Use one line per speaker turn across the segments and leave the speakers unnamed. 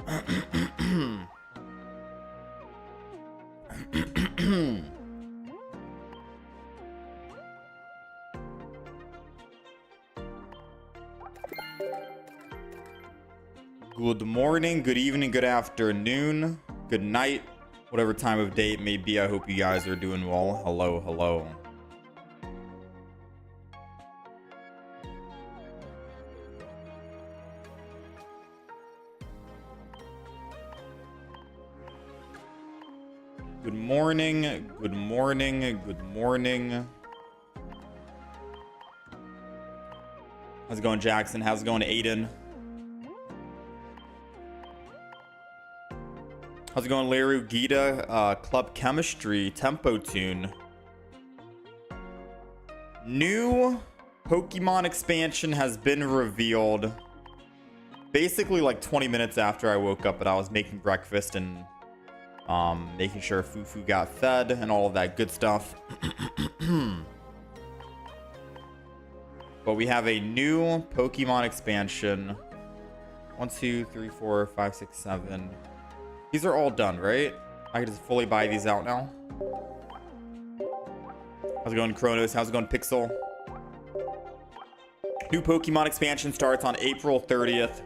Good morning, good evening, good afternoon, good night, whatever time of day it may be. I hope you guys are doing well. Hello, hello. Good morning, good morning, good morning. How's it going, Jackson? How's it going, Aiden? How's it going, Larry? Gita, Club Chemistry, Tempo Tune. New Pokemon expansion has been revealed. Basically like 20 minutes after I woke up, but I was making breakfast and making sure Fufu got fed and all of that good stuff. But we have a new Pokemon expansion. 1, 2, 3, 4, 5, 6, 7. These are all done, right? I can just fully buy these out now. How's it going, Kronos? How's it going, Pixel? New Pokemon expansion starts on April 30th,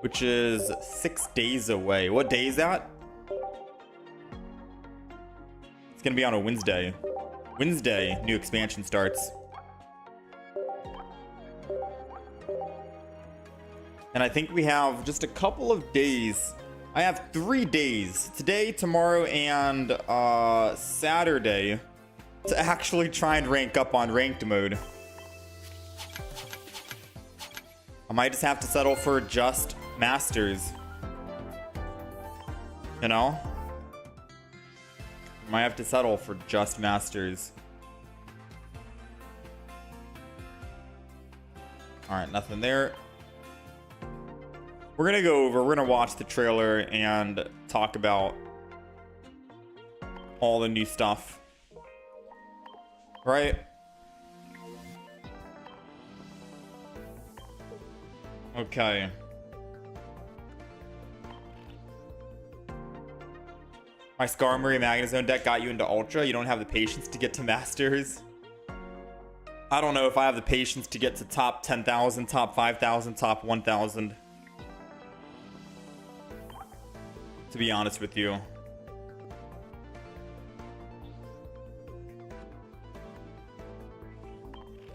which is 6 days away. What day is that? It's gonna be on a Wednesday. Wednesday, new expansion starts. And I think we have just a couple of days. I have 3 days, today, tomorrow, and Saturday, to actually try and rank up on ranked mode. I might just have to settle for just Masters. You know? I might have to settle for just Masters. Alright, nothing there. We're gonna watch the trailer and talk about all the new stuff. Right? Okay. My Skarmory Magnezone deck got you into Ultra. You don't have the patience to get to Masters. I don't know if I have the patience to get to top 10,000, top 5,000, top 1,000. To be honest with you.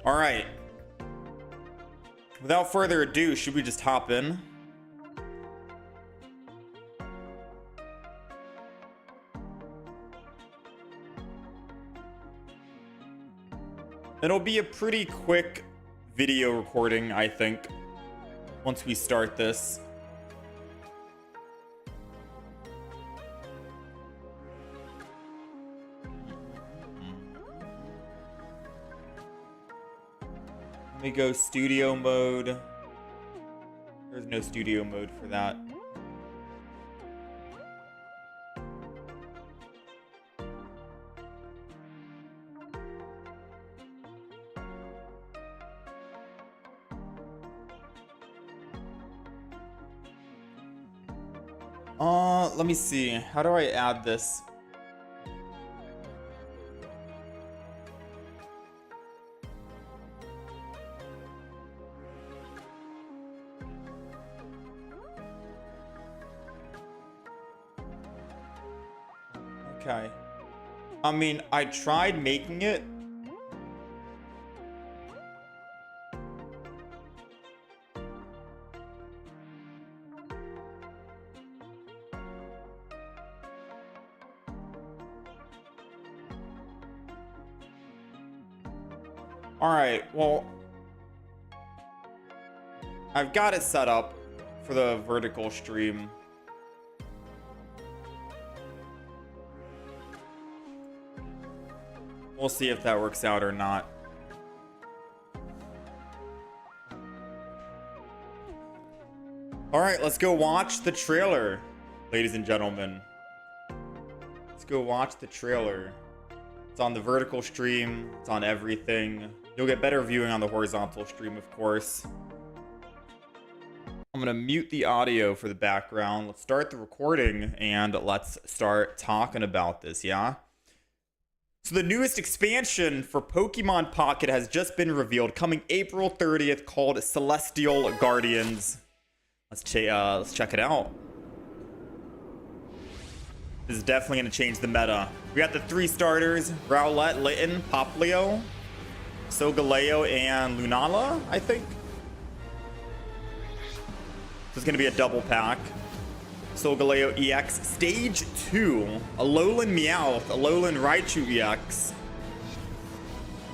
All right. Without further ado, should we just hop in? It'll be a pretty quick video recording, I think, once we start this. Let me go studio mode. There's no studio mode for that. Let me see. How do I add this? Okay. I mean, I tried making it. All right, well, I've got it set up for the vertical stream. We'll see if that works out or not. All right, let's go watch the trailer, ladies and gentlemen. Let's go watch the trailer. It's on the vertical stream. It's on everything. You'll get better viewing on the horizontal stream, of course. I'm I'm gonna mute the audio for the background. Let's start the recording and let's start talking about this, yeah? So the newest expansion for Pokemon Pocket has just been revealed, coming April 30th, called Celestial Guardians. Let's check it out. This is definitely going to change the meta. We got the 3 starters: Rowlet, Litten, Popplio, Solgaleo, and Lunala, I think. This is going to be a double pack. Solgaleo EX Stage 2, Alolan Meowth, Alolan Raichu EX.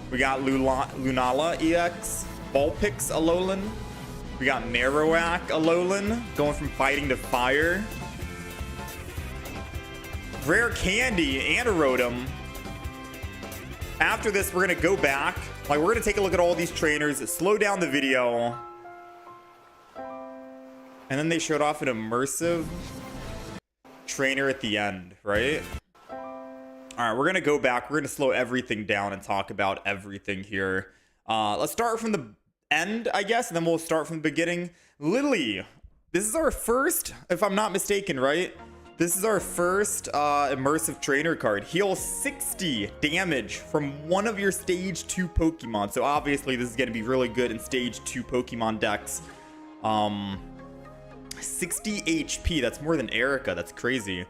We got Lunala EX, Vulpix Alolan. We got Marowak Alolan, going from fighting to fire. Rare Candy and a Rotom. After this, we're going to go back. Like, we're going to take a look at all these trainers, slow down the video. And then they showed off an immersive trainer at the end, right? All right, we're going to go back. We're going to slow everything down and talk about everything here. Let's start from the end, I guess, and then we'll start from the beginning. Lily, this is our first, if I'm not mistaken, right? This is our first immersive trainer card. Heal 60 damage from one of your stage 2 Pokemon. So obviously this is going to be really good in stage 2 Pokemon decks. 60 HP, that's more than Erica. That's crazy.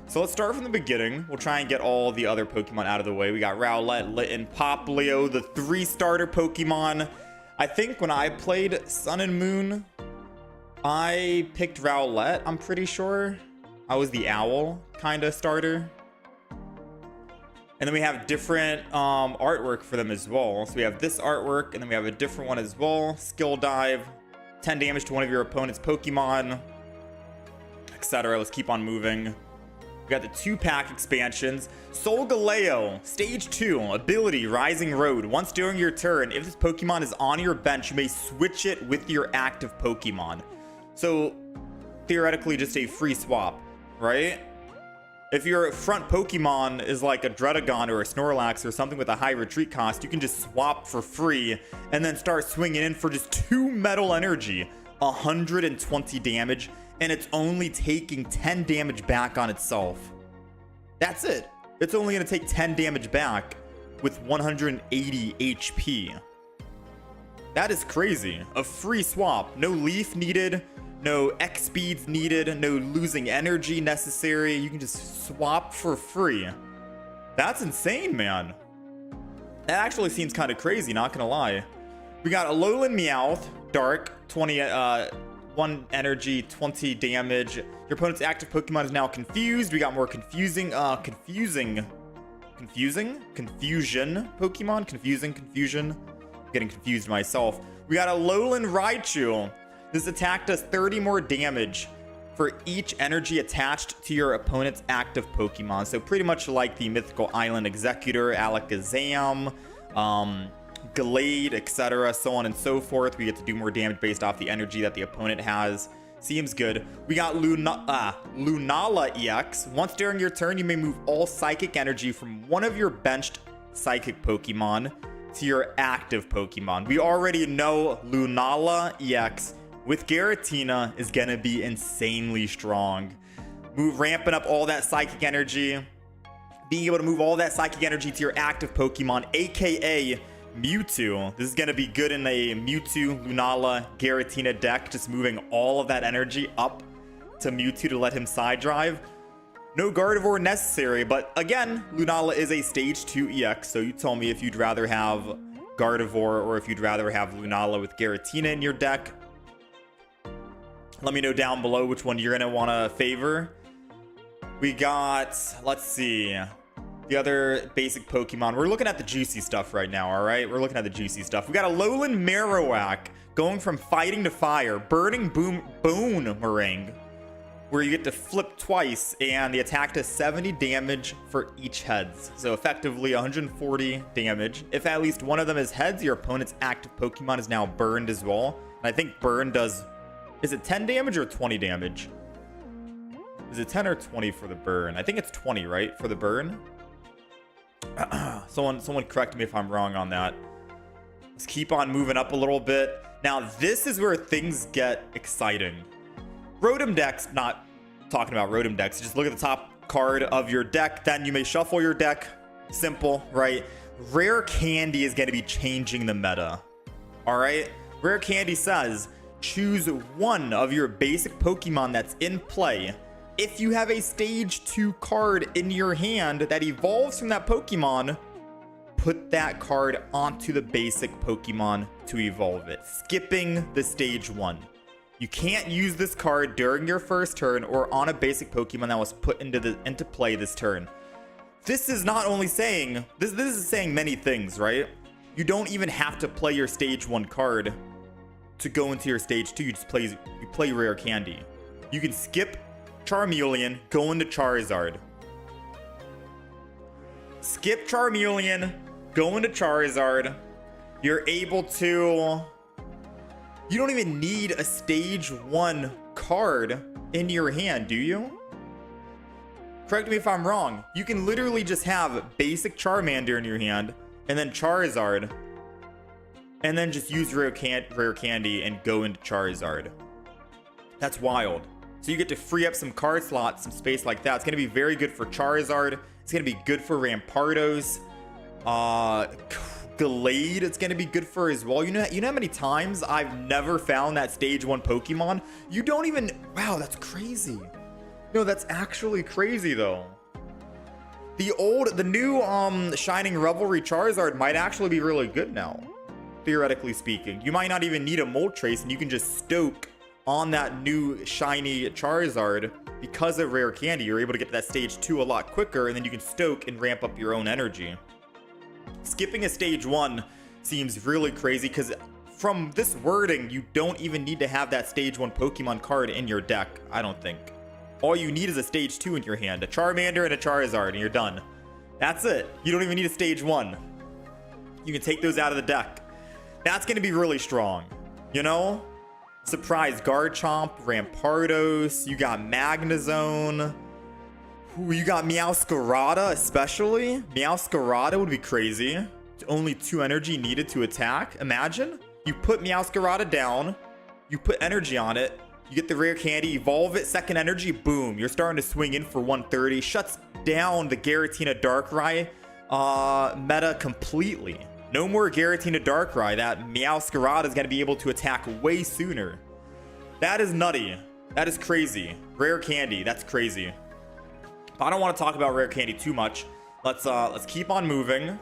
So let's start from the beginning. We'll try and get all the other Pokemon out of the way. We got Rowlet, Litten, Popplio, the 3 starter Pokemon. I think when I played Sun and Moon, I picked Rowlet, I'm pretty sure. I was the owl kind of starter. And then we have different artwork for them as well. So we have this artwork, and then we have a different one as well. Skill Dive, 10 damage to one of your opponent's Pokemon, etc. Let's keep on moving. We got the 2-pack expansions. Solgaleo, Stage 2, ability, Rising Road. Once during your turn, if this Pokemon is on your bench, you may switch it with your active Pokemon. So, theoretically, just a free swap, right? If your front Pokemon is like a Dredagon or a Snorlax or something with a high retreat cost, you can just swap for free and then start swinging in for just 2 Metal Energy, 120 damage, and it's only taking 10 damage back on itself. That's it. It's only going to take 10 damage back with 180 HP. That is crazy. A free swap. No leaf needed. No X speeds needed. No losing energy necessary. You can just swap for free. That's insane, man. That actually seems kind of crazy, not gonna lie. We got Alolan Meowth, Dark, 1 energy, 20 damage. Your opponent's active Pokemon is now confused. We got more confusion Pokemon. Confusion. I'm getting confused myself. We got Alolan Raichu. This attack does 30 more damage for each energy attached to your opponent's active Pokemon. So pretty much like the Mythical Island Executor, Alakazam, Glade, etc., so on and so forth. We get to do more damage based off the energy that the opponent has. Seems good. We got Lunala EX. Once during your turn, you may move all psychic energy from one of your benched psychic Pokemon to your active Pokemon. We already know Lunala EX with Giratina is gonna be insanely strong. Ramping up all that psychic energy, being able to move all that psychic energy to your active Pokemon, aka Mewtwo. This is gonna be good in a Mewtwo, Lunala, Giratina deck, just moving all of that energy up to Mewtwo to let him side drive. No Gardevoir necessary, but again, Lunala is a stage 2 EX, so you tell me if you'd rather have Gardevoir or if you'd rather have Lunala with Giratina in your deck. Let me know down below which one you're gonna wanna favor. We got, let's see, the other basic Pokemon. We're looking at the juicy stuff right now, all right? We're looking at the juicy stuff. We got a Alolan Marowak going from fighting to fire, burning Boomerang, where you get to flip twice, and the attack does 70 damage for each heads. So effectively 140 damage. If at least one of them is heads, your opponent's active Pokemon is now burned as well. And I think burn does, is it 10 damage or 20 damage? Is it 10 or 20 for the burn? I think it's 20, right, for the burn? Someone correct me if I'm wrong on that. Let's keep on moving up a little bit. Now, this is where things get exciting. Rotom decks, not talking about Rotom decks, just look at the top card of your deck, then you may shuffle your deck. Simple, right? Rare Candy is going to be changing the meta. All right? Rare Candy says, choose one of your basic Pokemon that's in play. If you have a stage 2 card in your hand that evolves from that Pokemon, put that card onto the basic Pokemon to evolve it, skipping the stage 1. You can't use this card during your first turn or on a basic Pokemon that was put into play this turn. This is not only saying, this is saying many things, right? You don't even have to play your stage 1 card to go into your stage 2. You just play Rare Candy. You can skip Charmeleon, go into Charizard. Skip Charmeleon, go into Charizard. You're able to... You don't even need a stage 1 card in your hand, do you? Correct me if I'm wrong. You can literally just have basic Charmander in your hand, and then Charizard, and then just use Rare Candy and go into Charizard. That's wild. So you get to free up some card slots, some space like that. It's going to be very good for Charizard. It's going to be good for Rampardos. Glade, it's going to be good for as well. You know how many times I've never found that stage 1 Pokemon? You don't even... Wow, that's crazy. No, that's actually crazy, though. The new Shining Revelry Charizard might actually be really good now, theoretically speaking. You might not even need a Moltres, and you can just stoke on that new shiny Charizard because of Rare Candy. You're able to get to that stage 2 a lot quicker, and then you can stoke and ramp up your own energy. Skipping a stage 1 seems really crazy because from this wording, you don't even need to have that stage 1 Pokemon card in your deck, I don't think. All you need is a stage 2 in your hand, a Charmander and a Charizard, and you're done. That's it. You don't even need a stage 1. You can take those out of the deck. That's going to be really strong, you know? Surprise Garchomp, Rampardos, you got Magnezone. Ooh, you got Meowscarada especially. Meowscarada would be crazy. It's only 2 energy needed to attack. Imagine. You put Meowscarada down. You put energy on it. You get the Rare Candy, evolve it, second energy, boom. You're starting to swing in for 130. Shuts down the Giratina Darkrai meta completely. No more Giratina Darkrai. That Meowscarada is going to be able to attack way sooner. That is nutty. That is crazy. Rare Candy, that's crazy. But I don't want to talk about Rare Candy too much. Let's keep on moving.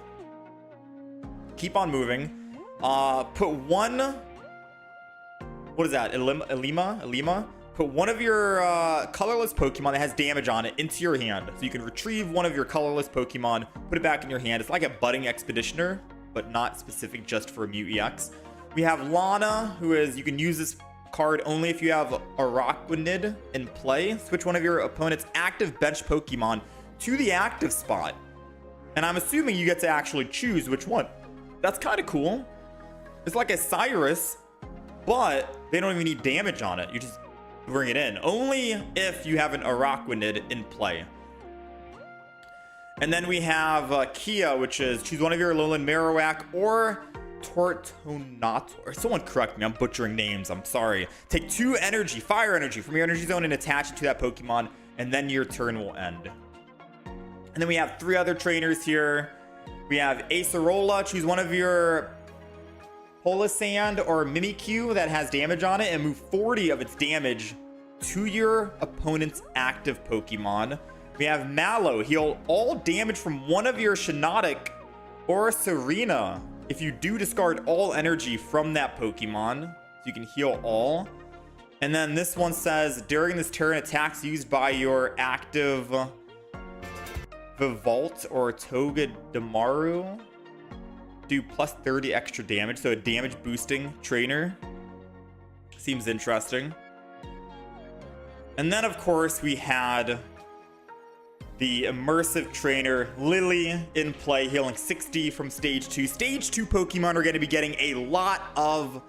Keep on moving. Put one... What is that? Elima? Put one of your colorless Pokemon that has damage on it into your hand. So you can retrieve one of your colorless Pokemon, put it back in your hand. It's like a budding Expeditioner, but not specific just for Mew EX. We have Lana, who is, you can use this card only if you have Araquanid in play. Switch one of your opponent's active bench Pokemon to the active spot. And I'm assuming you get to actually choose which one. That's kind of cool. It's like a Cyrus, but they don't even need damage on it. You just bring it in. Only if you have an Araquanid in play. And then we have Kia, which is choose one of your Alolan Marowak or Tortonator. Someone correct me, I'm butchering names, I'm sorry. Take 2 energy, fire energy from your energy zone and attach it to that Pokemon, and then your turn will end. And then we have 3 other trainers here. We have Acerola, choose one of your Polisand or Mimikyu that has damage on it and move 40 of its damage to your opponent's active Pokemon. We have Mallow, heal all damage from one of your Shiinotic or Serena if you do discard all energy from that Pokemon. So you can heal all. And then this one says, during this turn, attacks used by your active Vivalt or Togedemaru do plus 30 extra damage. So a damage boosting trainer. Seems interesting. And then, of course, we had the immersive trainer Lily in play, healing 60 from stage 2. Stage 2 Pokemon are going to be getting a lot of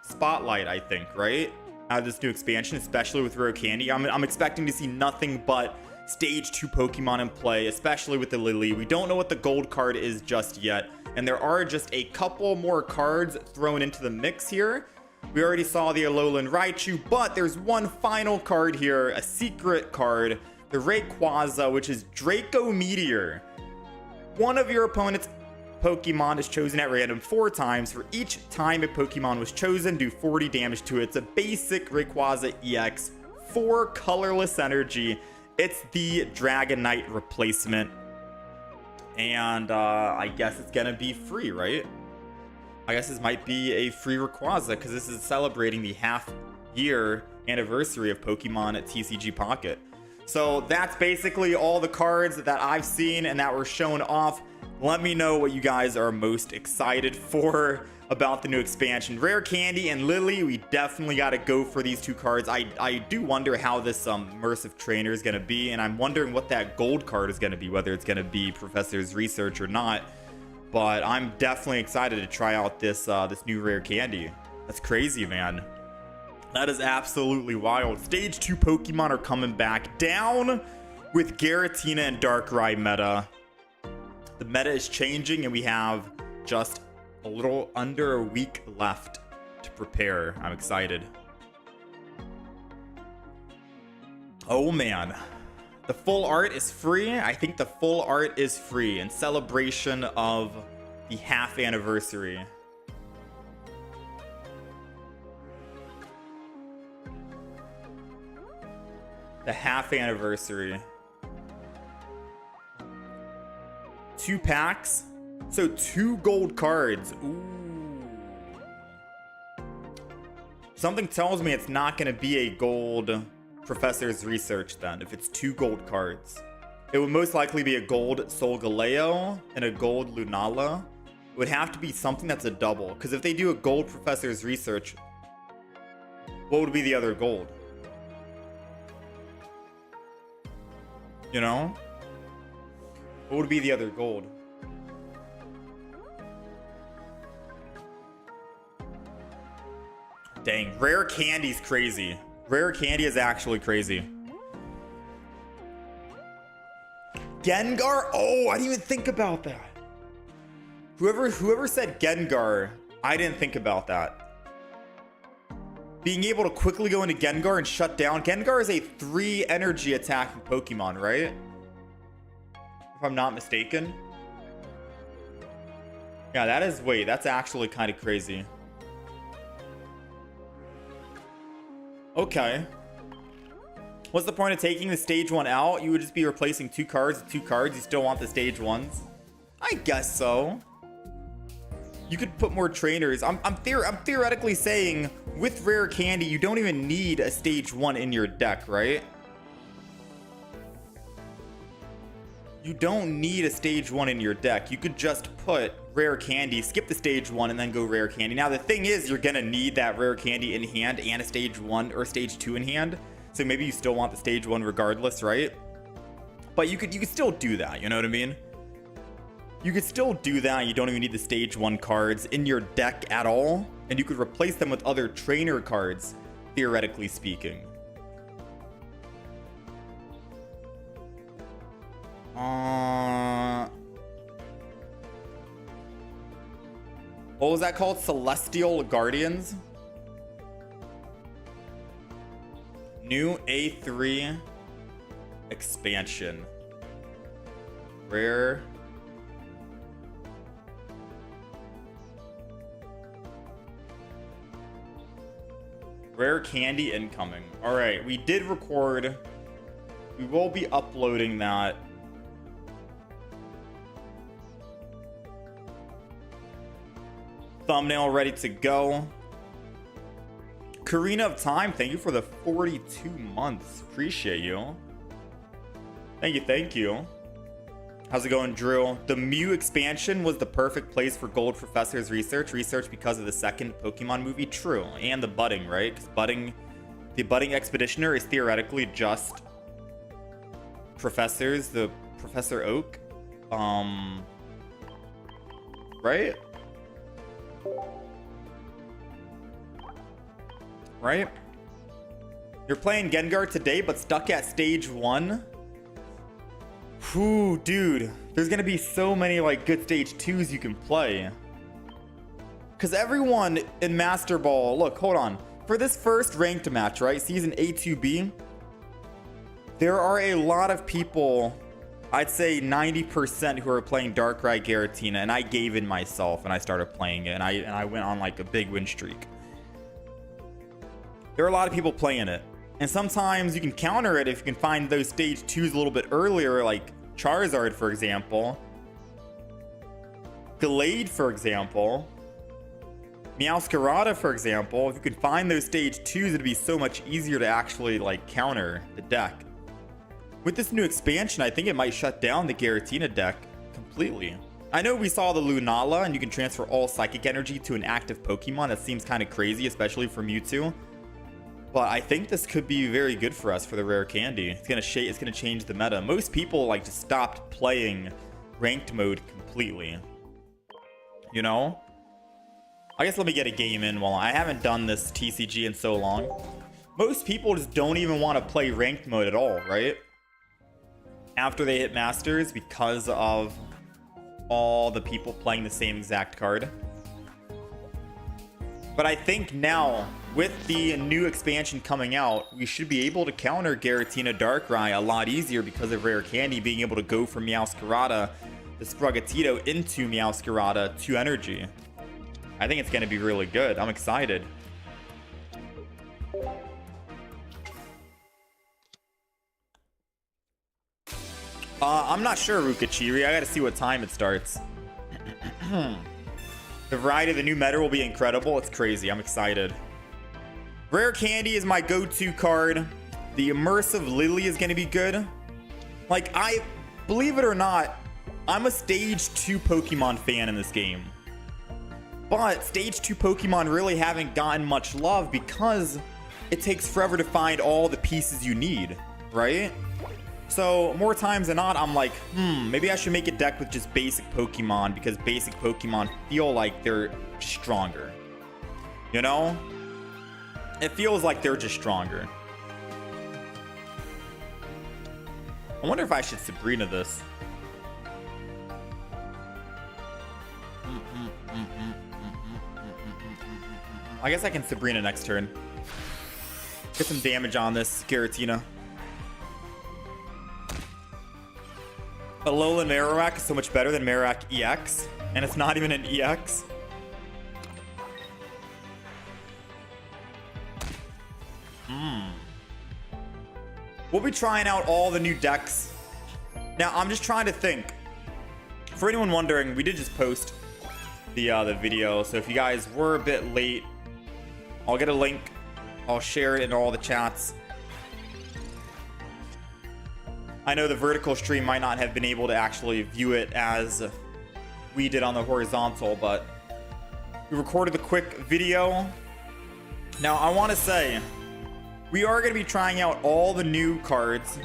spotlight, I think, right? Out of this new expansion, especially with Rare Candy. I'm expecting to see nothing but stage 2 Pokemon in play, especially with the Lily. We don't know what the gold card is just yet. and there are just a couple more cards thrown into the mix here. We already saw the Alolan Raichu, but there's one final card here, a secret card, the Rayquaza, which is Draco Meteor. One of your opponent's Pokemon is chosen at random 4 times. For each time a Pokemon was chosen, do 40 damage to it. It's a basic Rayquaza EX, 4 colorless energy. It's the Dragonite replacement. And I guess it's gonna be free, right? I guess this might be a free Rayquaza because this is celebrating the half-year anniversary of Pokemon at TCG Pocket. So that's basically all the cards that I've seen and that were shown off. Let me know what you guys are most excited for about the new expansion. Rare Candy and Lily, we definitely got to go for these 2 cards. I do wonder how this immersive trainer is going to be, and I'm wondering what that gold card is going to be, whether it's going to be Professor's Research or not. But I'm definitely excited to try out this new Rare Candy. That's crazy, man. That is absolutely wild. Stage 2 Pokemon are coming back down with Giratina and Darkrai meta. The meta is changing, and we have just a little under a week left to prepare. I'm excited. Oh man. The full art is free. I think the full art is free in celebration of the half anniversary. The half anniversary. 2 packs. So 2 gold cards. Ooh. Something tells me it's not going to be a gold Professor's Research then, if it's 2 gold cards. It would most likely be a gold Solgaleo and a gold Lunala. It would have to be something that's a double, because if they do a gold Professor's Research, what would be the other gold? You know? What would be the other gold? Dang, Rare Candy's crazy. Rare Candy is actually crazy. Gengar? Oh, I didn't even think about that. Whoever said Gengar, I didn't think about that. Being able to quickly go into Gengar and shut down. Gengar is a 3 energy attacking Pokemon, right? If I'm not mistaken. Yeah, that is, wait, that's actually kind of crazy. Okay. What's the point of taking the stage 1 out? You would just be replacing 2 cards with 2 cards. You still want the stage 1s? I guess so. You could put more trainers. I'm theoretically saying with Rare Candy, you don't even need a stage 1 in your deck, right? You don't need a stage 1 in your deck. You could just put Rare Candy, skip the stage 1, and then go Rare Candy. Now, the thing is, you're going to need that Rare Candy in hand and a stage 1 or stage 2 in hand. So maybe you still want the stage 1 regardless, right? But you could still do that, you know what I mean? You could still do that. You don't even need the stage 1 cards in your deck at all. And you could replace them with other trainer cards, theoretically speaking. What was that called? Celestial Guardians? New A3 expansion. Rare. Rare Candy incoming. All right, we did record. We will be uploading that. Thumbnail ready to go. Karina of Time, thank you for the 42 months. Appreciate you. Thank you, thank you. How's it going, Drew? The Mew expansion was the perfect place for Gold Professor's Research because of the second Pokemon movie. True. And the budding, right? Because the budding Expeditioner is theoretically just professors, the Professor Oak. Right? Right? You're playing Gengar today, but stuck at stage 1? Ooh, dude. There's gonna be so many like good stage 2s you can play. Because everyone in Master Ball, look, hold on. For this first ranked match, right? Season A2B, there are a lot of people, I'd say 90% who are playing Darkrai Giratina, and I gave in myself and I started playing it, and I went on like a big win streak. There are a lot of people playing it, and sometimes you can counter it if you can find those stage 2s a little bit earlier, like Charizard, for example. Gallade, for example. Meowscarada, for example. If you could find those stage 2s, it'd be so much easier to actually like counter the deck. With this new expansion, I think it might shut down the Giratina deck completely. I know we saw the Lunala, and you can transfer all Psychic Energy to an active Pokemon. That seems kind of crazy, especially for Mewtwo. But I think this could be very good for us for the rare candy. It's gonna change the meta. Most people like just stopped playing ranked mode completely. You know? I guess let me get a game in while I haven't done this TCG in so long. Most people just don't even want to play ranked mode at all, right? After they hit Masters, because of all the people playing the same exact card. But I think now, with the new expansion coming out, we should be able to counter Giratina Darkrai a lot easier because of Rare Candy being able to go from Meowscarada to Sprigatito into Meowscarada to Energy. I think it's going to be really good. I'm excited. I'm not sure, Rukachiri. I got to see what time it starts. The variety of the new meta will be incredible. It's crazy. I'm excited. Rare Candy is my go-to card. The Immersive Lily is going to be good. Like, believe it or not, I'm a Stage 2 Pokemon fan in this game. But Stage 2 Pokemon really haven't gotten much love because it takes forever to find all the pieces you need, right? So more times than not, I'm like, maybe I should make a deck with just basic Pokemon because basic Pokemon feel like they're stronger. You know? It feels like they're just stronger. I wonder if I should Sabrina this. I guess I can Sabrina next turn. Get some damage on this Giratina. Alolan Marowak is so much better than Marowak EX, and it's not even an EX. We'll be trying out all the new decks. Now, I'm just trying to think. For anyone wondering, we did just post the video, so if you guys were a bit late, I'll get a link. I'll share it in all the chats. I know the vertical stream might not have been able to actually view it as we did on the horizontal, but we recorded the quick video. Now, I want to say, we are going to be trying out all the new cards,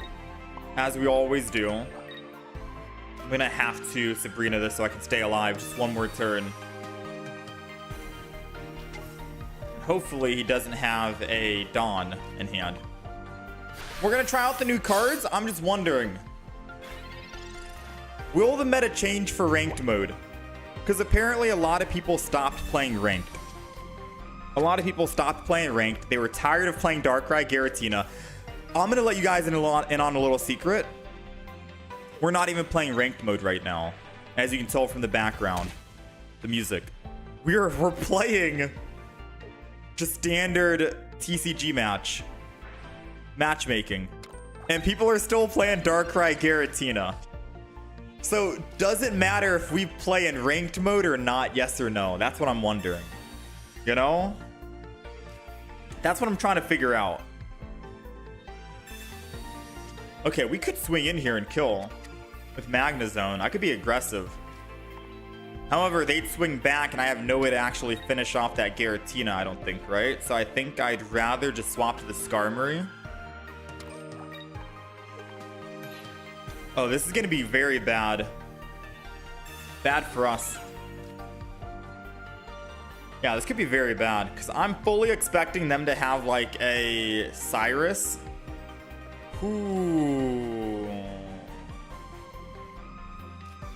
as we always do. I'm going to have to Sabrina this so I can stay alive just one more turn. Hopefully he doesn't have a Dawn in hand. We're going to try out the new cards. I'm just wondering, will the meta change for ranked mode? Because apparently a lot of people stopped playing ranked. A lot of people stopped playing ranked. They were tired of playing Darkrai Giratina. I'm going to let you guys in on a little secret. We're not even playing ranked mode right now. As you can tell from the background, the music. We're playing just standard TCG matchmaking. And people are still playing Darkrai Giratina. So does it matter if we play in ranked mode or not? Yes or no? That's what I'm wondering. You know? That's what I'm trying to figure out. Okay, we could swing in here and kill with Magnezone. I could be aggressive. However, they'd swing back and I have no way to actually finish off that Giratina, I don't think, right? So I think I'd rather just swap to the Skarmory. Oh, this is going to be very bad. Bad for us. Yeah, this could be very bad because I'm fully expecting them to have like a Cyrus. Ooh.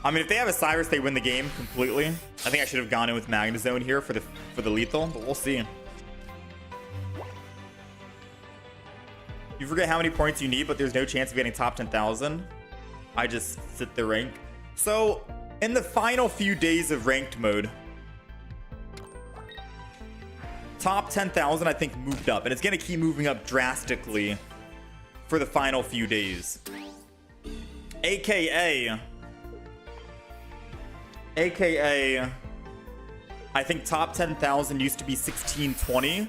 I mean, if they have a Cyrus, they win the game completely. I think I should have gone in with Magnezone here for the lethal, but we'll see. You forget how many points you need, but there's no chance of getting top 10,000. I just sit the rank. So, in the final few days of ranked mode, top 10,000 I think moved up, and it's going to keep moving up drastically for the final few days. AKA, I think top 10,000 used to be 1620,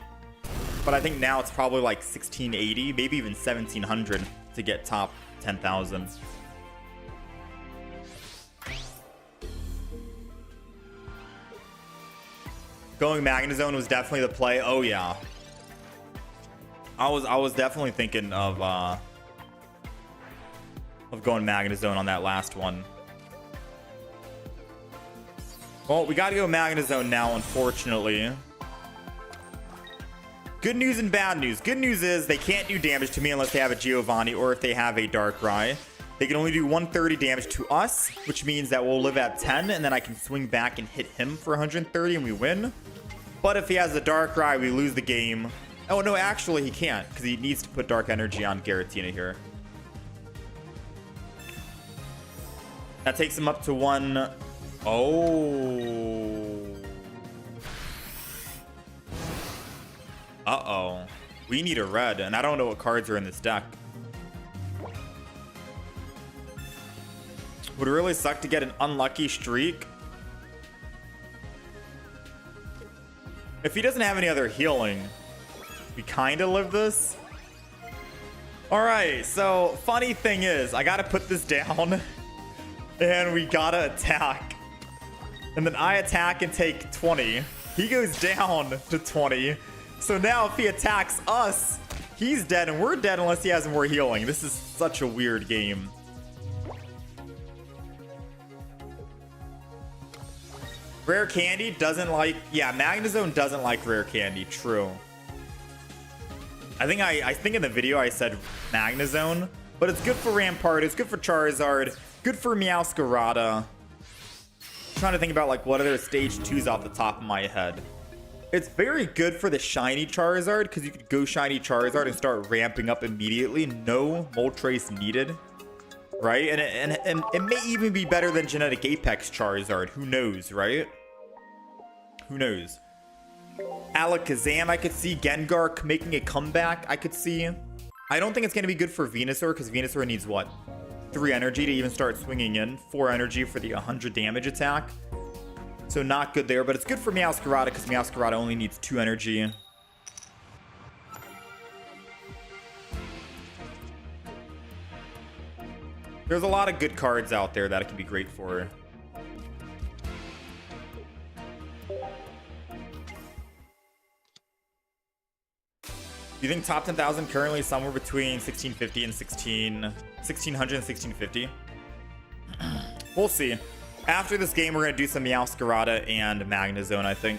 but I think now it's probably like 1680, maybe even 1700 to get top 10,000. Going Magnezone was definitely the play. Oh yeah, I was definitely thinking of going Magnezone on that last one. Well, we got to go Magnezone now, unfortunately. Good news and bad news. Good news is they can't do damage to me unless they have a Giovanni or if they have a Darkrai. They can only do 130 damage to us, which means that we'll live at 10, and then I can swing back and hit him for 130 and we win. But if he has a Darkrai, we lose the game. Oh, no, actually he can't, because he needs to put Dark Energy on Giratina here. That takes him up to 1... Oh. Uh-oh. We need a red, and I don't know what cards are in this deck. Would really suck to get an unlucky streak. If he doesn't have any other healing, we kind of live this. All right, so funny thing is, I got to put this down, and we got to attack. And then I attack and take 20. He goes down to 20. So now if he attacks us, he's dead, and we're dead unless he has more healing. This is such a weird game. Rare Candy doesn't like... Yeah, Magnezone doesn't like Rare Candy. True. I think in the video I said Magnezone, but it's good for Rampart. It's good for Charizard. Good for Meowscarada. I'm trying to think about like what other stage 2s off the top of my head. It's very good for the shiny Charizard because you could go shiny Charizard and start ramping up immediately. No Moltres needed. Right? And it may even be better than Genetic Apex Charizard. Who knows, right? Who knows? Alakazam, I could see. Gengar making a comeback, I could see. I don't think it's going to be good for Venusaur because Venusaur needs what? 3 energy to even start swinging in. 4 energy for the 100 damage attack. So not good there, but it's good for Meowscarada because Meowscarada only needs 2 energy. There's a lot of good cards out there that it can be great for. You think top 10,000 currently is somewhere between 1650 and 1600 and 1650? We'll see. After this game, we're going to do some Meowscarada and Magnezone, I think.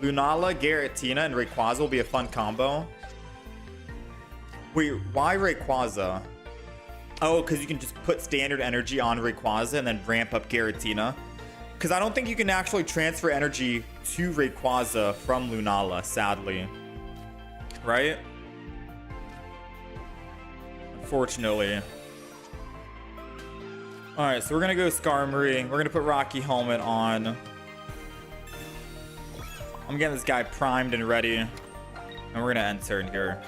Lunala, Giratina, and Rayquaza will be a fun combo. Wait, why Rayquaza? Oh, because you can just put standard energy on Rayquaza and then ramp up Giratina. Because I don't think you can actually transfer energy to Rayquaza from Lunala, sadly. Right? Unfortunately. Alright, so we're going to go Skarmory. We're going to put Rocky Helmet on. I'm getting this guy primed and ready. And we're going to end turn here.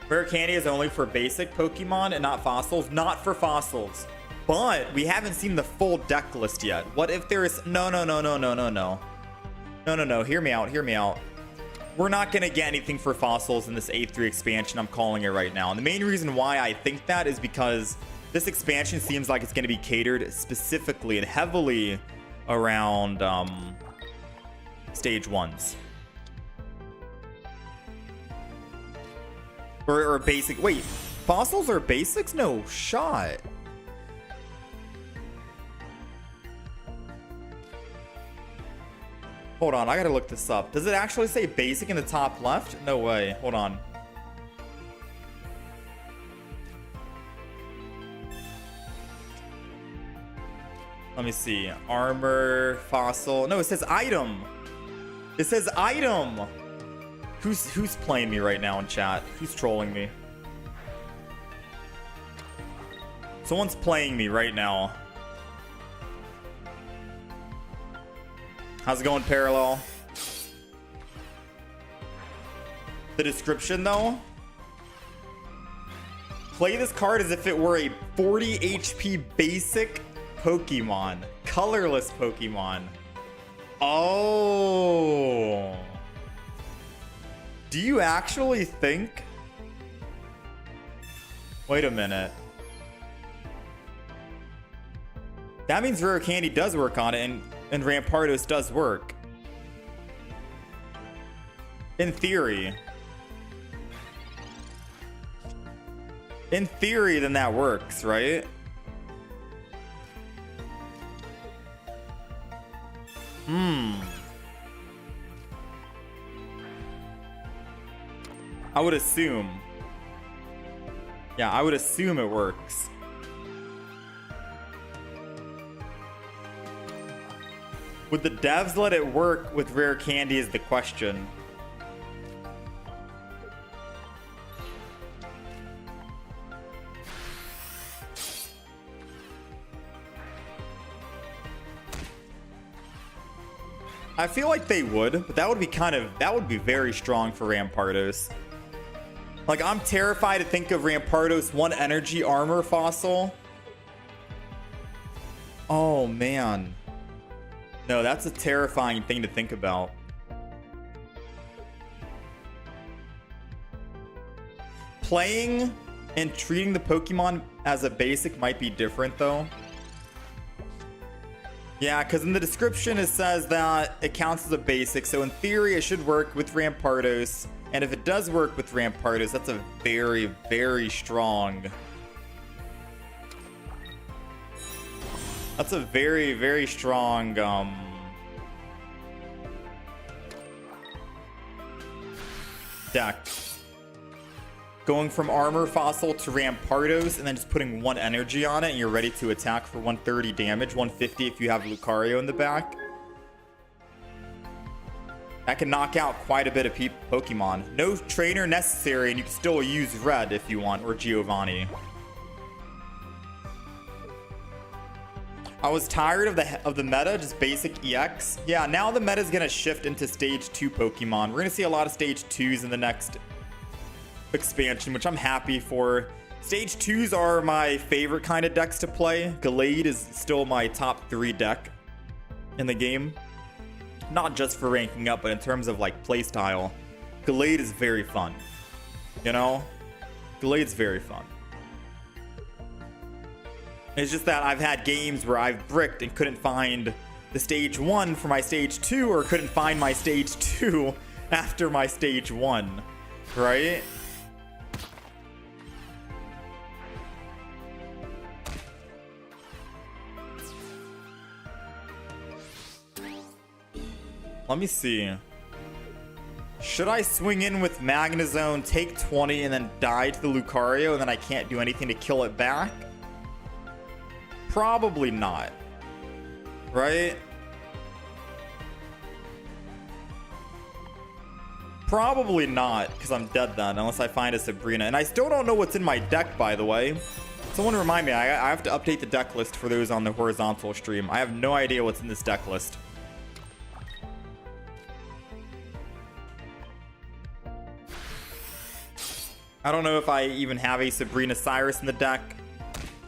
Rare Candy is only for basic Pokemon and not fossils. Not for fossils. But we haven't seen the full deck list yet. What if there is... No. Hear me out. Hear me out. We're not going to get anything for fossils in this A3 expansion. I'm calling it right now. And the main reason why I think that is because this expansion seems like it's going to be catered specifically and heavily around stage 1s. Or basic. Wait, fossils are basics? No shot. Hold on, I gotta look this up. Does it actually say basic in the top left? No way. Hold on. Let me see. Armor, fossil. No, it says item. It says item. Who's playing me right now in chat? Who's trolling me? Someone's playing me right now. How's it going, Parallel? The description, though. Play this card as if it were a 40 HP basic Pokemon. Colorless Pokemon. Oh. Do you actually think? Wait a minute. That means Rare Candy does work on it, and Rampardos does work. In theory. In theory, then that works, right? I would assume. Yeah, I would assume it works. Would the devs let it work with Rare Candy is the question. I feel like they would, but that would be very strong for Rampardos. Like, I'm terrified to think of Rampardos 1 energy armor fossil. Oh, man. No, that's a terrifying thing to think about. Playing and treating the Pokemon as a basic might be different, though. Yeah, because in the description it says that it counts as a basic, so in theory it should work with Rampardos. And if it does work with Rampardos, that's a very, very strong... That's a very, very strong, deck. Going from Armor Fossil to Rampardos and then just putting 1 energy on it and you're ready to attack for 130 damage, 150 if you have Lucario in the back. That can knock out quite a bit of Pokemon. No trainer necessary, and you can still use Red if you want, or Giovanni. I was tired of the meta, just basic EX. Yeah, now the meta is gonna shift into stage 2 Pokemon. We're gonna see a lot of stage 2s in the next expansion, which I'm happy for. Stage 2s are my favorite kind of decks to play. Gallade is still my top 3 deck in the game. Not just for ranking up, but in terms of like playstyle. Gallade is very fun. You know? Gallade's very fun. It's just that I've had games where I've bricked and couldn't find the stage 1 for my stage 2, or couldn't find my stage 2 after my stage 1, right? Let me see. Should I swing in with Magnezone, take 20, and then die to the Lucario, and then I can't do anything to kill it back? Probably not. Right? Probably not, because I'm dead then, unless I find a Sabrina. And I still don't know what's in my deck, by the way. Someone remind me, I have to update the deck list for those on the horizontal stream. I have no idea what's in this deck list. I don't know if I even have a Sabrina Cyrus in the deck.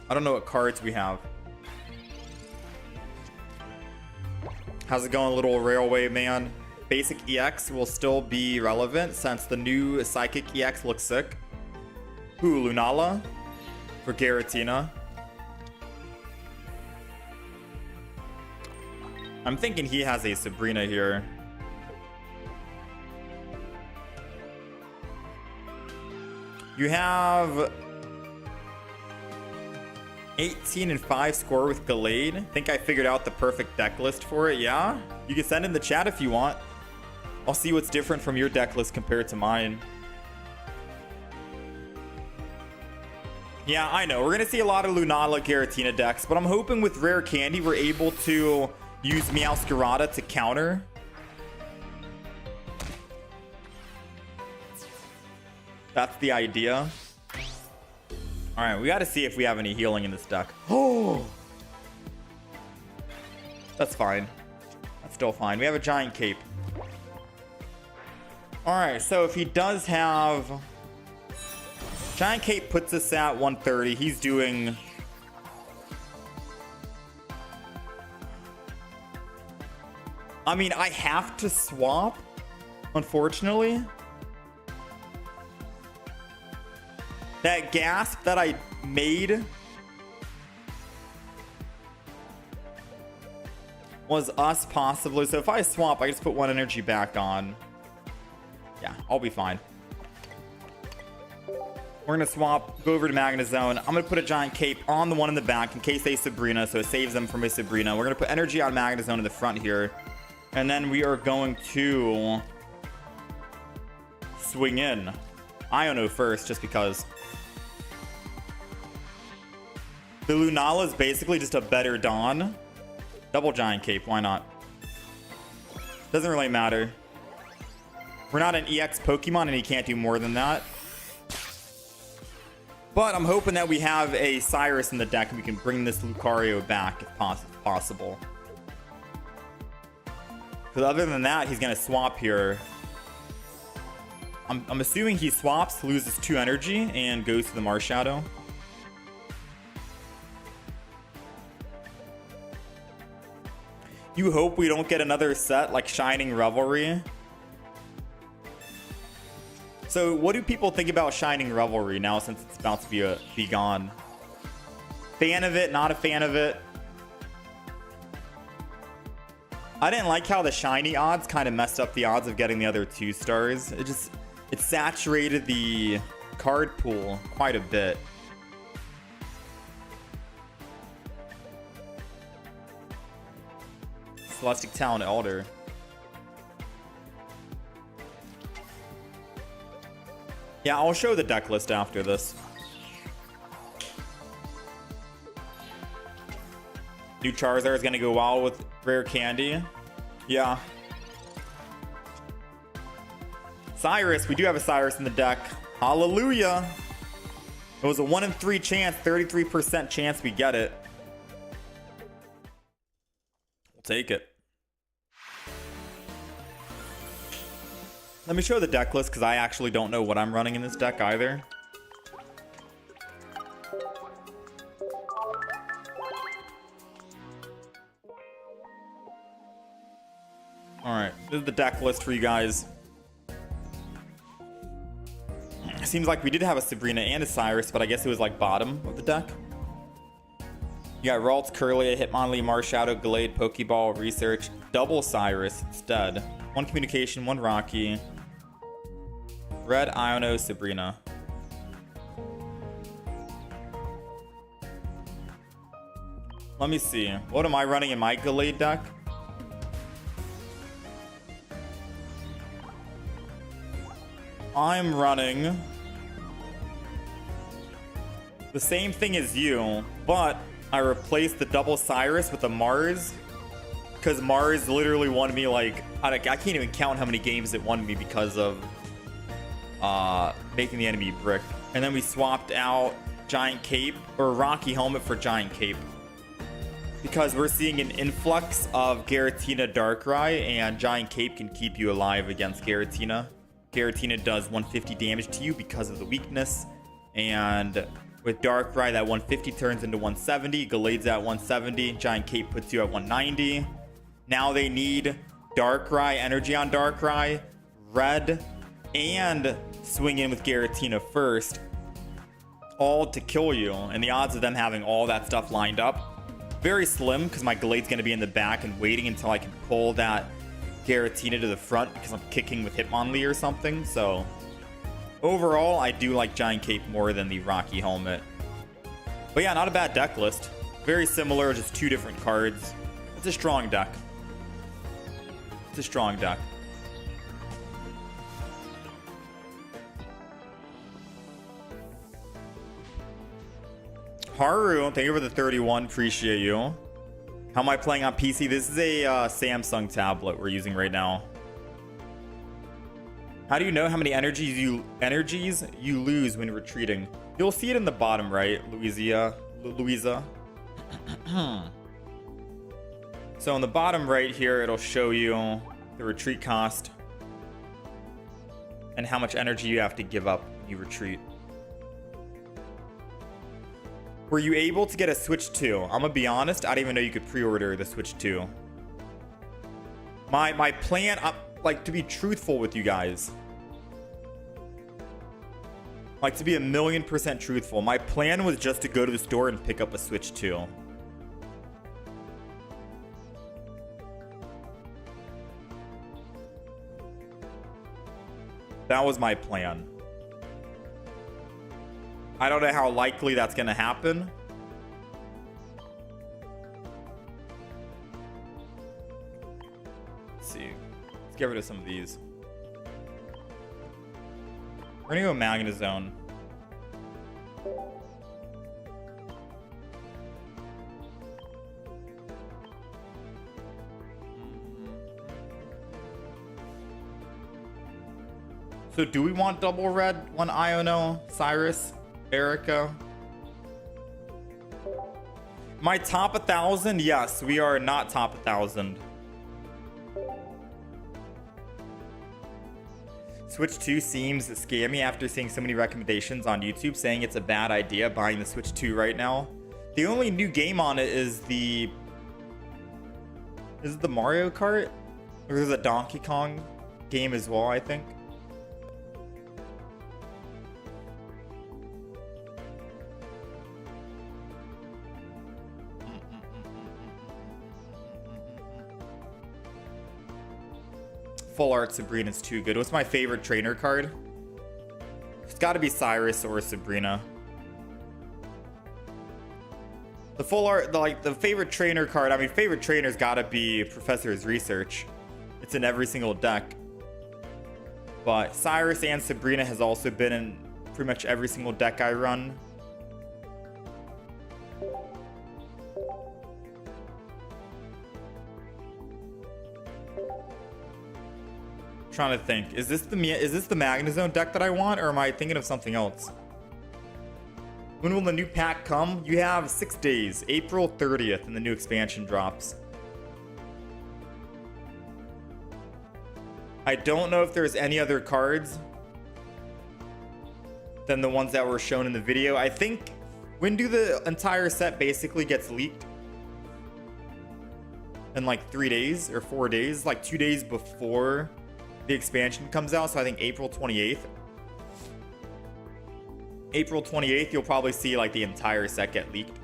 I don't know what cards we have. How's it going, little railway man? Basic EX will still be relevant since the new Psychic EX looks sick. Ooh, Lunala for Giratina. I'm thinking he has a Sabrina here. You have 18 and 5 score with Gallade. Think I figured out the perfect deck list for it. Yeah, you can send in the chat if you want. I'll see what's different from your deck list compared to mine. Yeah, I know. We're going to see a lot of Lunala Giratina decks, but I'm hoping with Rare Candy, we're able to use Meowscarada to counter. That's the idea. All right, we got to see if we have any healing in this deck. Oh! That's fine. That's still fine. We have a Giant Cape. All right, so if he does have... Giant Cape puts us at 130. He's doing... I mean, I have to swap, unfortunately. That gasp that I made was us possibly. So if I swap, I just put one energy back on. Yeah, I'll be fine. We're going to swap, go over to Magnezone. I'm going to put a Giant Cape on the one in the back in case they Sabrina, so it saves them from a Sabrina. We're going to put energy on Magnezone in the front here. And then we are going to swing in Iono first, just because. The Lunala is basically just a better Dawn. Double Giant Cape, why not? Doesn't really matter. We're not an EX Pokemon and he can't do more than that. But I'm hoping that we have a Cyrus in the deck and we can bring this Lucario back if possible. Because other than that, he's going to swap here. I'm assuming he swaps, loses 2 energy, and goes to the Marshadow. You hope we don't get another set like Shining Revelry. So what do people think about Shining Revelry now since it's about to be gone? Fan of it, not a fan of it? I didn't like how the shiny odds kind of messed up the odds of getting the other 2 stars. It saturated the card pool quite a bit. Celestic Talon Elder. Yeah, I'll show the deck list after this. New Charizard is going to go wild with Rare Candy. Yeah. Cyrus. We do have a Cyrus in the deck. Hallelujah. It was a 1 in 3 chance, 33% chance we get it. We'll take it. Let me show the deck list because I actually don't know what I'm running in this deck either. Alright, this is the deck list for you guys. Seems like we did have a Sabrina and a Cyrus, but I guess it was like bottom of the deck. You got Ralts, Curlia, Hitmonlee, Marshadow, Gallade, Pokeball, Research, double Cyrus instead. 1 Communication, 1 Rocky. Red, Iono, Sabrina. Let me see. What am I running in my Gallade deck? I'm running the same thing as you, but I replaced the double Cyrus with a Mars because Mars literally won me like I can't even count how many games it won me because of making the enemy brick. And then we swapped out Giant Cape or Rocky Helmet for Giant Cape because we're seeing an influx of Giratina Darkrai, and Giant Cape can keep you alive against Giratina. Giratina does 150 damage to you because of the weakness, and with Darkrai that 150 turns into 170. Gallade's at 170. Giant Cape puts you at 190. Now they need Darkrai, energy on Darkrai, red, and swing in with Giratina first, all to kill you. And the odds of them having all that stuff lined up, very slim, because my Gallade's going to be in the back and waiting until I can pull that Giratina to the front because I'm kicking with Hitmonlee or something. So overall, I do like Giant Cape more than the Rocky Helmet. But yeah, not a bad deck list. Very similar, just 2 different cards. It's a strong deck. It's a strong deck. Haru, thank you for the 31. Appreciate you. How am I playing on PC? This is a Samsung tablet we're using right now. How do you know how many energies you lose when retreating? You'll see it in the bottom right, Louisa. So in the bottom right here, it'll show you the retreat cost and how much energy you have to give up when you retreat. Were you able to get a Switch 2? I'm gonna be honest, I didn't even know you could pre-order the Switch 2. My plan, like, to be truthful with you guys, like, to be 1,000,000% truthful, my plan was just to go to the store and pick up a Switch 2. That was my plan. I don't know how likely that's gonna happen. Let's see. Let's get rid of some of these. We're gonna go Magnezone. So do we want double red? One Iono, Cyrus, Erica. My top 1,000? Yes, we are not top 1,000. Switch 2 seems scammy after seeing so many recommendations on YouTube saying it's a bad idea buying the Switch 2 right now. The only new game on it is the Mario Kart? Or there's a Donkey Kong game as well, I think. Full art Sabrina's too good. What's my favorite trainer card? It's got to be Cyrus or Sabrina. The full art, the favorite trainer card. I mean, favorite trainer's got to be Professor's Research. It's in every single deck. But Cyrus and Sabrina has also been in pretty much every single deck I run. Trying to think, is this the Magnezone deck that I want, or am I thinking of something else? When will the new pack come? You have 6 days, April 30th, and the new expansion drops. I don't know if there's any other cards than the ones that were shown in the video. I think, when do the entire set basically gets leaked? In like 3 days or 4 days, like 2 days before the expansion comes out. So I think April 28th. April 28th, you'll probably see like the entire set get leaked.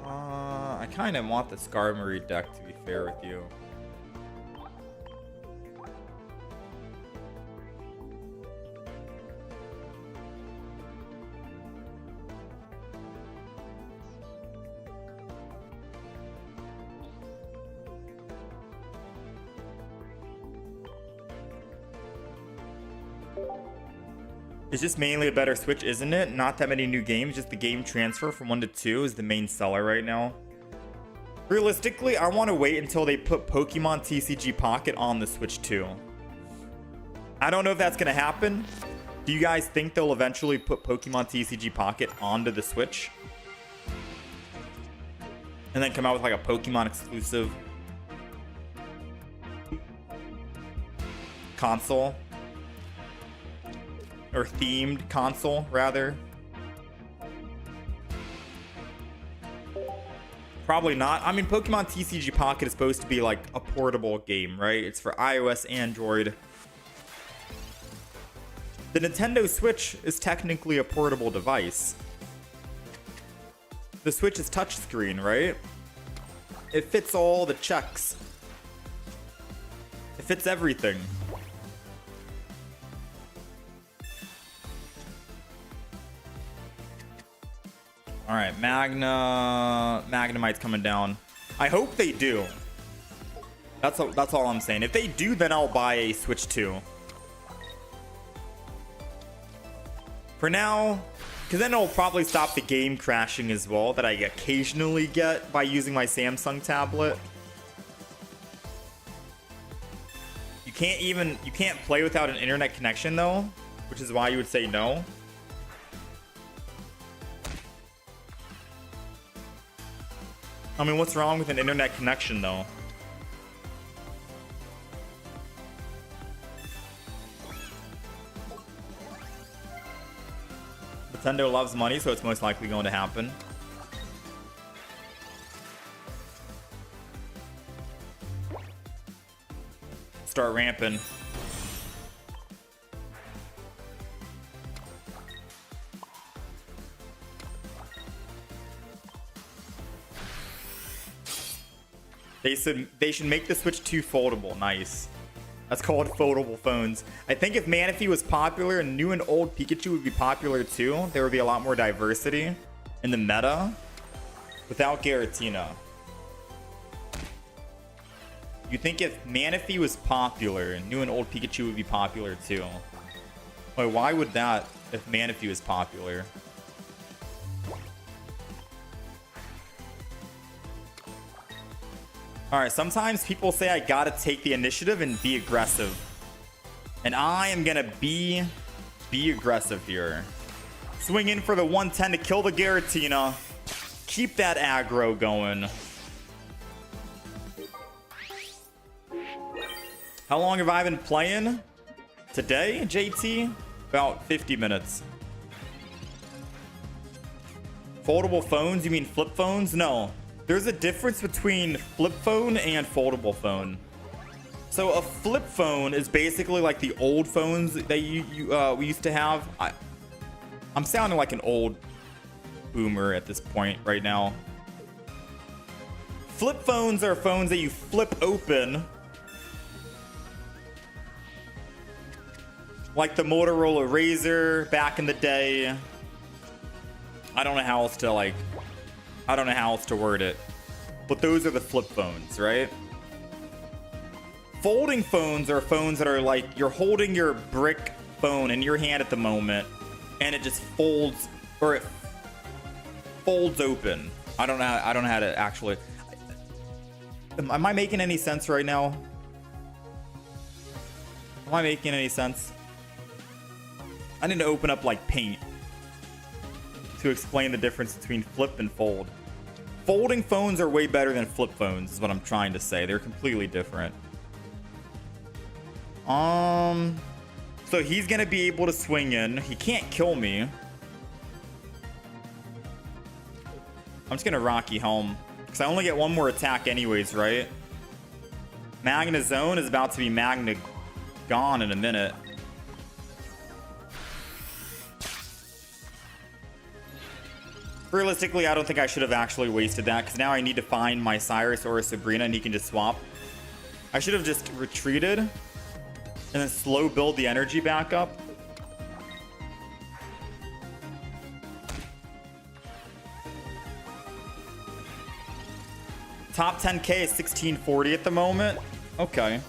I kind of want the Skarmory deck, to be fair with you. It's just mainly a better Switch, isn't it? Not that many new games, just the game transfer from 1 to 2 is the main seller right now. Realistically, I want to wait until they put Pokemon TCG Pocket on the Switch 2. I don't know if that's going to happen. Do you guys think they'll eventually put Pokemon TCG Pocket onto the Switch? And then come out with like a Pokemon exclusive console? Or themed console, rather. Probably not. I mean, Pokemon TCG Pocket is supposed to be like a portable game, right? It's for iOS, Android. The Nintendo Switch is technically a portable device. The Switch is touchscreen, right? It fits all the checks. It fits everything. All right, Magnemite's coming down. I hope they do. That's all I'm saying. If they do, then I'll buy a Switch 2. For now, because then it'll probably stop the game crashing as well that I occasionally get by using my Samsung tablet. You can't play without an internet connection though, which is why you would say no. I mean, what's wrong with an internet connection though? Nintendo loves money, so it's most likely going to happen. Start ramping. They should make the Switch 2 foldable. Nice. That's called foldable phones. I think if Manaphy was popular, new and old Pikachu would be popular too. There would be a lot more diversity in the meta without Giratina. You think if Manaphy was popular, new and old Pikachu would be popular too. Wait, why would that if Manaphy was popular? Alright, sometimes people say I gotta take the initiative and be aggressive. And I am gonna be aggressive here. Swing in for the 110 to kill the Giratina. Keep that aggro going. How long have I been playing? Today, JT? About 50 minutes. Foldable phones? You mean flip phones? No. There's a difference between flip phone and foldable phone. So a flip phone is basically like the old phones that we used to have. I'm sounding like an old boomer at this point right now. Flip phones are phones that you flip open. Like the Motorola Razr back in the day. I don't know how else to word it. But those are the flip phones, right? Folding phones are phones that are like you're holding your brick phone in your hand at the moment and it just folds, or it folds open. I don't know how to actually. Am I making any sense right now? Am I making any sense? I need to open up like Paint to explain the difference between flip and fold. Folding phones are way better than flip phones is what I'm trying to say. They're completely different. So he's gonna be able to swing in. He can't kill me. I'm just gonna Rocky Helm because I only get one more attack anyways, right? Magna Zone is about to be Magna gone in a minute. Realistically, I don't think I should have actually wasted that because now I need to find my Cyrus or a Sabrina and he can just swap. I should have just retreated and then slow build the energy back up. Top 10k is 1640 at the moment. Okay.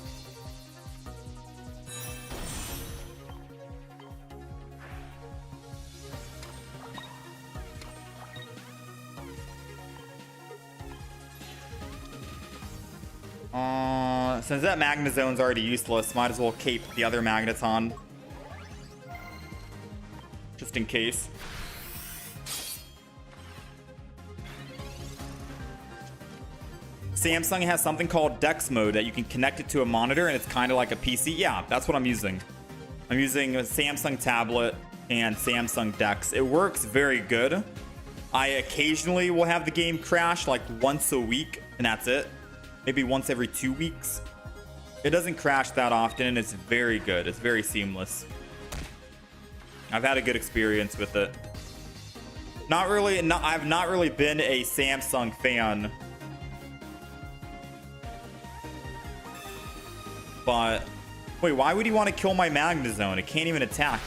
Since that Magna Zone's already useless, might as well cape the other Magneton. Just in case. Samsung has something called Dex mode that you can connect it to a monitor and it's kind of like a PC. Yeah, that's what I'm using. I'm using a Samsung tablet and Samsung Dex. It works very good. I occasionally will have the game crash like once a week and that's it. Maybe once every 2 weeks. It doesn't crash that often and it's very good. It's very seamless. I've had a good experience with it. I've not really been a Samsung fan. But wait, why would he want to kill my Magna Zone? It can't even attack.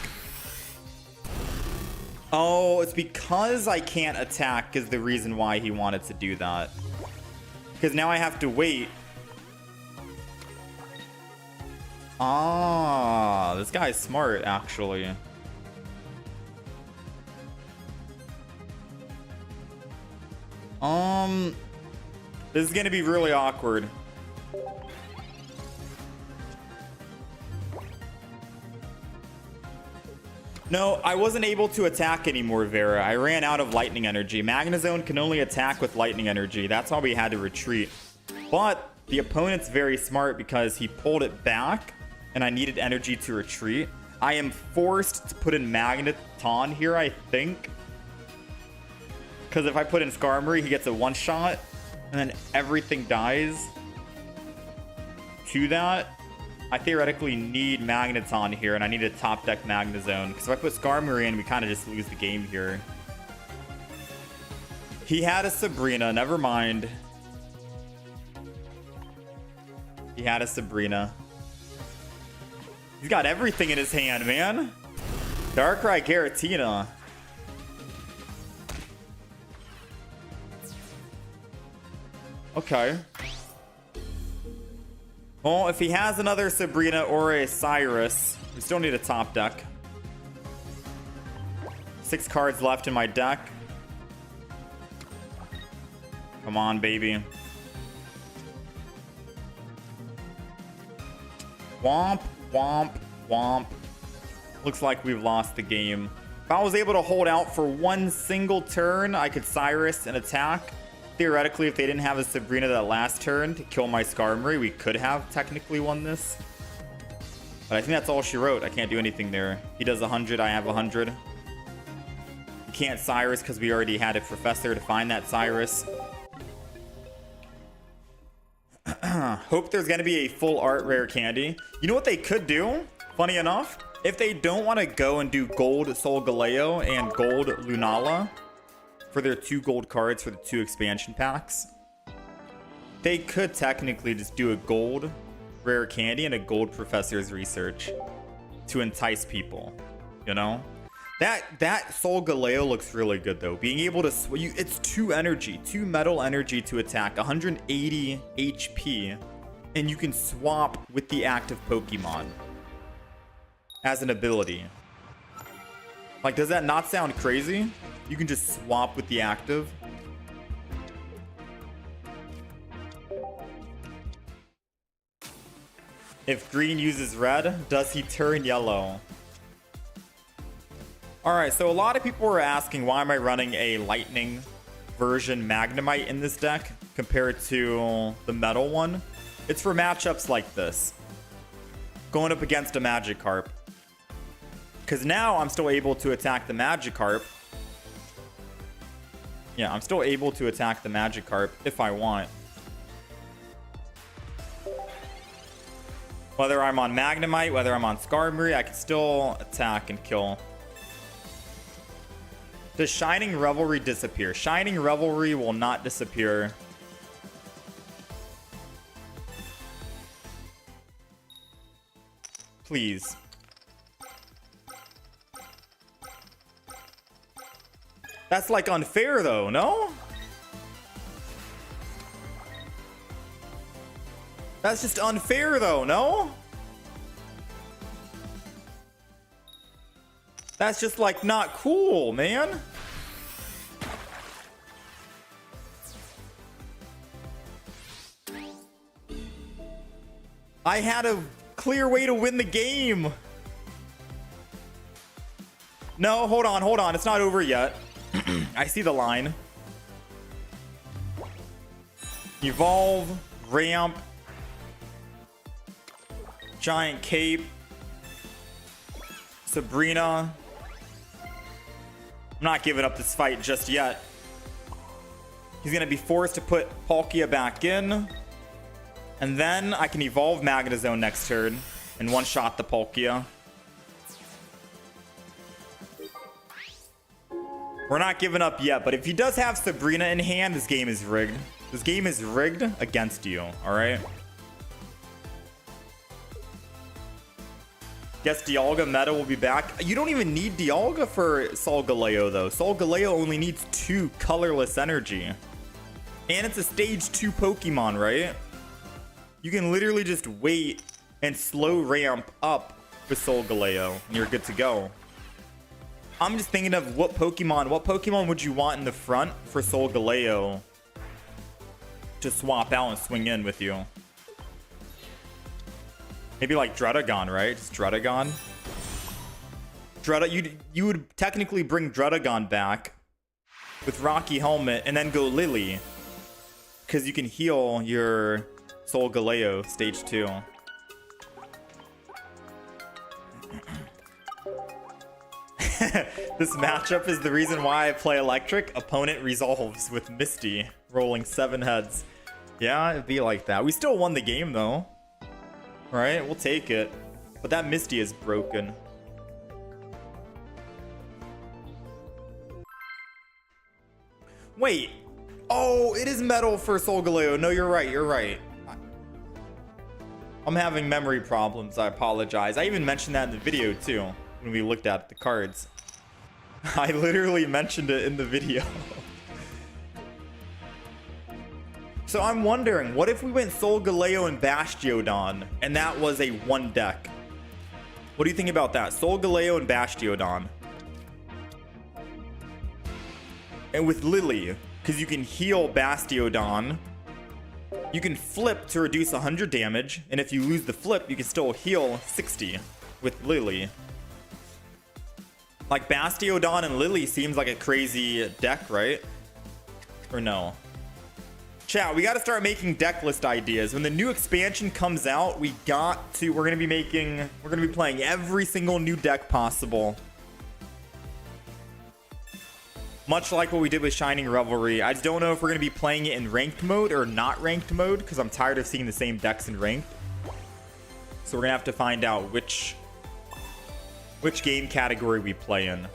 Oh, it's because I can't attack is the reason why he wanted to do that. Because now I have to wait. Ah, this guy's smart, actually. This is gonna be really awkward. No, I wasn't able to attack anymore, Vera. I ran out of lightning energy. Magnezone can only attack with lightning energy. That's why we had to retreat. But the opponent's very smart because he pulled it back and I needed energy to retreat. I am forced to put in Magneton here, I think. Because if I put in Skarmory, he gets a one-shot and then everything dies. To that, I theoretically need Magneton here, and I need a top deck Magnezone. Because if I put Skarmory in, we kind of just lose the game here. He had a Sabrina, never mind. He had a Sabrina. He's got everything in his hand, man. Darkrai Giratina. Okay. Well, if he has another Sabrina or a Cyrus, we still need a top deck. 6 cards left in my deck. Come on, baby. Womp, womp, womp. Looks like we've lost the game. If I was able to hold out for one single turn, I could Cyrus and attack. Theoretically, if they didn't have a Sabrina that last turn to kill my Skarmory, we could have technically won this. But I think that's all she wrote. I can't do anything there. He does 100, I have 100. You can't Cyrus because we already had a Professor to find that Cyrus. Hope there's going to be a full art rare candy. You know what they could do? Funny enough, if they don't want to go and do gold Solgaleo and gold Lunala for their 2 gold cards for the 2 expansion packs, they could technically just do a gold rare candy and a gold Professor's Research to entice people, you know? That Solgaleo looks really good though. Being able to it's 2 energy, 2 metal energy to attack, 180 HP, and you can swap with the active Pokemon as an ability. Like, does that not sound crazy? You can just swap with the active. If green uses red, does he turn yellow? Alright, so a lot of people were asking why am I running a lightning version Magnemite in this deck compared to the metal one. It's for matchups like this. Going up against a Magikarp. Because now I'm still able to attack the Magikarp. Yeah, I'm still able to attack the Magikarp if I want. Whether I'm on Magnemite, whether I'm on Skarmory, I can still attack and kill. Does Shining Revelry disappear? Shining Revelry will not disappear. Please. That's like unfair though, no? That's just unfair though, no? That's just like not cool, man. I had a clear way to win the game. No, hold on. It's not over yet. I see the line. Evolve, ramp, giant cape, Sabrina. I'm not giving up this fight just yet. He's gonna be forced to put Palkia back in. And then I can evolve Magnezone next turn and one-shot the Palkia. We're not giving up yet, but if he does have Sabrina in hand, this game is rigged. This game is rigged against you, all right? Guess Dialga meta will be back. You don't even need Dialga for Solgaleo though. Solgaleo only needs 2 colorless energy. And it's a stage 2 Pokemon, right? You can literally just wait and slow ramp up with Solgaleo and you're good to go. I'm just thinking of what Pokemon would you want in the front for Solgaleo to swap out and swing in with you? Maybe like Druddigon, right? Just Druddigon. You would technically bring Druddigon back with Rocky Helmet and then go Lily. Because you can heal your Solgaleo stage 2. This matchup is the reason why I play Electric. Opponent resolves with Misty, rolling 7 heads. Yeah, it'd be like that. We still won the game though. Right? We'll take it. But that Misty is broken. Wait. Oh, it is metal for Solgaleo. No, you're right. You're right. I'm having memory problems. I apologize. I even mentioned that in the video too, when we looked at the cards. I literally mentioned it in the video. So I'm wondering, what if we went Solgaleo and Bastiodon, and that was a 1 deck? What do you think about that? Solgaleo and Bastiodon. And with Lily, because you can heal Bastiodon. You can flip to reduce 100 damage, and if you lose the flip, you can still heal 60 with Lily. Like, Bastiodon and Lily seems like a crazy deck, right? Or no? Chat, we got to start making deck list ideas. When the new expansion comes out, we're going to be playing every single new deck possible. Much like what we did with Shining Revelry. I just don't know if we're going to be playing it in ranked mode or not ranked mode, because I'm tired of seeing the same decks in ranked. So we're going to have to find out which game category we play in.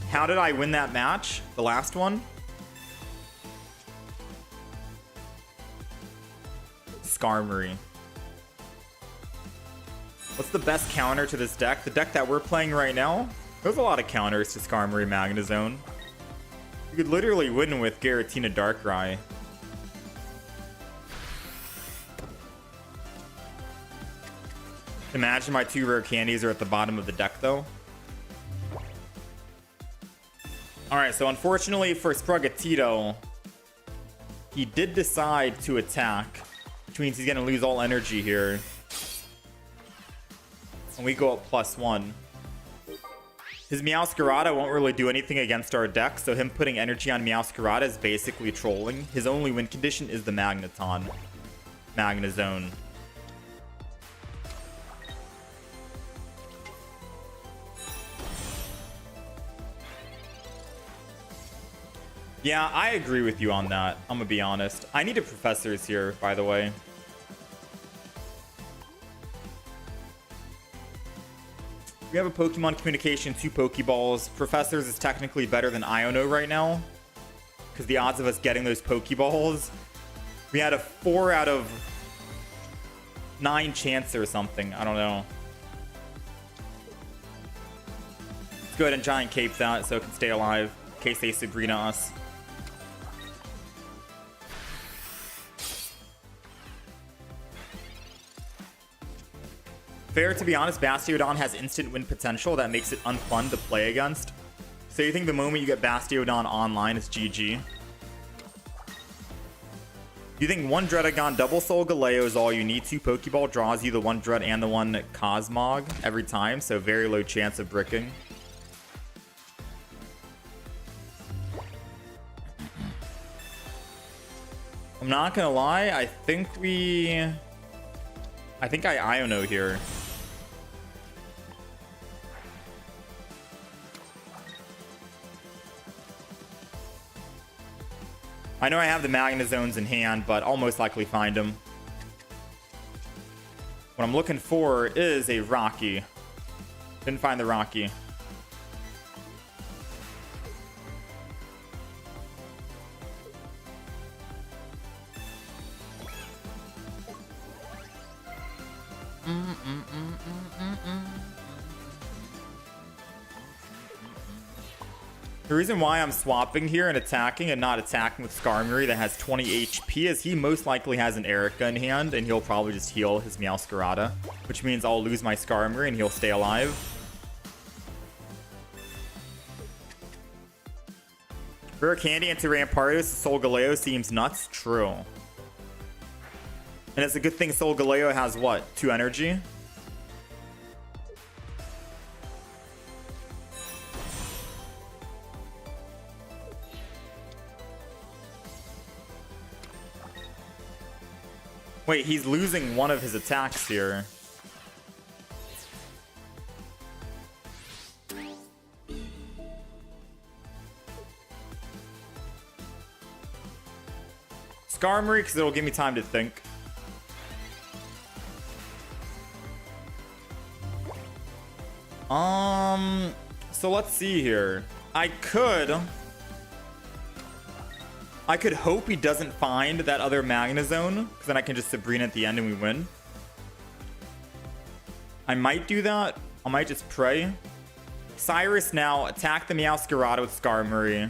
How did I win that match? The last one? Skarmory. What's the best counter to this deck? The deck that we're playing right now? There's a lot of counters to Skarmory Magnezone. You could literally win with Giratina Darkrai. Imagine my 2 rare candies are at the bottom of the deck though. Alright, so unfortunately for Sprigatito, he did decide to attack, which means he's going to lose all energy here. And we go up +1. His Meowscarada won't really do anything against our deck, so him putting energy on Meowscarada is basically trolling. His only win condition is the Magnezone. Yeah, I agree with you on that. I'm gonna be honest. I need a Professors here, by the way. We have a Pokemon Communication, 2 Pokeballs. Professors is technically better than Iono right now, because the odds of us getting those Pokeballs, we had a 4 out of 9 chance or something. I don't know. Let's go ahead and Giant Cape that so it can stay alive in case they Sabrina us. Fair, to be honest, Bastiodon has instant win potential that makes it unfun to play against. So you think the moment you get Bastiodon online, it's GG? You think 1 Druddigon double Solgaleo is all you need? 2 Pokeball draws you the 1 Drud and the 1 Cosmog every time, so very low chance of bricking. I'm not gonna lie, I think I Iono here. I know I have the Magnezones in hand, but I'll most likely find them. What I'm looking for is a Rocky. Didn't find the Rocky. The reason why I'm swapping here and attacking and not attacking with Skarmory that has 20 HP is he most likely has an Erica in hand, and he'll probably just heal his Meowscarada, which means I'll lose my Skarmory and he'll stay alive. Rare Candy into Rampardos, Solgaleo seems nuts. True. And it's a good thing Solgaleo has what? 2 energy? Wait, he's losing one of his attacks here. Skarmory, because it'll give me time to think. So let's see here. I could hope he doesn't find that other Magnezone, because then I can just Sabrina at the end and we win. I might do that. I might just pray. Cyrus now, attack the Meowscarada with Skarmory.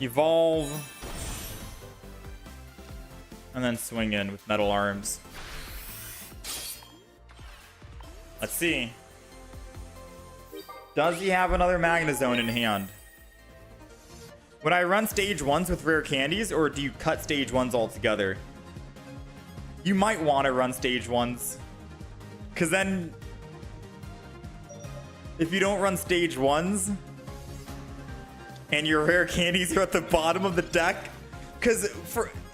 Evolve. And then swing in with Metal Arms. Let's see. Does he have another Magnezone in hand? Would I run stage 1s with rare candies, or do you cut stage 1s altogether? You might want to run stage 1s. Because then, if you don't run stage 1s, and your rare candies are at the bottom of the deck, because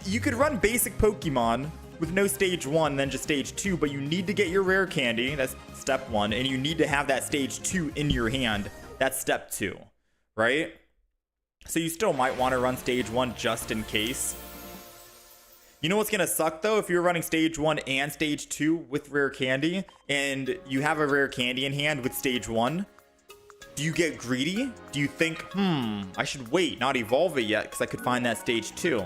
you could run basic Pokemon with no stage 1, then just stage 2, but you need to get your rare candy. That's step 1, and you need to have that stage 2 in your hand. That's step 2, right? So you still might want to run stage 1 just in case. You know what's going to suck, though? If you're running stage 1 and stage 2 with rare candy, and you have a rare candy in hand with stage 1, do you get greedy? Do you think, I should wait, not evolve it yet, because I could find that stage 2?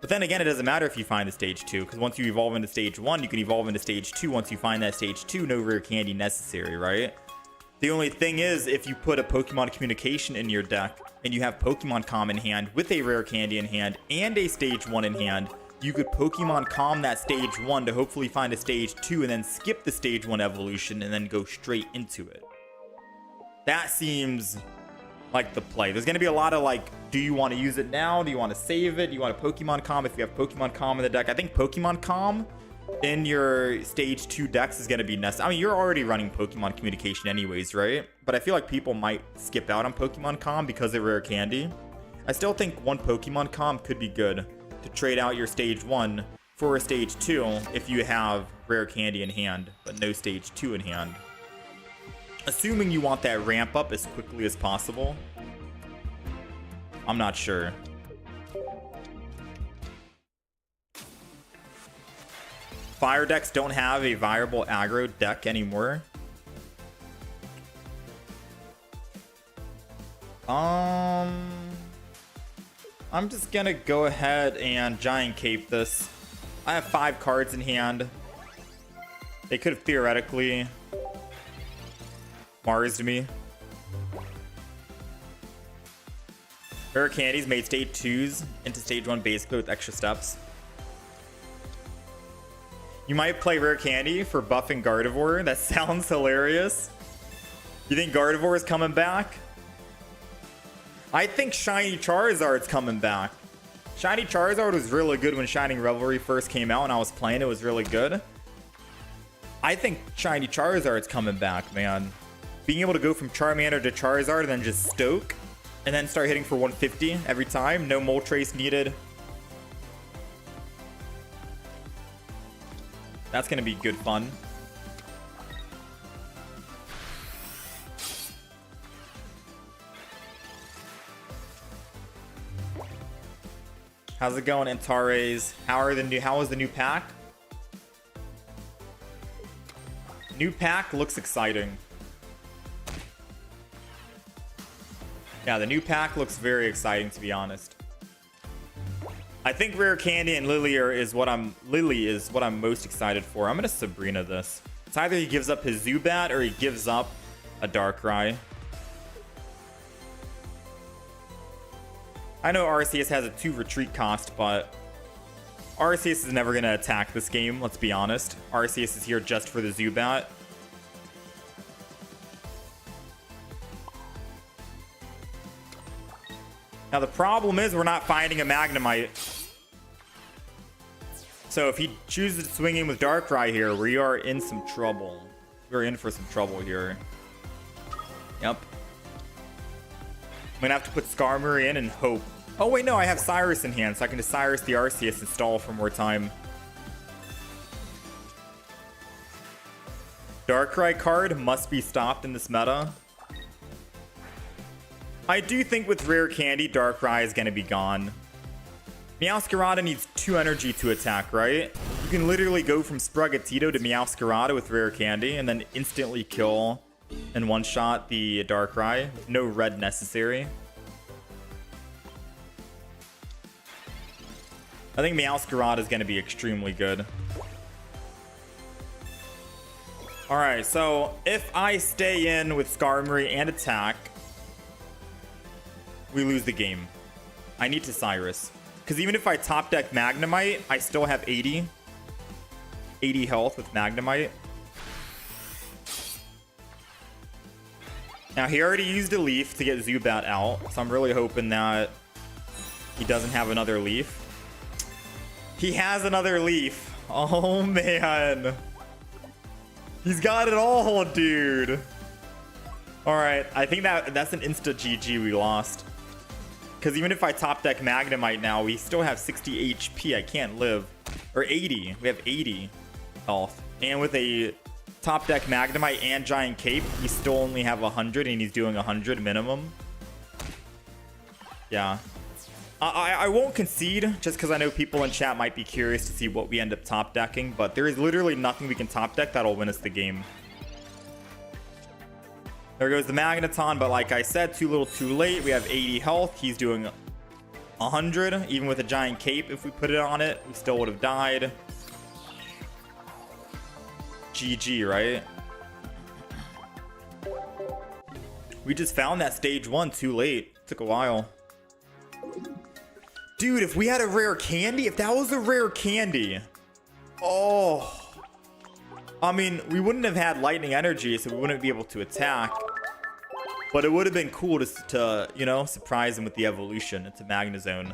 But then again, it doesn't matter if you find the stage 2, because once you evolve into stage 1, you can evolve into stage 2. Once you find that stage 2, no rare candy necessary, right? The only thing is, if you put a Pokemon Communication in your deck, and you have Pokemon Com in hand, with a rare candy in hand, and a stage 1 in hand, you could Pokemon Com that stage 1 to hopefully find a stage 2, and then skip the stage 1 evolution, and then go straight into it. That seems like the play. There's going to be a lot of like, do you want to use it now? Do you want to save it? Do you want a Pokemon Com? If you have Pokemon Com in the deck, I think Pokemon Com in your stage 2 decks is going to be necessary. I mean, you're already running Pokemon Communication anyways, right? But I feel like people might skip out on Pokemon Com because of rare candy. I still think one Pokemon Com could be good to trade out your stage 1 for a stage 2 if you have rare candy in hand, but no stage 2 in hand. Assuming you want that ramp up as quickly as possible. I'm not sure. Fire decks don't have a viable aggro deck anymore. I'm just gonna go ahead and Giant Cape this. I have 5 cards in hand. They could have theoretically Mars'd me. Rare candies made stage 2s into stage 1 basically with extra steps. You might play rare candy for buffing Gardevoir. That sounds hilarious. You think Gardevoir is coming back? I think Shiny Charizard's coming back. Shiny Charizard was really good when Shining Revelry first came out and I was playing. It was really good. I think Shiny Charizard's coming back, man. Being able to go from Charmander to Charizard and then just Stoke and then start hitting for 150 every time. No Moltres needed. That's going to be good fun. How's it going, Antares? How is the new pack? New pack looks exciting. Yeah, the new pack looks very exciting, to be honest. I think Rare Candy and Lily is what I'm most excited for. I'm gonna Sabrina this. It's either he gives up his Zubat or he gives up a Darkrai. I know Arceus has a 2 retreat cost, but Arceus is never gonna attack this game, let's be honest. Arceus is here just for the Zubat. Now the problem is we're not finding a Magnemite. So if he chooses to swing in with Darkrai here, we are in some trouble. We're in for some trouble here. Yep. I'm gonna have to put Skarmory in and hope. Oh wait, no, I have Cyrus in hand, so I can just Cyrus the Arceus and stall for more time. Darkrai card must be stopped in this meta. I do think with Rare Candy, Darkrai is going to be gone. Meowscarada needs 2 energy to attack, right? You can literally go from Sprigatito to Meowscarada with Rare Candy and then instantly kill and one-shot the Darkrai. No red necessary. I think Meowscarada is going to be extremely good. Alright, so if I stay in with Skarmory and attack, we lose the game. I need to Cyrus. Because even if I top deck Magnemite, I still have 80 health with Magnemite. Now, he already used a Leaf to get Zubat out, so I'm really hoping that he doesn't have another Leaf. He has another Leaf. Oh, man. He's got it all, dude. All right, I think that's an insta GG we lost. Because even if I top deck Magnemite now, we still have 60 HP. I can't live. Or 80. We have 80 health. And with a top deck Magnemite and Giant Cape, we still only have 100, and he's doing 100 minimum. Yeah. I won't concede, just because I know people in chat might be curious to see what we end up top decking, but there is literally nothing we can top deck that'll win us the game. There goes the Magneton, but like I said, too little too late. We have 80 health. He's doing 100. Even with a Giant Cape, if we put it on it, we still would have died. GG, right? We just found that stage 1 too late. Took a while. Dude, if we had a rare candy, if that was a rare candy. Oh. I mean, we wouldn't have had lightning energy, so we wouldn't be able to attack. But it would have been cool to you know, surprise him with the evolution into Magnezone.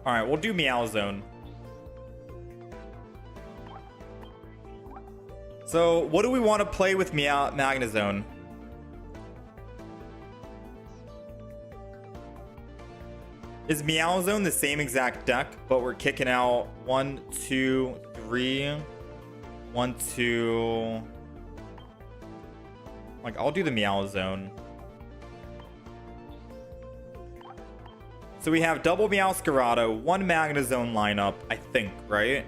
Alright, we'll do Meowzone. So, what do we want to play with Magnezone? Is Meowzone the same exact deck, but we're kicking out 1, 2, 3, 1, 2. Like, I'll do the Meowzone. So we have double Meowscarada, 1 Magnezone lineup, I think, right?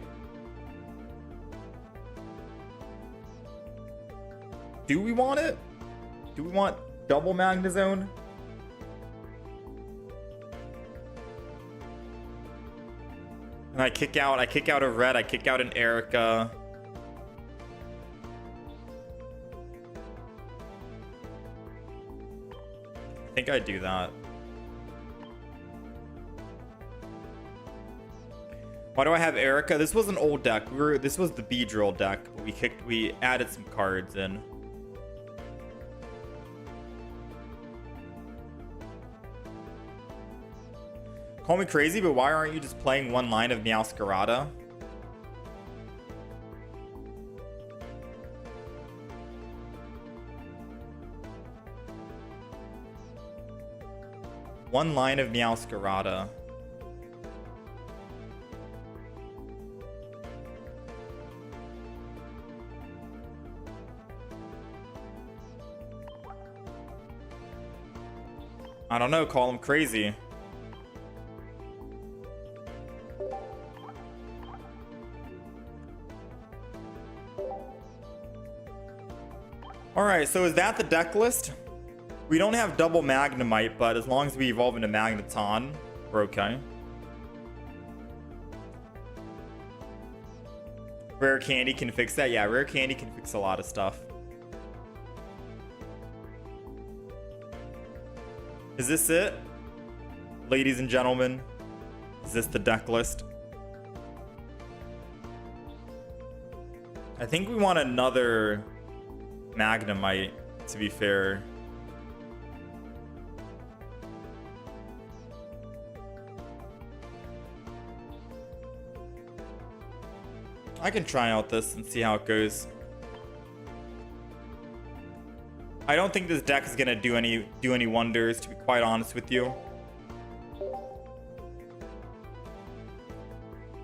Do we want it? Do we want double Magnezone? And I kick out a red, I kick out an Erica. I think I do that. Why do I have Erica? This was an old deck. This was the Beedrill deck, but we added some cards in. Call me crazy, but why aren't you just playing one line of Meowscarada? One line of Meowscarada. I don't know, call him crazy. All right, so is that the deck list? We don't have double Magnemite, but as long as we evolve into Magneton, we're okay. Rare Candy can fix that. Yeah, Rare Candy can fix a lot of stuff. Is this it? Ladies and gentlemen, is this the deck list? I think we want another Magnemite, to be fair. I can try out this and see how it goes. I don't think this deck is gonna do any wonders, to be quite honest with you.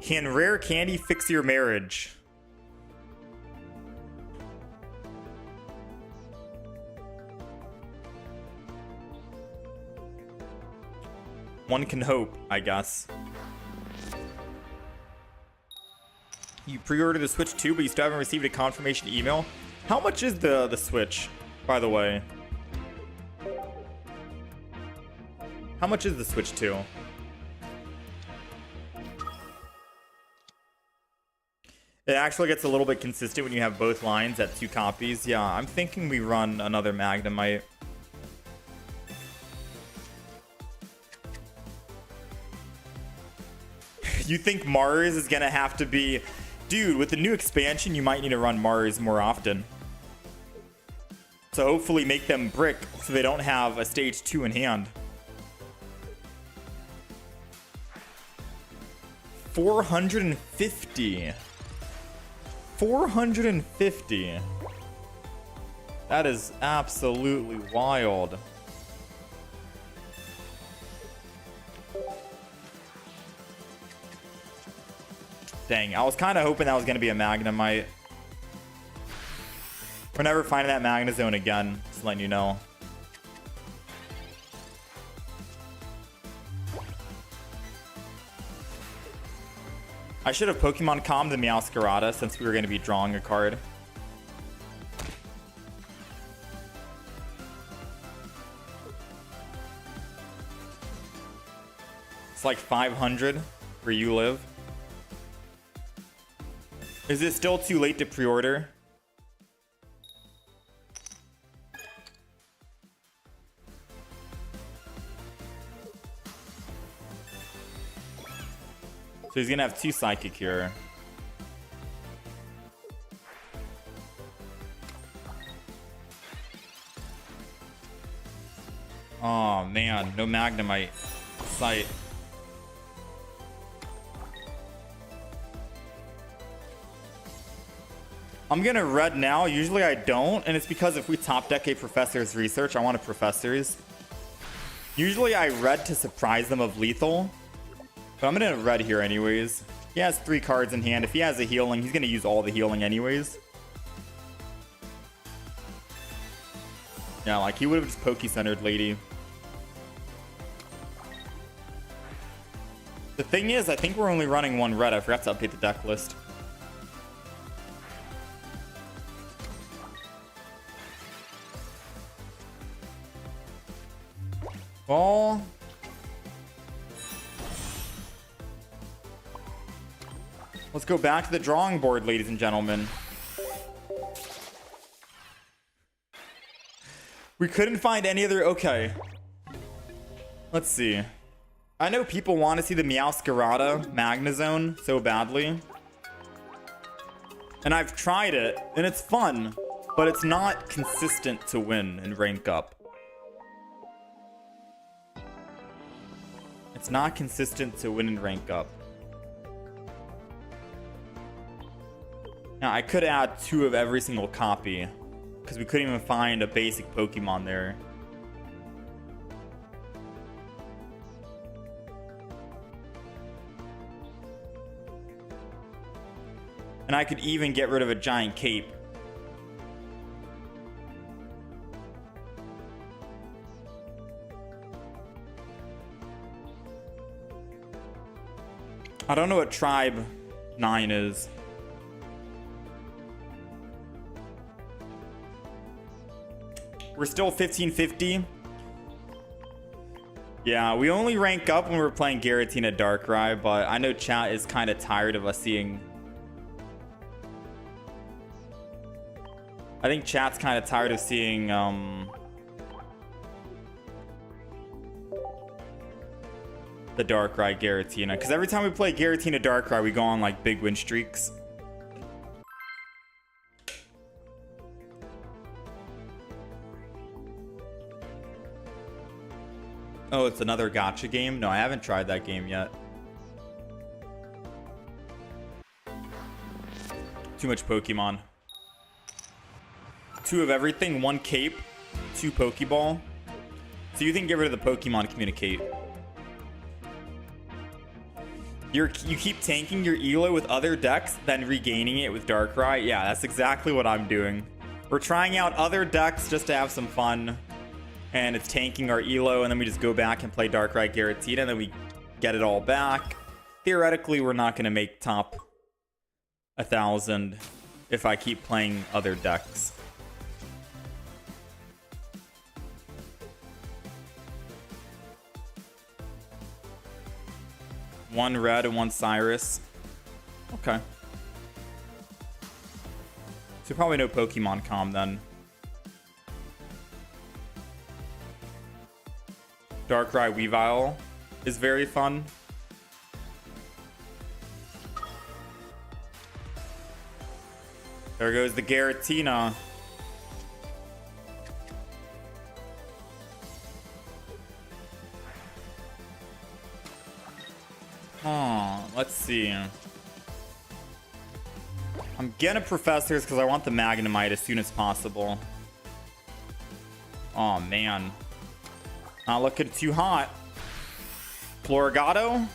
Can Rare Candy fix your marriage? One can hope, I guess. You pre-ordered the Switch 2, but you still haven't received a confirmation email. How much is the Switch, by the way? How much is the Switch 2? It actually gets a little bit consistent when you have both lines at 2 copies. Yeah, I'm thinking we run another Magnemite. You think Mars is gonna have to be... Dude, with the new expansion, you might need to run Mars more often. So hopefully make them brick so they don't have a stage 2 in hand. 450. 450. That is absolutely wild. Dang, I was kind of hoping that was going to be a Magnemite. We're never finding that Magnezone again, just letting you know. I should have Pokemon calmed the Meowscarada since we were going to be drawing a card. It's like 500 where you live. Is it still too late to pre-order? So he's gonna have 2 Psychic here. Oh man, no Magnemite. Sight. I'm gonna red now. Usually I don't, and it's because if we top deck a Professor's Research, I want a Professor's. Usually I red to surprise them of lethal, but I'm gonna red here anyways. He has 3 cards in hand. If he has a healing, he's gonna use all the healing anyways. Yeah, like he would have just Poke-centered Lady. The thing is, I think we're only running 1 red. I forgot to update the deck list. Well, let's go back to the drawing board, ladies and gentlemen. We couldn't find any other... Okay. Let's see. I know people want to see the Meowscarada Magnezone so badly. And I've tried it, and it's fun. But it's not consistent to win and rank up. It's not consistent to win and rank up. Now, I could add 2 of every single copy, because we couldn't even find a basic Pokemon there. And I could even get rid of a giant cape. I don't know what Tribe 9 is. We're still 1550. Yeah, we only rank up when we're playing Giratina Darkrai, but I know chat is kind of tired of us seeing... I think chat's kind of tired of seeing, the Darkrai Giratina. Because every time we play Giratina Darkrai, we go on, like, big win streaks. Oh, it's another gacha game? No, I haven't tried that game yet. Too much Pokemon. 2 of everything, 1 cape, 2 Pokeball. So you can get rid of the Pokemon Communicate. You keep tanking your Elo with other decks, then regaining it with Darkrai. Yeah, that's exactly what I'm doing. We're trying out other decks just to have some fun. And it's tanking our Elo, and then we just go back and play Darkrai Giratina, and then we get it all back. Theoretically, we're not going to make top 1,000 if I keep playing other decks. One red and 1 Cyrus. Okay. So probably no Pokemon Com then. Darkrai Weavile is very fun. There goes the Giratina. Let's see. I'm getting Professors because I want the Magnemite as soon as possible. Oh, man. Not looking too hot. Florigato.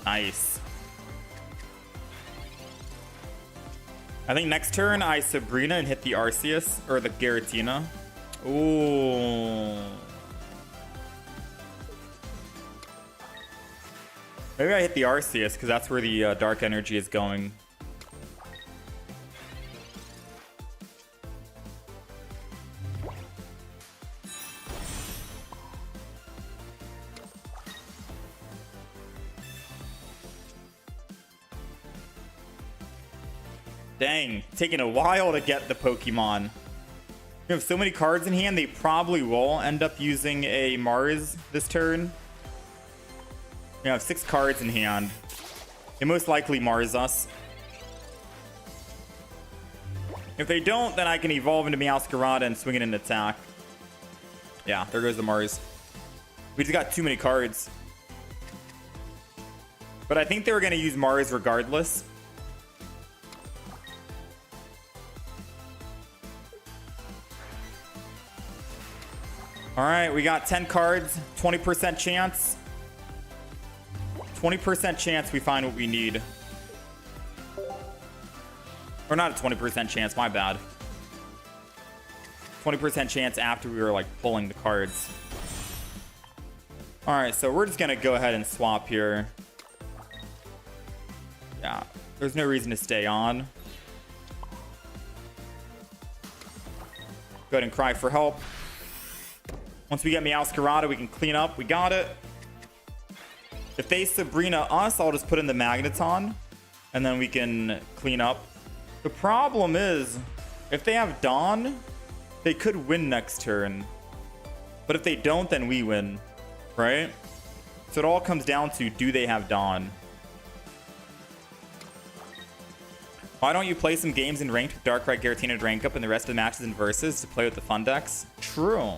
Nice. I think next turn I Sabrina and hit the Arceus or the Giratina. Ooh. Maybe I hit the Arceus because that's where the dark energy is going. Dang, taking a while to get the Pokemon. We have so many cards in hand, they probably will end up using a Mars this turn. We have 6 cards in hand. They most likely Mars us. If they don't, then I can evolve into Meowscarada and swing it in attack. Yeah, there goes the Mars. We just got too many cards. But I think they were going to use Mars regardless. All right, we got 10 cards, 20% chance. 20% chance we find what we need. Or not a 20% chance, my bad. 20% chance after we were like pulling the cards. All right, so we're just gonna go ahead and swap here. Yeah, there's no reason to stay on. Go ahead and cry for help. Once we get Meowscarada, we can clean up. We got it. If they Sabrina us, I'll just put in the Magneton, and then we can clean up. The problem is, if they have Dawn, they could win next turn. But if they don't, then we win, right? So it all comes down to, do they have Dawn? Why don't you play some games in ranked with Darkrai, Giratina, rank up, and the rest of the matches in versus to play with the fun decks? True.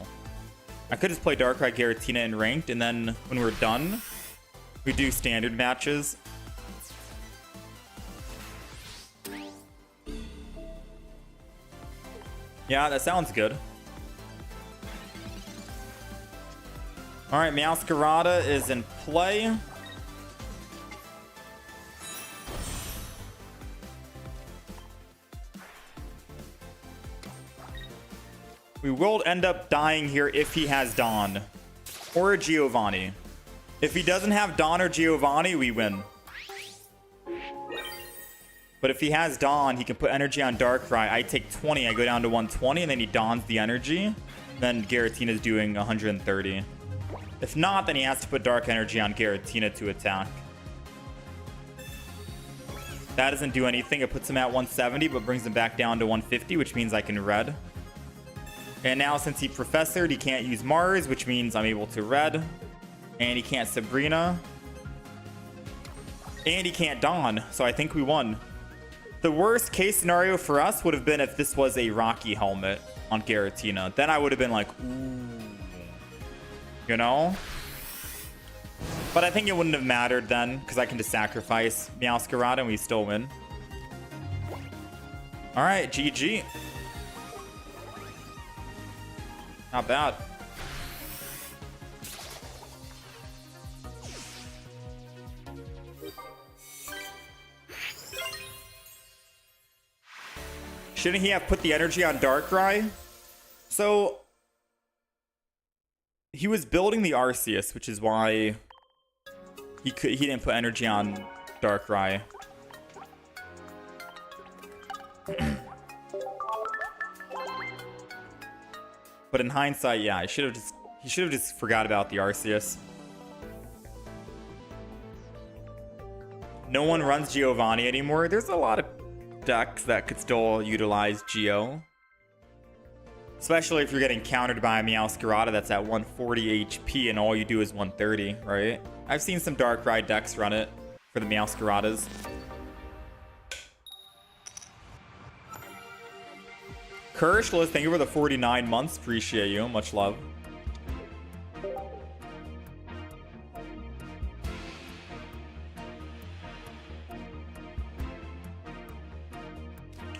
I could just play Darkrai, Giratina in ranked, and then when we're done, we do standard matches. Yeah, that sounds good. All right, Meowscarada is in play. We will end up dying here if he has Dawn or a Giovanni. If he doesn't have Dawn or Giovanni, we win. But if he has Dawn, he can put energy on Darkrai. I take 20, I go down to 120, and then he dons the energy. Then Giratina's doing 130. If not, then he has to put Dark Energy on Giratina to attack. That doesn't do anything. It puts him at 170, but brings him back down to 150, which means I can red. And now since he Professored, he can't use Mars, which means I'm able to red. And he can't Sabrina. And he can't Dawn, so I think we won. The worst case scenario for us would have been if this was a Rocky helmet on Giratina. Then I would have been like, ooh. You know? But I think it wouldn't have mattered then, because I can just sacrifice Meowscarada and we still win. Alright, GG. Not bad. Shouldn't he have put the energy on Darkrai? So he was building the Arceus, which is why he didn't put energy on Darkrai. But in hindsight, yeah, he should have just forgot about the Arceus. No one runs Giovanni anymore. There's a lot of decks that could still utilize Geo. Especially if you're getting countered by a Meowscarada that's at 140 HP and all you do is 130, right? I've seen some Darkrai decks run it for the Meowscaradas. Kirschless, thank you for the 49 months. Appreciate you. Much love.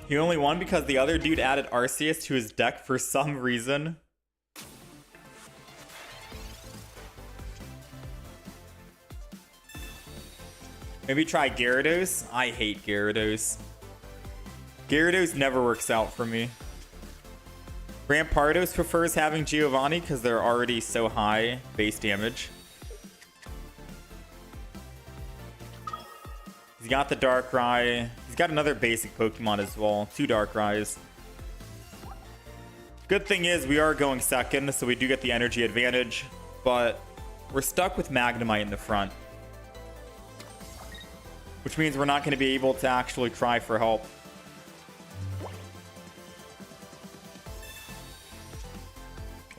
He only won because the other dude added Arceus to his deck for some reason. Maybe try Gyarados. I hate Gyarados. Gyarados never works out for me. Rampardos prefers having Giovanni because they're already so high base damage. He's got the Darkrai. He's got another basic Pokemon as well. 2 Darkrai's. Good thing is we are going second, so we do get the energy advantage. But we're stuck with Magnemite in the front. Which means we're not going to be able to actually try for help.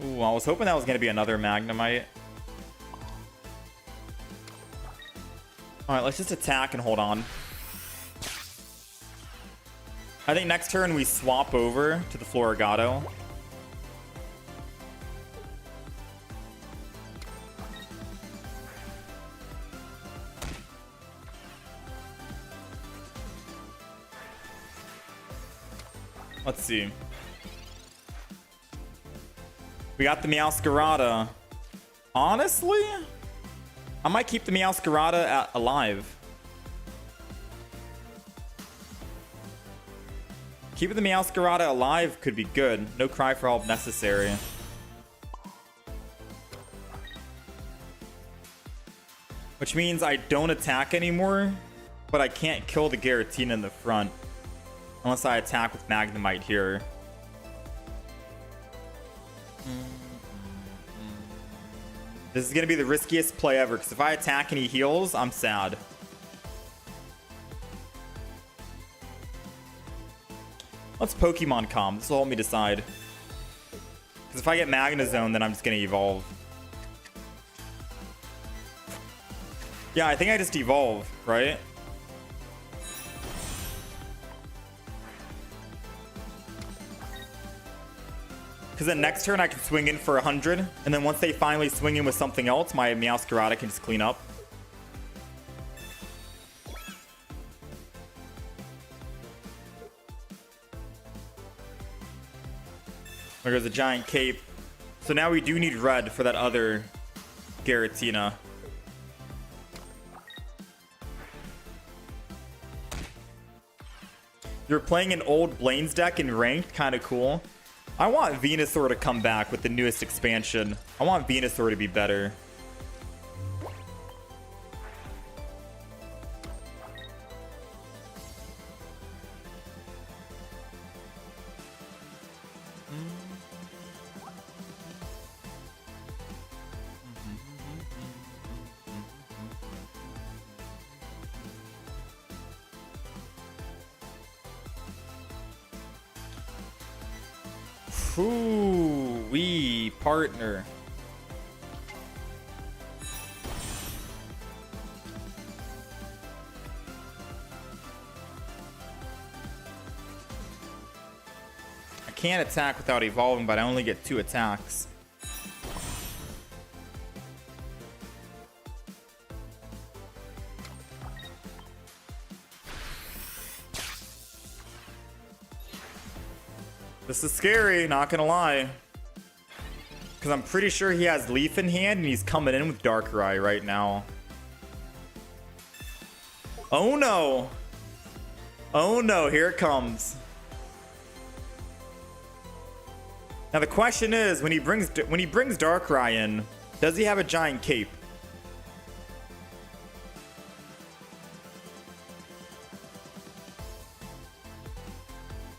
Ooh, I was hoping that was going to be another Magnemite. Alright, let's just attack and hold on. I think next turn we swap over to the Florigato. Let's see. We got the Meowscarada. Honestly, I might keep the Meowscarada alive. Keeping the Meowscarada alive could be good. No cry for help necessary. Which means I don't attack anymore, but I can't kill the Giratina in the front. Unless I attack with Magnemite here. This is going to be the riskiest play ever, because if I attack and he heals, I'm sad. Let's Pokemon Calm. This will help me decide. Because if I get Magnezone, then I'm just going to evolve. Yeah, I think I just evolve, right? Because then next turn I can swing in for 100. And then once they finally swing in with something else, my Meowscarada can just clean up. There goes a giant cape. So now we do need red for that other Giratina. You're playing an old Blaine's deck in ranked, kind of cool. I want Venusaur to come back with the newest expansion. I want Venusaur to be better. Ooh, we partner. I can't attack without evolving, but I only get 2 attacks. This is scary, not gonna lie. Because I'm pretty sure he has Leaf in hand and he's coming in with Darkrai right now. Oh no! Oh no, here it comes. Now the question is, when he brings Darkrai in, does he have a giant cape?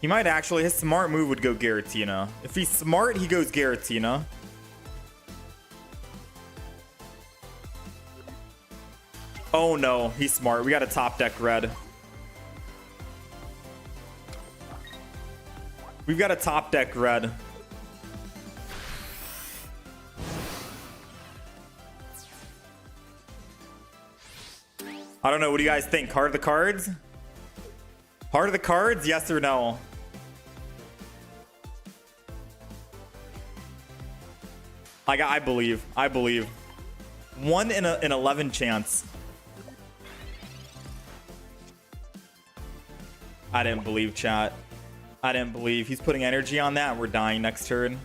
He might actually. His smart move would go Giratina. If he's smart, he goes Giratina. Oh no, he's smart. We got a top deck red. We've got a top deck red. I don't know. What do you guys think? Heart of the cards? Heart of the cards? Yes or no? I believe. I believe. 1 in an 11 chance. I didn't believe, chat. I didn't believe. He's putting energy on that and we're dying next turn.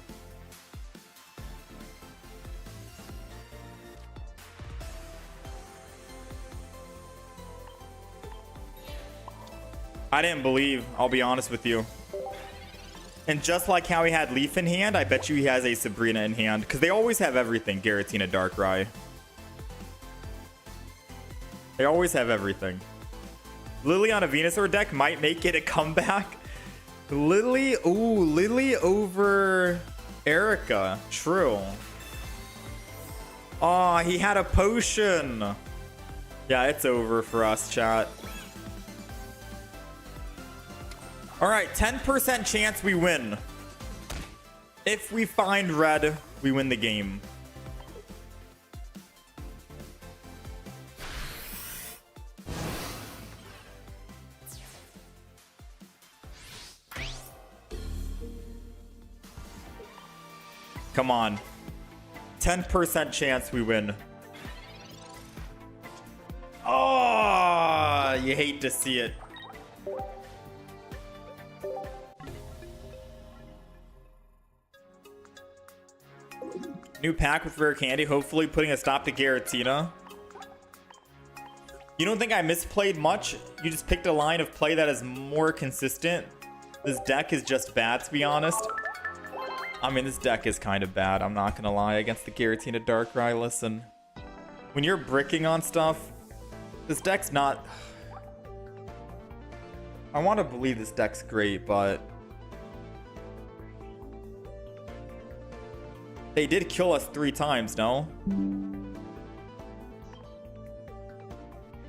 I didn't believe. I'll be honest with you. And just like how he had Leaf in hand, I bet you he has a Sabrina in hand. Because they always have everything, Giratina, Darkrai. They always have everything. Lily on a Venusaur deck might make it a comeback. Lily, ooh, Lily over Erica. True. Aw, he had a potion. Yeah, it's over for us, chat. All right, 10% chance we win. If we find red, we win the game. Come on. 10% chance we win. Oh, you hate to see it. New pack with rare candy, hopefully putting a stop to Giratina. You don't think I misplayed much? You just picked a line of play that is more consistent. This deck is just bad, to be honest. I mean, this deck is kind of bad, I'm not gonna lie, against the Giratina Darkrai. Listen, when you're bricking on stuff, this deck's not... I want to believe this deck's great, but... They did kill us 3 times, no?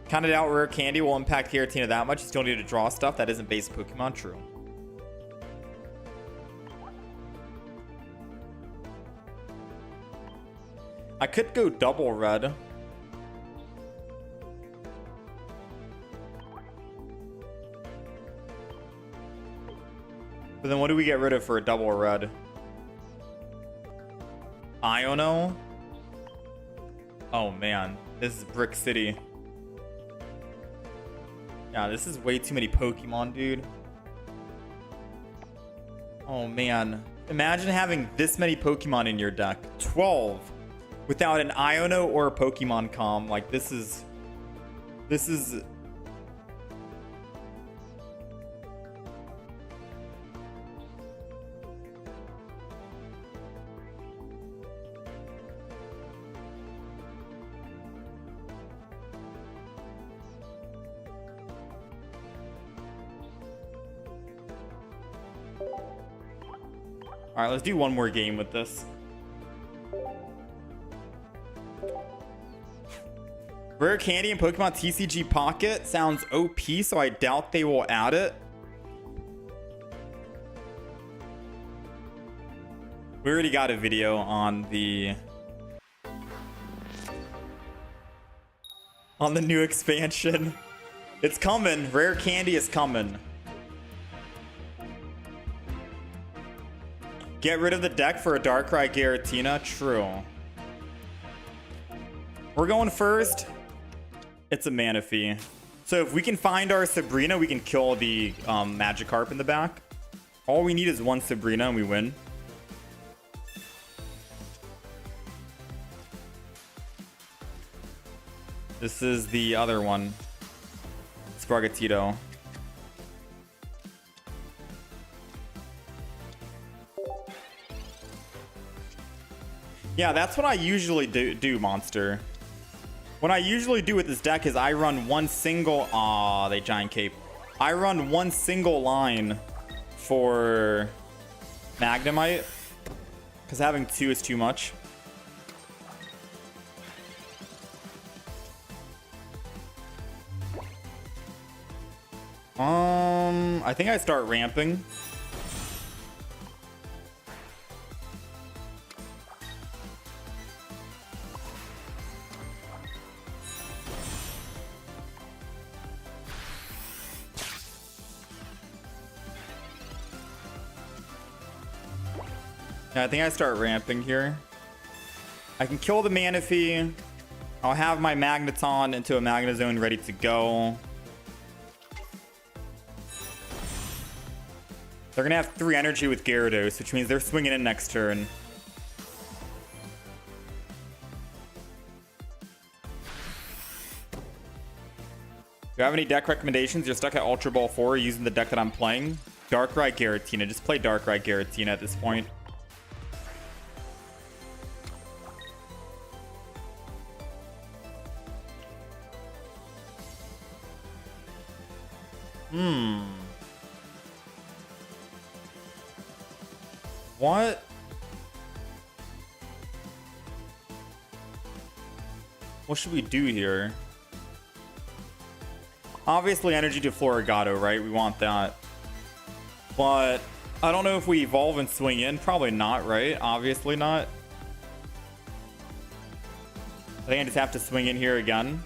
Counted out rare candy will impact Giratina that much. You still need to draw stuff that isn't base Pokemon. True. I could go double red. But then what do we get rid of for a double red? Iono? Oh man, this is Brick City. Yeah, this is way too many Pokemon, dude. Oh man, imagine having this many Pokemon in your deck. 12 without an Iono or a Pokemon Com. Like, this is All right, let's do one more game with this. Rare candy in Pokemon TCG Pocket sounds OP, so I doubt they will add it. We already got a video on the new expansion. It's coming. Rare candy is coming. Get rid of the deck for a Darkrai Giratina. True. We're going first. It's a Manaphy. So if we can find our Sabrina, we can kill the Magikarp in the back. All we need is one Sabrina and we win. This is the other one. Sprigatito. Yeah, that's what I usually do, Monster. What I usually do with this deck is I run one single... Aw, they giant cape. I run one single line for Magnemite, because having two is too much. I think I start ramping. Yeah, I think I start ramping here. I can kill the Manaphy. I'll have my Magneton into a Magnezone ready to go. They're going to have 3 energy with Gyarados, which means they're swinging in next turn. Do you have any deck recommendations? You're stuck at Ultra Ball 4 using the deck that I'm playing? Darkrai Giratina. Just play Darkrai Giratina at this point. What? What should we do here? Obviously energy to Florigato, right? We want that. But I don't know if we evolve and swing in. Probably not, right? Obviously not. I think I just have to swing in here again.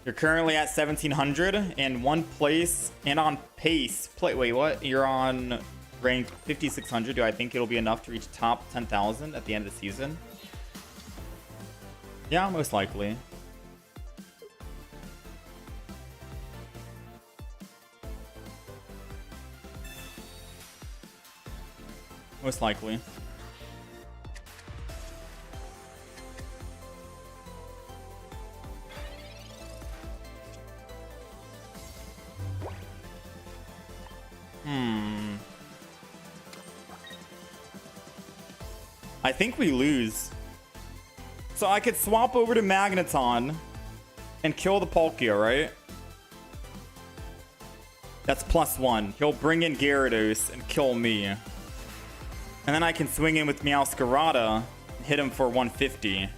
You're currently at 1700 and one place and on pace. Wait, what? You're on rank 5600. Do I think it'll be enough to reach top 10,000 at the end of the season? Yeah, most likely. Most likely. I think we lose. So I could swap over to Magneton and kill the Palkia, right? That's +1. He'll bring in Gyarados and kill me. And then I can swing in with Meowscarada and hit him for 150.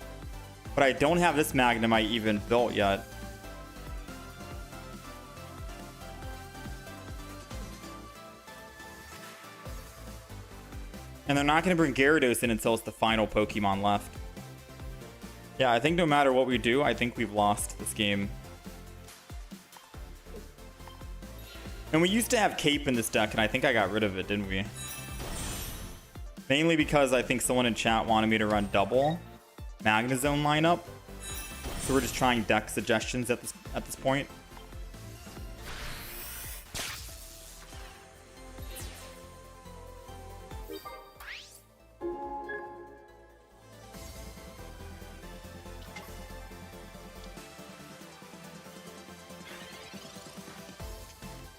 But I don't have this Magnemite even built yet. And they're not going to bring Gyarados in until it's the final Pokemon left. Yeah, I think no matter what we do, I think we've lost this game. And we used to have Cape in this deck, and I think I got rid of it, didn't we? Mainly because I think someone in chat wanted me to run double Magnezone lineup. So we're just trying deck suggestions at this point.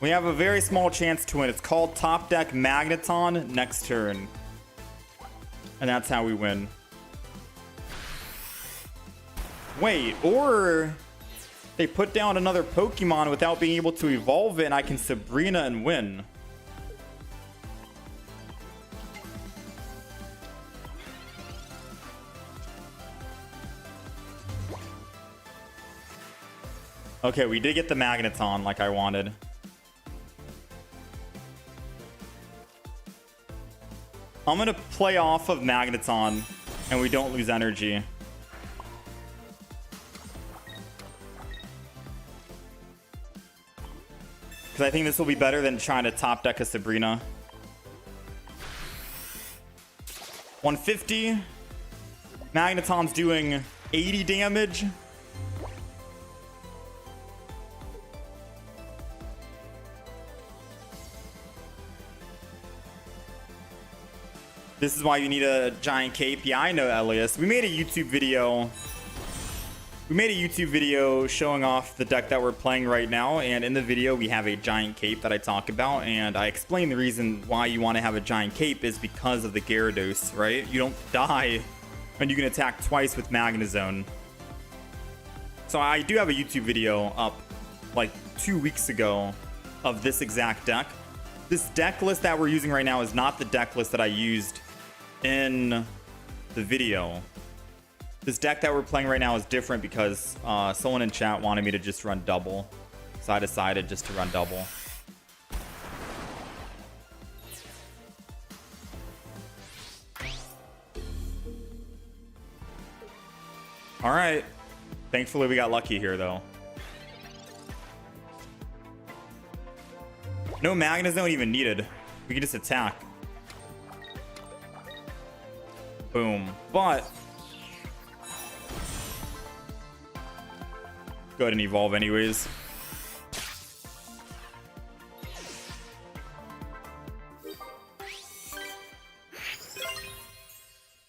We have a very small chance to win. It's called Top Deck Magneton next turn. And that's how we win. Wait, or They put down another Pokemon without being able to evolve it, and I can Sabrina and win. Okay, we did get the Magneton like I wanted. I'm gonna play off of Magneton and we don't lose energy. Because I think this will be better than trying to top deck a Sabrina. 150. Magneton's doing 80 damage. This is why you need a giant cape. Yeah, I know, Elias. We made a YouTube video. We made a YouTube video showing off the deck that we're playing right now. And in the video, we have a giant cape that I talk about. And I explain the reason why you want to have a giant cape is because of the Gyarados, right? You don't die and you can attack twice with Magnezone. So I do have a YouTube video up like 2 weeks ago of this exact deck. This deck list that we're using right now is not the deck list that I used in the video. This deck that we're playing right now is different because someone in chat wanted me to just run double, so I decided just to run double. All right, thankfully we got lucky here though. No Magnezone even needed. We can just attack. Boom. But go ahead and evolve anyways.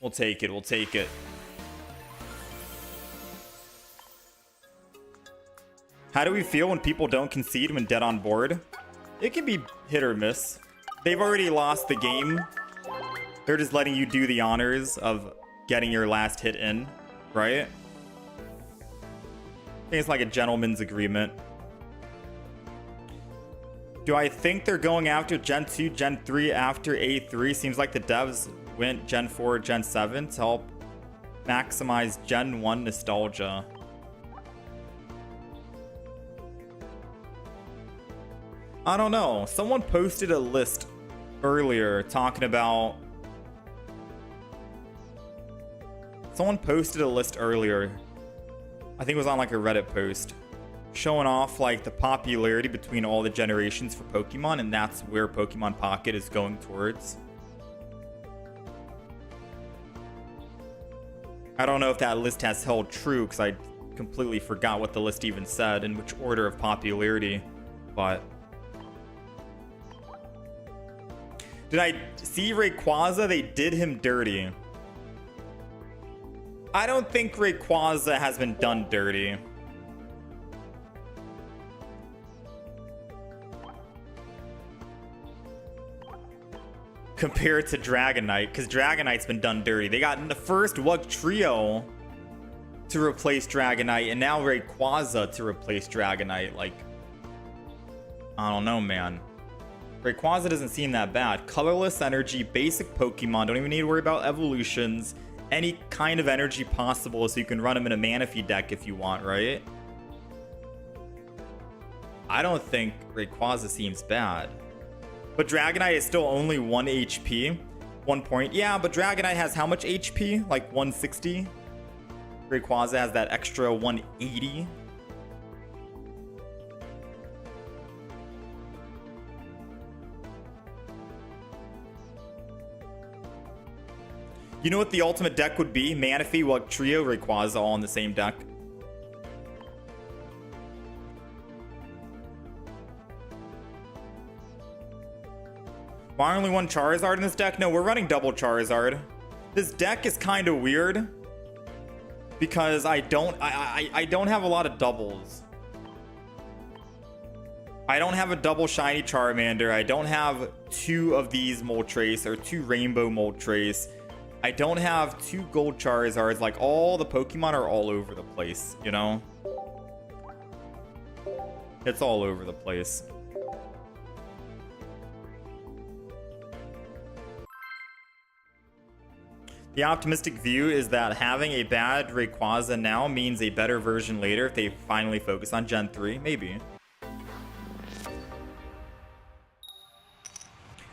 We'll take it. We'll take it. How do we feel when people don't concede when dead on board? It can be hit or miss. They've already lost the game. They're just letting you do the honors of getting your last hit in, right? I think it's like a gentleman's agreement. Do I think they're going after Gen 2, Gen 3 after A3? Seems like the devs went Gen 4, Gen 7 to help maximize Gen 1 nostalgia. I don't know. Someone posted a list earlier talking about... Someone posted a list earlier. I think it was on like a Reddit post. Showing off like the popularity between all the generations for Pokemon. And that's where Pokemon Pocket is going towards. I don't know if that list has held true because I completely forgot what the list even said in which order of popularity. But... did I see Rayquaza? They did him dirty. I don't think Rayquaza has been done dirty. Compared to Dragonite, because Dragonite's been done dirty. They got the first Wugtrio to replace Dragonite, and now Rayquaza to replace Dragonite. Like, I don't know, man. Rayquaza doesn't seem that bad. Colorless energy, basic Pokemon. Don't even need to worry about evolutions. Any kind of energy possible, so you can run them in a Manaphy deck if you want, right? I don't think Rayquaza seems bad. But Dragonite is still only 1 HP. 1 point. Yeah, but Dragonite has how much HP? Like 160? Rayquaza has that extra 180. You know what the ultimate deck would be? Manaphy, Wugtrio, Rayquaza all in the same deck. Why only one Charizard in this deck? No, we're running double Charizard. This deck is kind of weird because I don't have a lot of doubles. I don't have a double shiny Charmander. I don't have 2 of these Moltres or 2 Rainbow Moltres. I don't have 2 gold Charizards. Like, all the Pokemon are all over the place, you know? It's all over the place. The optimistic view is that having a bad Rayquaza now means a better version later if they finally focus on Gen 3. Maybe.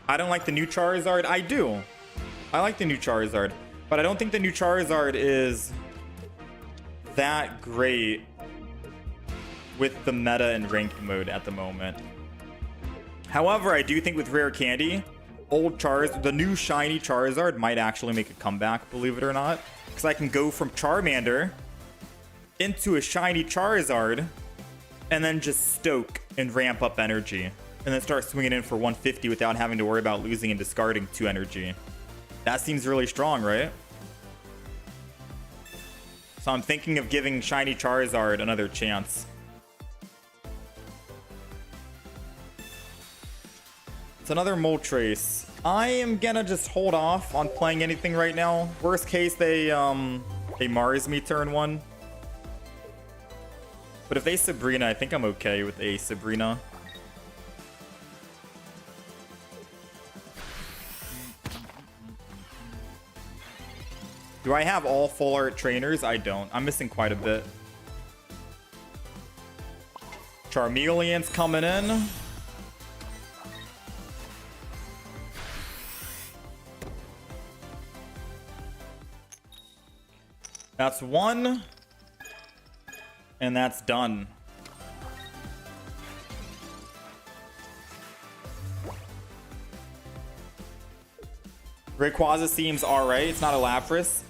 I don't like the new Charizard. I do. I like the new Charizard. But I don't think the new Charizard is that great with the meta and ranked mode at the moment. However, I do think with rare candy, the new shiny Charizard might actually make a comeback, believe it or not. Because I can go from Charmander into a shiny Charizard and then just stoke and ramp up energy. And then start swinging in for 150 without having to worry about losing and discarding 2 energy. That seems really strong, right? So I'm thinking of giving shiny Charizard another chance. It's another Moltres. I am gonna just hold off on playing anything right now. Worst case, they Mars me turn 1. But if they Sabrina, I think I'm okay with a Sabrina. Do I have all full art trainers? I don't. I'm missing quite a bit. Charmeleon's coming in. That's 1. And that's done. Rayquaza seems alright. It's not a Lapras.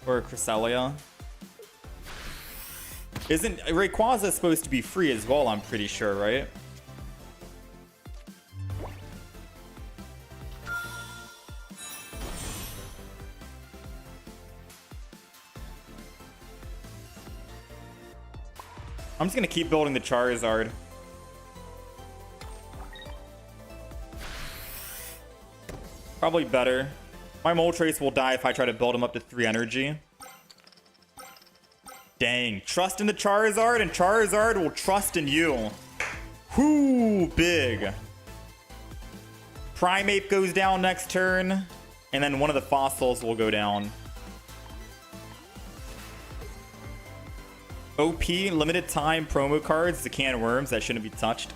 Or a Cresselia. Isn't Rayquaza supposed to be free as well, I'm pretty sure, right? I'm just gonna keep building the Charizard. Probably better. My Moltres will die if I try to build him up to 3 energy. Dang. Trust in the Charizard, and Charizard will trust in you. Whoo, big. Primeape goes down next turn, and then one of the fossils will go down. OP, limited time promo cards, the can of worms that shouldn't be touched.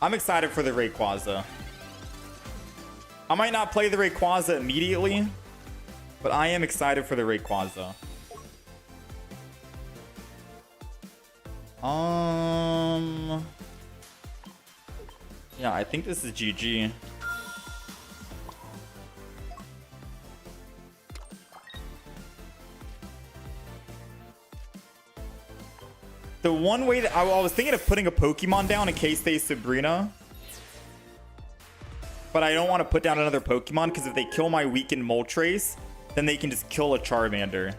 I'm excited for the Rayquaza. I might not play the Rayquaza immediately, but I am excited for the Rayquaza. Yeah, I think this is GG. The one way that I was thinking of putting a Pokemon down in case they Sabrina. But I don't want to put down another Pokemon because if they kill my weakened Moltres, then they can just kill a Charmander.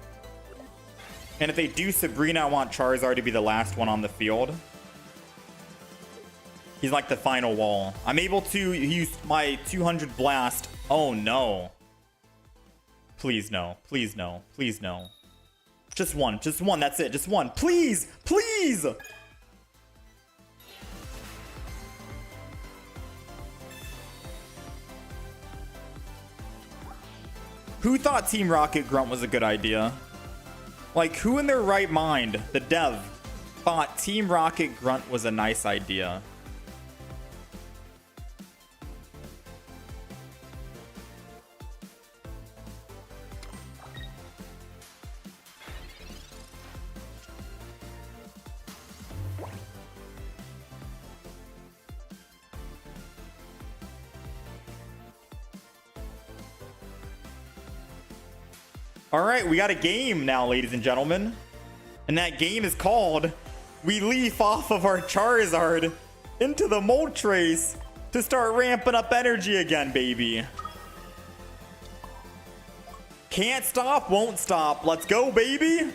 And if they do Sabrina, I want Charizard to be the last one on the field. He's like the final wall. I'm able to use my 200 Blast. Oh no. Please no. Please no. Please no. Just one. Just one. That's it. Just one. Please. Please. Who thought Team Rocket Grunt was a good idea? Like, who in their right mind, the dev, thought Team Rocket Grunt was a nice idea? All right, we got a game now, ladies and gentlemen. And that game is called We Leaf Off of Our Charizard into the Moltres to start ramping up energy again, baby. Can't stop, won't stop. Let's go, baby.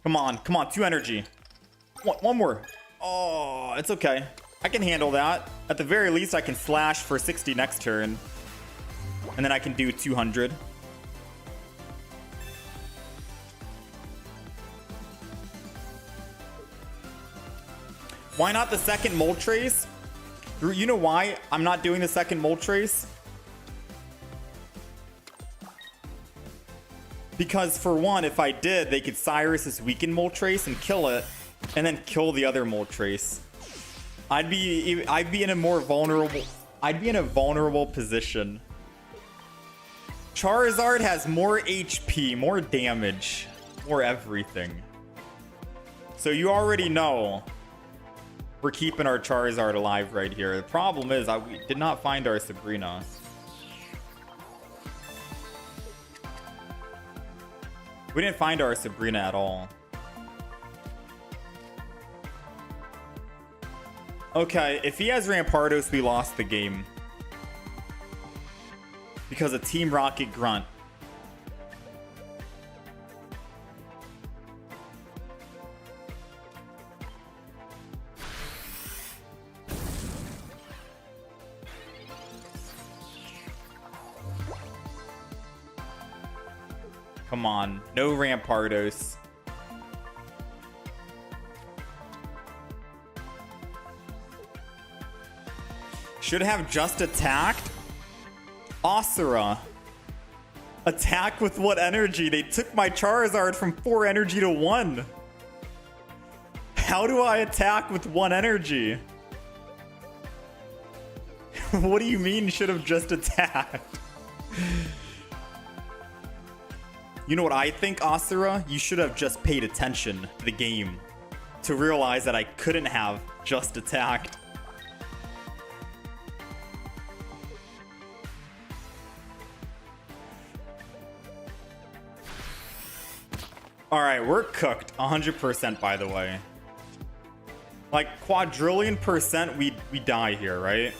Come on, come on, 2 energy. One more. Oh, it's okay. I can handle that. At the very least, I can slash for 60 next turn. And then I can do 200. Why not the second Moltres? You know why I'm not doing the second Moltres? Because for one, if I did, they could Cyrus this weakened Moltres and kill it, and then kill the other Moltres. I'd be in a more vulnerable. I'd be in a vulnerable position. Charizard has more HP, more damage, more everything. So you already know we're keeping our Charizard alive right here. The problem is we did not find our Sabrina. We didn't find our Sabrina at all. Okay, if he has Rampardos, we lost the game. Because of Team Rocket Grunt. Come on, no Rampardos. Should have just attacked. Osira. Attack with what energy? They took my Charizard from 4 energy to 1. How do I attack with 1 energy? What do you mean should have just attacked? You know what I think, Osira? You should have just paid attention to the game to realize that I couldn't have just attacked. All right, we're cooked 100%, by the way. Like quadrillion percent we die here, right?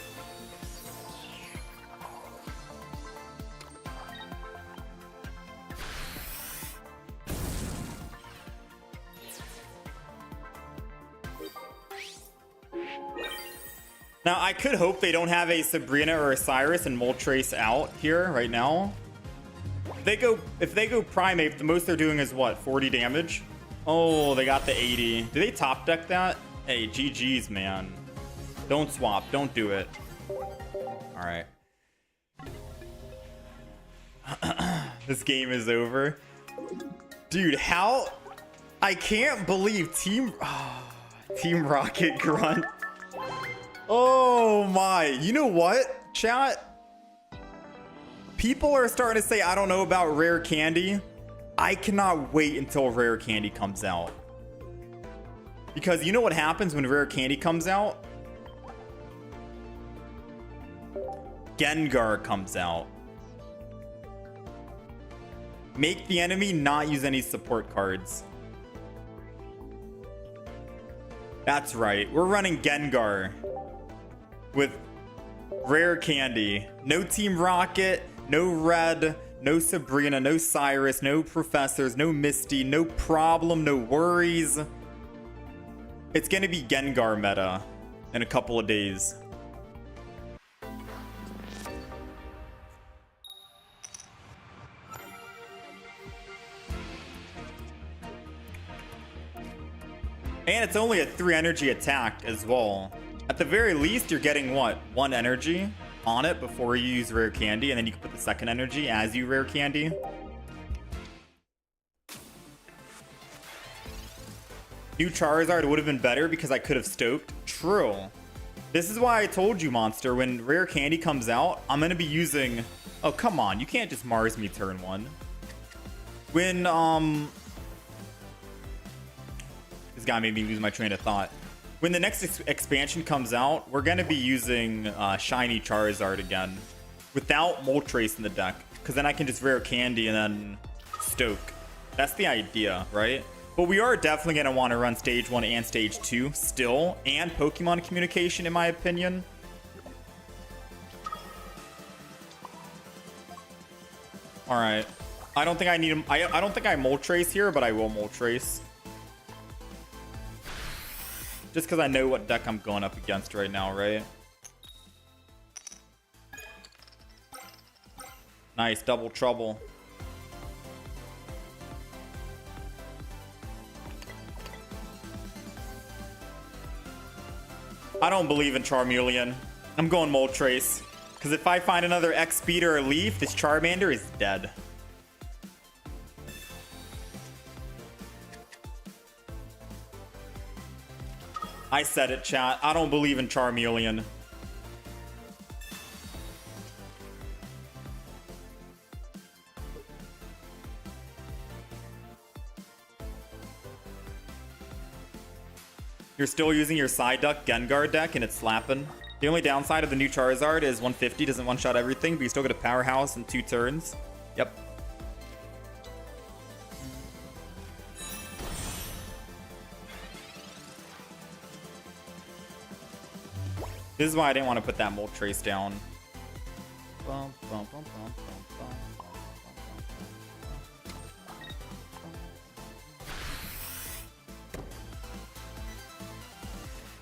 Now, I could hope they don't have a Sabrina or a Cyrus and Moltres out here right now. If they go Primate, the most they're doing is what? 40 damage? Oh, they got the 80. Do they top deck that? Hey, GG's, man. Don't swap. Don't do it. All right. This game is over. Dude, how? I can't believe Team Rocket Grunt. Oh my. You know what, chat? People are starting to say, I don't know about Rare Candy. I cannot wait until Rare Candy comes out. Because you know what happens when Rare Candy comes out? Gengar comes out. Make the enemy not use any support cards. That's right. We're running Gengar with Rare Candy. No Team Rocket, no Red, no Sabrina, no Cyrus, no Professors, no Misty, no problem, no worries. It's gonna be Gengar meta in a couple of days. And it's only a 3 energy attack as well. At the very least, you're getting what? 1 energy on it before you use Rare Candy, and then you can put the second energy as you Rare Candy. New Charizard would have been better because I could have stoked. True. This is why I told you, Monster, when Rare Candy comes out, I'm going to be using... Oh, come on. You can't just Mars me turn 1. When, This guy made me lose my train of thought. When the next expansion comes out, we're going to be using Shiny Charizard again. Without Moltres in the deck. Because then I can just Rare Candy and then stoke. That's the idea, right? But we are definitely going to want to run Stage 1 and Stage 2 still. And Pokemon Communication, in my opinion. Alright. I don't think I need him. I don't think I Moltres here, but I will Moltres. Just because I know what deck I'm going up against right now, right? Nice, double trouble. I don't believe in Charmeleon. I'm going Moltres. Because if I find another X-Speed or a Leaf, this Charmander is dead. I said it, chat. I don't believe in Charmeleon. You're still using your Psyduck Gengar deck and it's slapping. The only downside of the new Charizard is 150 doesn't one-shot everything, but you still get a powerhouse in 2 turns. Yep. This is why I didn't want to put that Moltres down.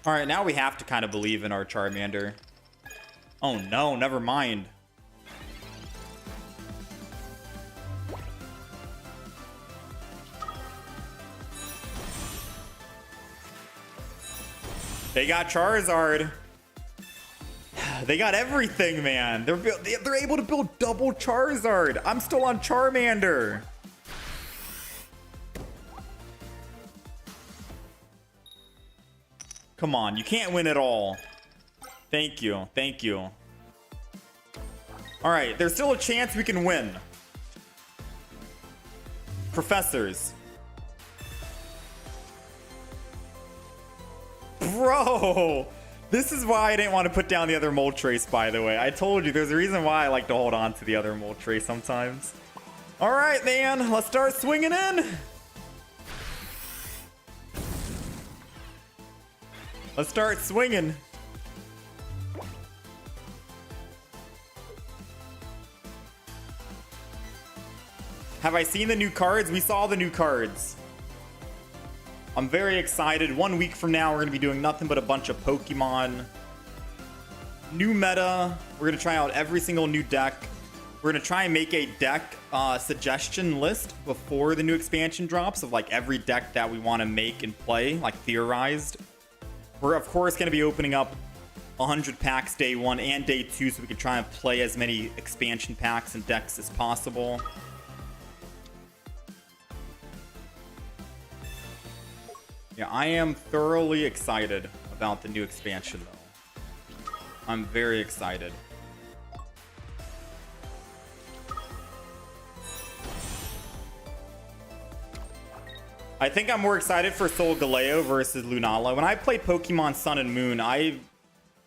Alright, now we have to kind of believe in our Charmander. Oh no, never mind. They got Charizard. They got everything, man. They're able to build double Charizard. I'm still on Charmander. Come on, you can't win it all. Thank you, thank you. All right, there's still a chance we can win. Professors. Bro, this is why I didn't want to put down the other Moltres, by the way. I told you, there's a reason why I like to hold on to the other Moltres sometimes. All right, man, let's start swinging in. Let's start swinging. Have I seen the new cards? We saw the new cards. I'm very excited. 1 week from now, we're going to be doing nothing but a bunch of Pokemon. New meta. We're going to try out every single new deck. We're going to try and make a deck suggestion list before the new expansion drops of like every deck that we want to make and play, like theorized. We're, of course, going to be opening up 100 packs day 1 and day 2 so we can try and play as many expansion packs and decks as possible. Yeah, I am thoroughly excited about the new expansion, though. I'm very excited. I think I'm more excited for Solgaleo versus Lunala. When I played Pokemon Sun and Moon, I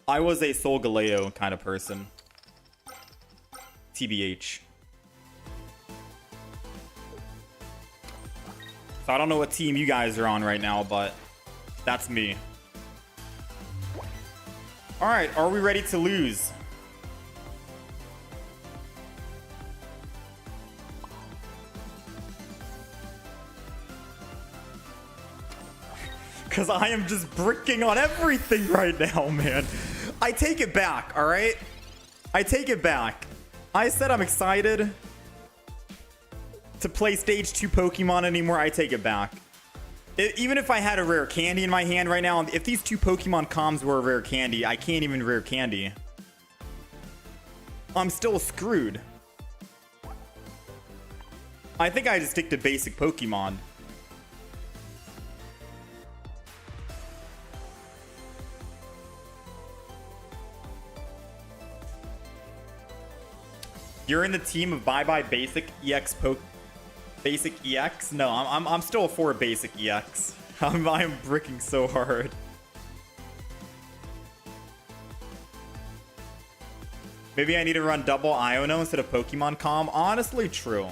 was a Solgaleo kind of person. TBH. So I don't know what team you guys are on right now, but that's me. All right, are we ready to lose? Because I am just bricking on everything right now, man. I take it back, all right? I take it back. I said I'm excited to play Stage 2 Pokemon anymore. I take it back. Even if I had a rare candy in my hand right now, if these 2 Pokemon comms were a rare candy, I can't even rare candy. I'm still screwed. I think I just stick to basic Pokemon. You're in the team of bye-bye basic EX Basic EX? No, I'm still for basic EX. I am bricking so hard. Maybe I need to run double Iono instead of Pokemon Com. Honestly, true.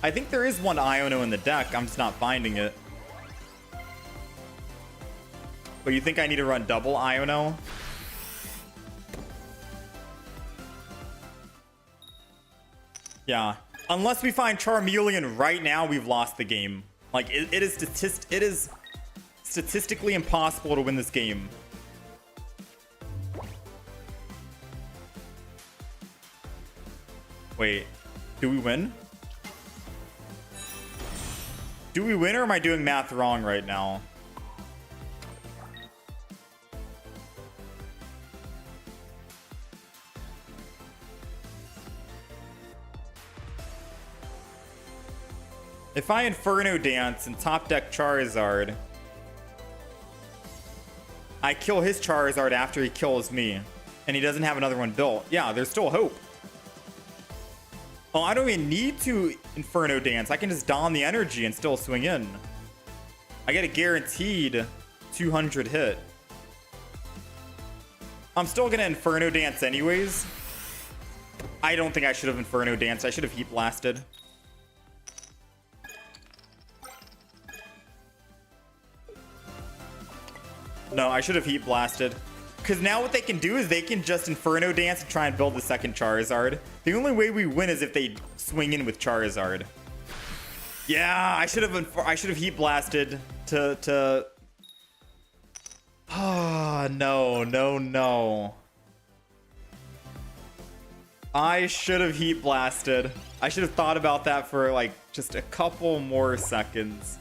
I think there is one Iono in the deck. I'm just not finding it. But you think I need to run double Iono? Yeah. Unless we find Charmeleon right now, we've lost the game. Like, it is statistically impossible to win this game. Wait, do we win? Do we win, or am I doing math wrong right now? If I Inferno Dance and top deck Charizard, I kill his Charizard after he kills me, and he doesn't have another one built. Yeah, there's still hope. Oh, I don't even need to Inferno Dance. I can just don the energy and still swing in. I get a guaranteed 200 hit. I'm still gonna Inferno Dance anyways. I don't think I should have Inferno Danced. I should have Heat Blasted. No, I should have Heat Blasted. Because now what they can do is they can just Inferno Dance and try and build the second Charizard. The only way we win is if they swing in with Charizard. Yeah, I should have Heat Blasted to... Ah, no. I should have Heat Blasted. I should have thought about that for like just a couple more seconds.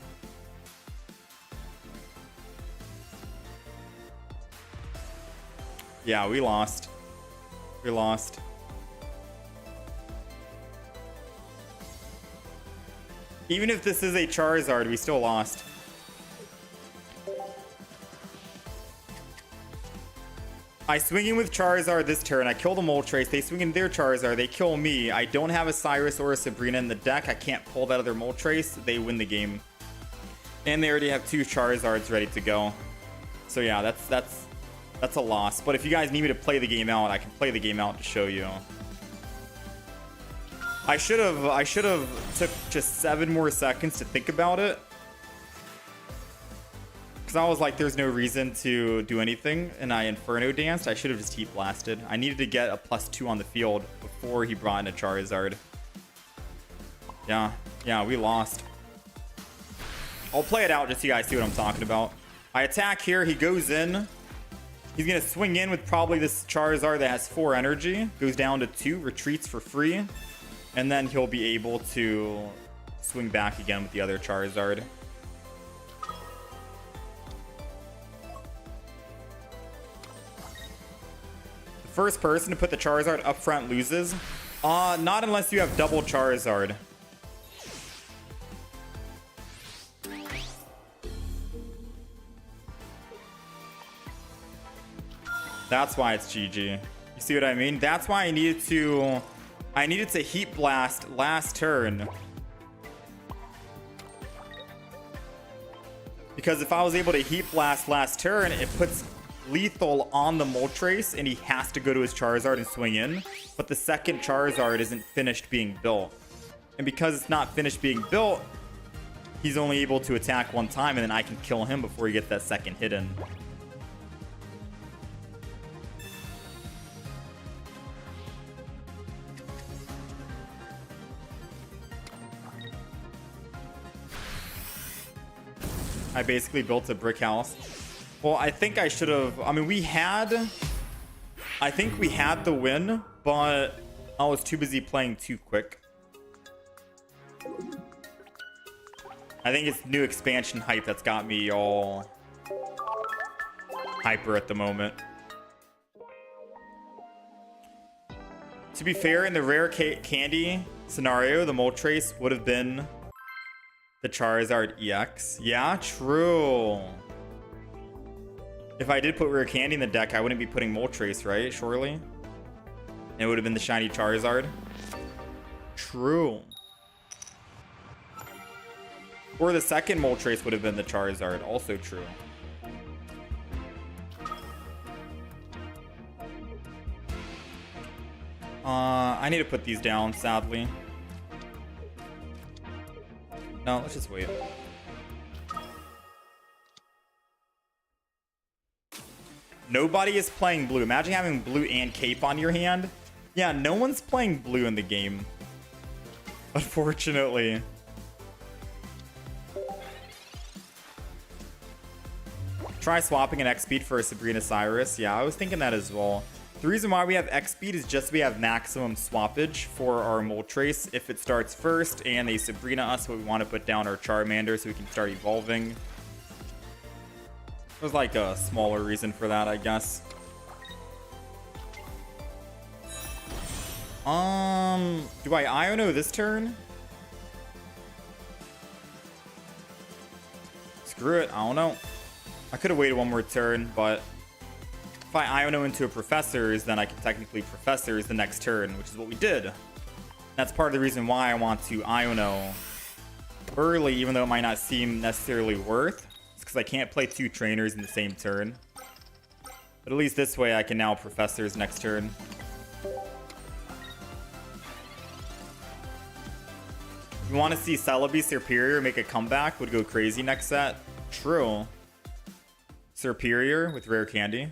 Yeah, we lost. We lost. Even if this is a Charizard, we still lost. I swing in with Charizard this turn. I kill the Moltres. They swing in their Charizard. They kill me. I don't have a Cyrus or a Sabrina in the deck. I can't pull that other Moltres. They win the game. And they already have 2 Charizards ready to go. So yeah, that's a loss. But if you guys need me to play the game out, I can play the game out to show you. I should have took just 7 more seconds to think about it. Because I was like, there's no reason to do anything. And I Inferno Danced. I should have just Heat Blasted. I needed to get a +2 on the field before he brought in a Charizard. Yeah, we lost. I'll play it out just so you guys see what I'm talking about. I attack here. He goes in. He's going to swing in with probably this Charizard that has 4 energy. Goes down to 2. Retreats for free. And then he'll be able to swing back again with the other Charizard. The first person to put the Charizard up front loses. Not unless you have double Charizard. That's why it's GG. You see what I mean? That's why I needed to Heat Blast last turn. Because if I was able to Heat Blast last turn, it puts lethal on the Moltres and he has to go to his Charizard and swing in. But the second Charizard isn't finished being built. And because it's not finished being built, he's only able to attack 1 time and then I can kill him before he gets that second hit in. I basically built a brick house. Well, I think I should have... I mean, I think we had the win, but I was too busy playing too quick. I think it's new expansion hype that's got me all hyper at the moment. To be fair, in the rare candy scenario, the Moltres would have been the Charizard EX. Yeah, true. If I did put rare candy in the deck, I wouldn't be putting Moltres, right? Surely. And it would have been the shiny Charizard. True. Or the second Moltres would have been the Charizard. Also true. I need to put these down, sadly. No, let's just wait. Nobody is playing blue. Imagine having blue and cape on your hand. Yeah, no one's playing blue in the game. Unfortunately. Try swapping an X speed for a Sabrina Cyrus. Yeah, I was thinking that as well. The reason why we have X speed is just we have maximum swappage for our Moltres if it starts first, and they Sabrina us, but we want to put down our Charmander so we can start evolving. There's like a smaller reason for that, I guess. Do I Iono this turn? Screw it, I don't know. I could have waited one more turn, but if I Iono into a Professors, then I can technically Professors the next turn, which is what we did. That's part of the reason why I want to Iono early, even though it might not seem necessarily worth. It's because I can't play 2 trainers in the same turn. But at least this way I can now Professors next turn. You want to see Celebi Superior make a comeback? Would go crazy next set. True. Superior with Rare Candy.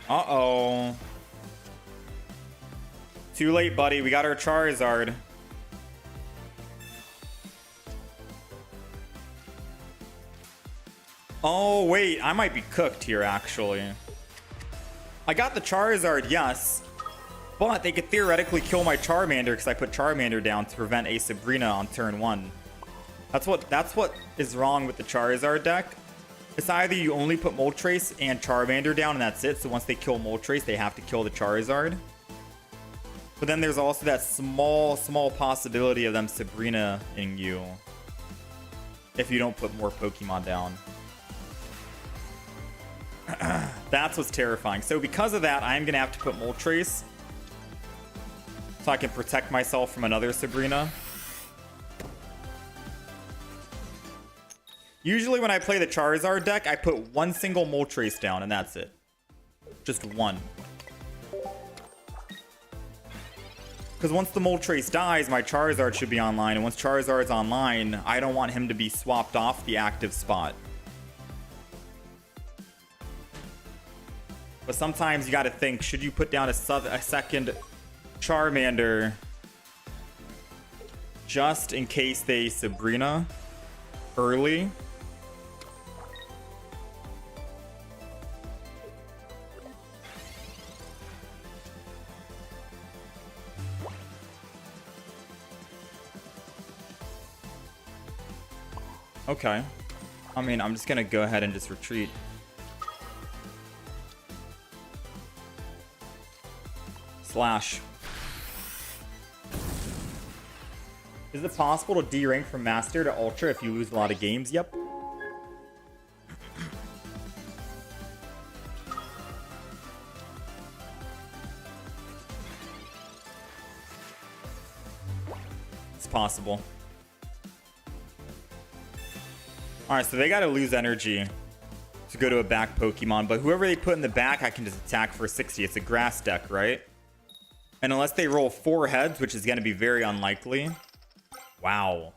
Uh-oh. Too late, buddy. We got our Charizard. Oh, wait. I might be cooked here, actually. I got the Charizard, yes. But they could theoretically kill my Charmander because I put Charmander down to prevent a Sabrina on turn 1. That's what is wrong with the Charizard deck. It's either you only put Moltres and Charmander down and that's it. So once they kill Moltres, they have to kill the Charizard. But then there's also that small possibility of them Sabrina-ing you if you don't put more Pokemon down. That's what's terrifying. So because of that, I'm going to have to put Moltres so I can protect myself from another Sabrina. Usually when I play the Charizard deck, I put one single Moltres down and that's it. Just one. Because once the Moltres dies, my Charizard should be online. And once Charizard's online, I don't want him to be swapped off the active spot. But sometimes you got to think, should you put down a second Charmander just in case they Sabrina early? Okay. I mean, I'm just going to go ahead and just retreat. Slash. Is it possible to D-rank from Master to Ultra if you lose a lot of games? Yep. It's possible. Alright, so they gotta lose energy to go to a back Pokemon, but whoever they put in the back, I can just attack for 60. It's a grass deck, right? And unless they roll 4 heads, which is going to be very unlikely. Wow.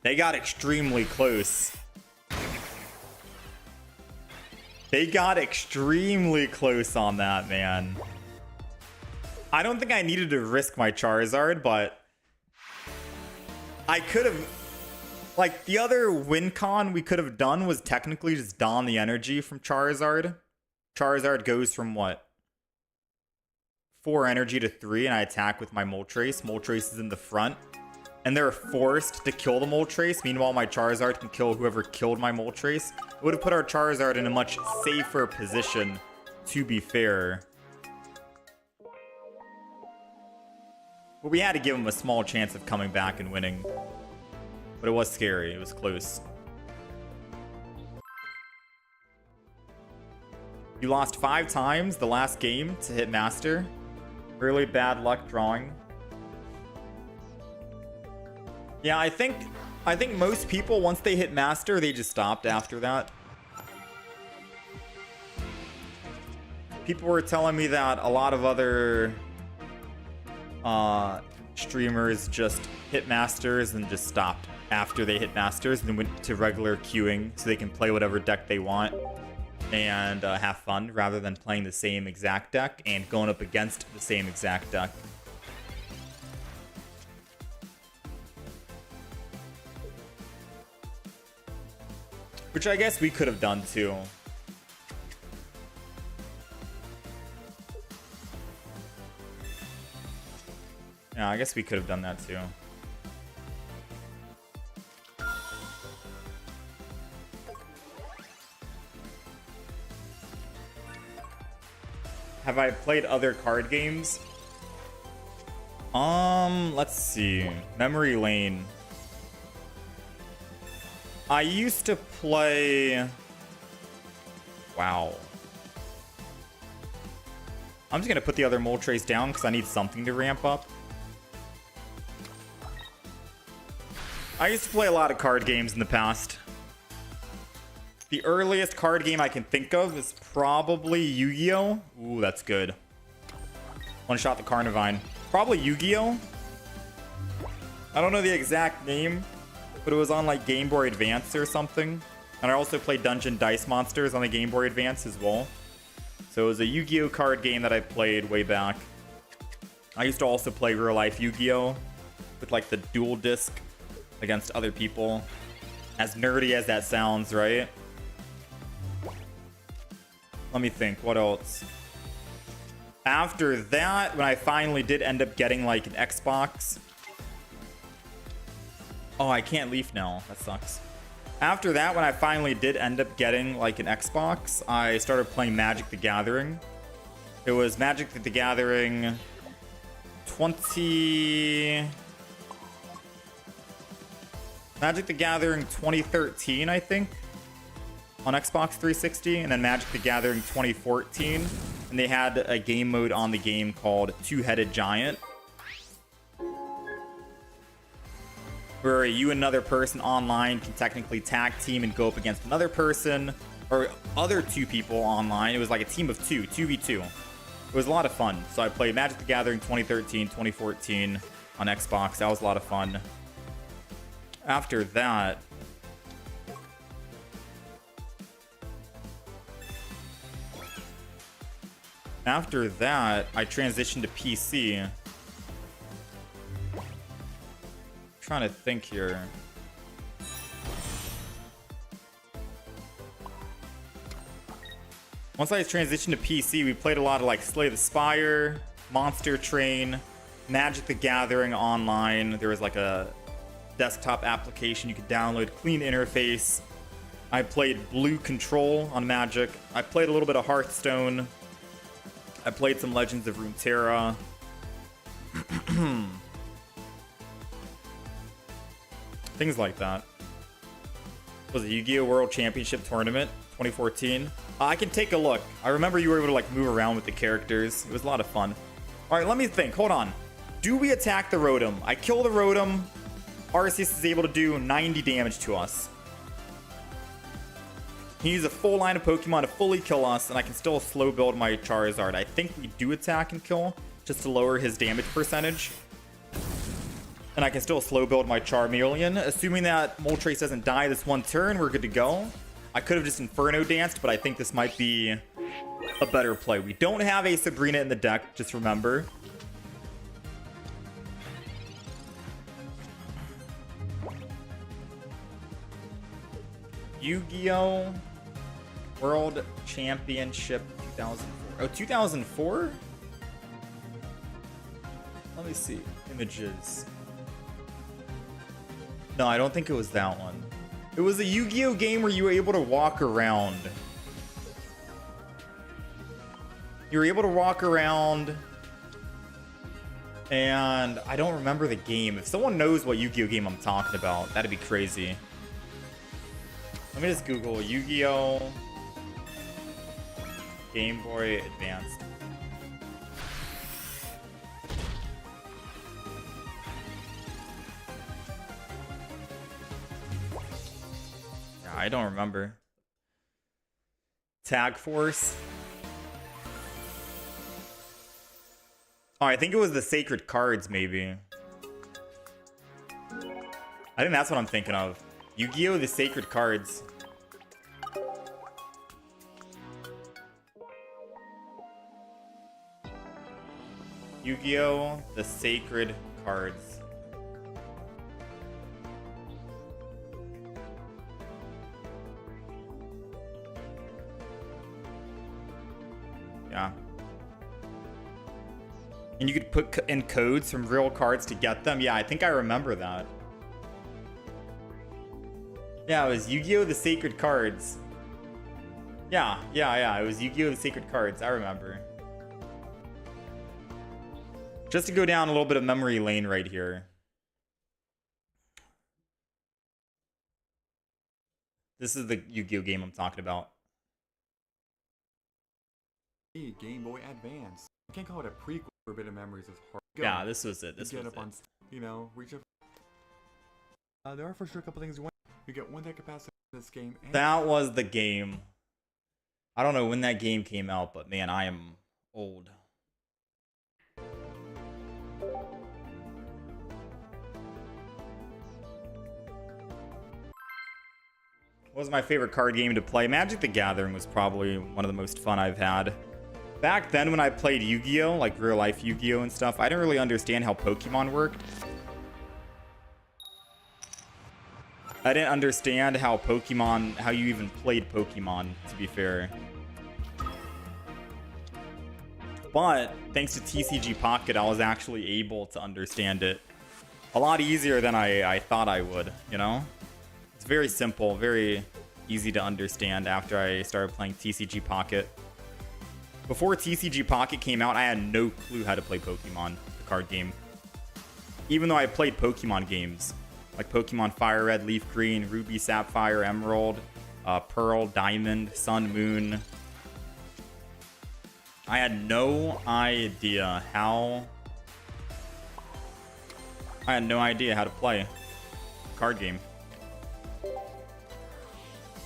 They got extremely close. They got extremely close on that, man. I don't think I needed to risk my Charizard, but I could have... Like, the other win con we could have done was technically just don the energy from Charizard. Charizard goes from what? 4 energy to 3, and I attack with my Moltres. Moltres is in the front. And they're forced to kill the Moltres. Meanwhile, my Charizard can kill whoever killed my Moltres. It would have put our Charizard in a much safer position, to be fair. But we had to give him a small chance of coming back and winning. But it was scary. It was close. You lost 5 times the last game to hit Master. Really bad luck drawing. Yeah, I think most people, once they hit Master, they just stopped after that. People were telling me that a lot of other streamers just hit Masters and just stopped after they hit Masters and then went to regular queuing so they can play whatever deck they want and have fun rather than playing the same exact deck and going up against the same exact deck. Which I guess we could have done too. Yeah, I guess we could have done that too. Have I played other card games? Let's see. Memory lane. I used to play... Wow. I'm just gonna put the other Moltres down because I need something to ramp up. I used to play a lot of card games in the past. The earliest card game I can think of is probably Yu-Gi-Oh! Ooh, that's good. One shot the Carnivine. Probably Yu-Gi-Oh! I don't know the exact name, but it was on like Game Boy Advance or something. And I also played Dungeon Dice Monsters on the Game Boy Advance as well. So it was a Yu-Gi-Oh! Card game that I played way back. I used to also play real life Yu-Gi-Oh! With like the dual disc against other people. As nerdy as that sounds, right? Let me think, what else? After that, when I finally did end up getting like an Xbox. Oh, I can't leaf now. That sucks. After that, when I finally did end up getting like an Xbox, I started playing Magic the Gathering. It was Magic the Gathering 2013, I think, on Xbox 360, and then Magic the Gathering 2014, and they had a game mode on the game called Two-Headed Giant, where you and another person online can technically tag team and go up against another person, or other two people online. It was like a team of two, 2v2. It was a lot of fun. So I played Magic the Gathering 2013, 2014 on Xbox. That was a lot of fun. After that, I transitioned to PC. Trying to think here. Once I transitioned to PC, we played a lot of like Slay the Spire, Monster Train, Magic the Gathering online. There was like a desktop application you could download, clean interface. I played Blue Control on Magic. I played a little bit of Hearthstone. I played some Legends of Runeterra. Things like that. Was it Yu-Gi-Oh! World Championship Tournament 2014? I can take a look. I remember you were able to like move around with the characters. It was a lot of fun. All right, let me think. Hold on. Do we attack the Rotom? I kill the Rotom. Arceus is able to do 90 damage to us. He uses a full line of Pokemon to fully kill us, and I can still slow build my Charizard. I think we do attack and kill, just to lower his damage percentage. And I can still slow build my Charmeleon. Assuming that Moltres doesn't die this one turn, we're good to go. I could have just Inferno Danced, but I think this might be a better play. We don't have a Sabrina in the deck, just remember. Yu-Gi-Oh! World Championship 2004. Oh, 2004? Let me see. Images. No, I don't think it was that one. It was a Yu-Gi-Oh! Game where you were able to walk around. You were able to walk around. And I don't remember the game. If someone knows what Yu-Gi-Oh! Game I'm talking about, that'd be crazy. Let me just Google Yu-Gi-Oh! Game Boy Advanced. Yeah, I don't remember. Tag Force. Oh, I think it was the Sacred Cards, maybe. I think that's what I'm thinking of. Yu-Gi-Oh! The Sacred Cards. Yu-Gi-Oh! The Sacred Cards. Yeah. And you could put in codes from real cards to get them. Yeah, I think I remember that. Yeah, it was Yu-Gi-Oh! The Sacred Cards. Yeah. It was Yu-Gi-Oh! The Sacred Cards. I remember. Just to go down a little bit of memory lane right here. This is the Yu-Gi-Oh! Game I'm talking about.
Game Boy Advance. I can't call it a prequel for Bit of Memories. It's hard.
Yeah, this was it. This was it.
On, you know, reach up. There are for sure a couple things you want. You get one deck capacity in this game.
That was the game. I don't know when that game came out, but man, I am old. What was my favorite card game to play? Magic the Gathering was probably one of the most fun I've had. Back then when I played Yu-Gi-Oh! Like real life Yu-Gi-Oh! And stuff, I didn't really understand how Pokemon worked. I didn't understand how you even played Pokemon, to be fair. But thanks to TCG Pocket, I was actually able to understand it a lot easier than I thought I would, you know? It's very simple, very easy to understand after I started playing TCG Pocket. Before TCG Pocket came out, I had no clue how to play Pokemon, the card game. Even though I played Pokemon games, like Pokemon Fire Red, Leaf Green, Ruby, Sapphire, Emerald, Pearl, Diamond, Sun, Moon. I had no idea how to play a card game.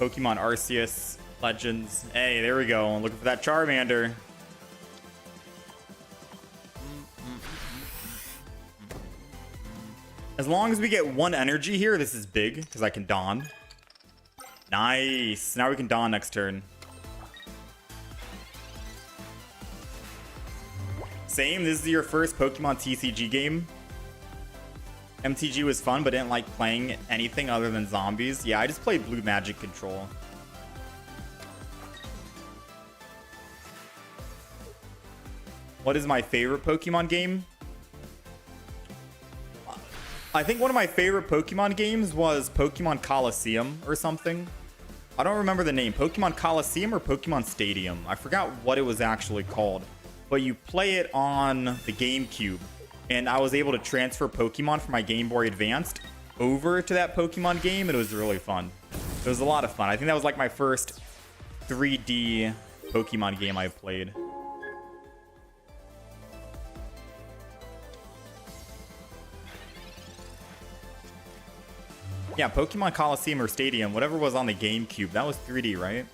Pokemon Arceus, Legends. Hey, there we go. Looking for that Charmander. As long as we get one energy here, this is big, because I can Dawn. Nice. Now we can Dawn next turn. Same, this is your first Pokemon TCG game. MTG was fun, but didn't like playing anything other than zombies. Yeah, I just played Blue Magic Control. What is my favorite Pokemon game? I think one of my favorite Pokemon games was Pokemon Coliseum or something. I don't remember the name. Pokemon Coliseum or Pokemon Stadium. I forgot what it was actually called. But you play it on the GameCube. And I was able to transfer Pokemon from my Game Boy Advanced over to that Pokemon game. It was really fun. It was a lot of fun. I think that was like my first 3D Pokemon game I played. Yeah, Pokemon Coliseum or Stadium, whatever was on the GameCube. That was 3D, right?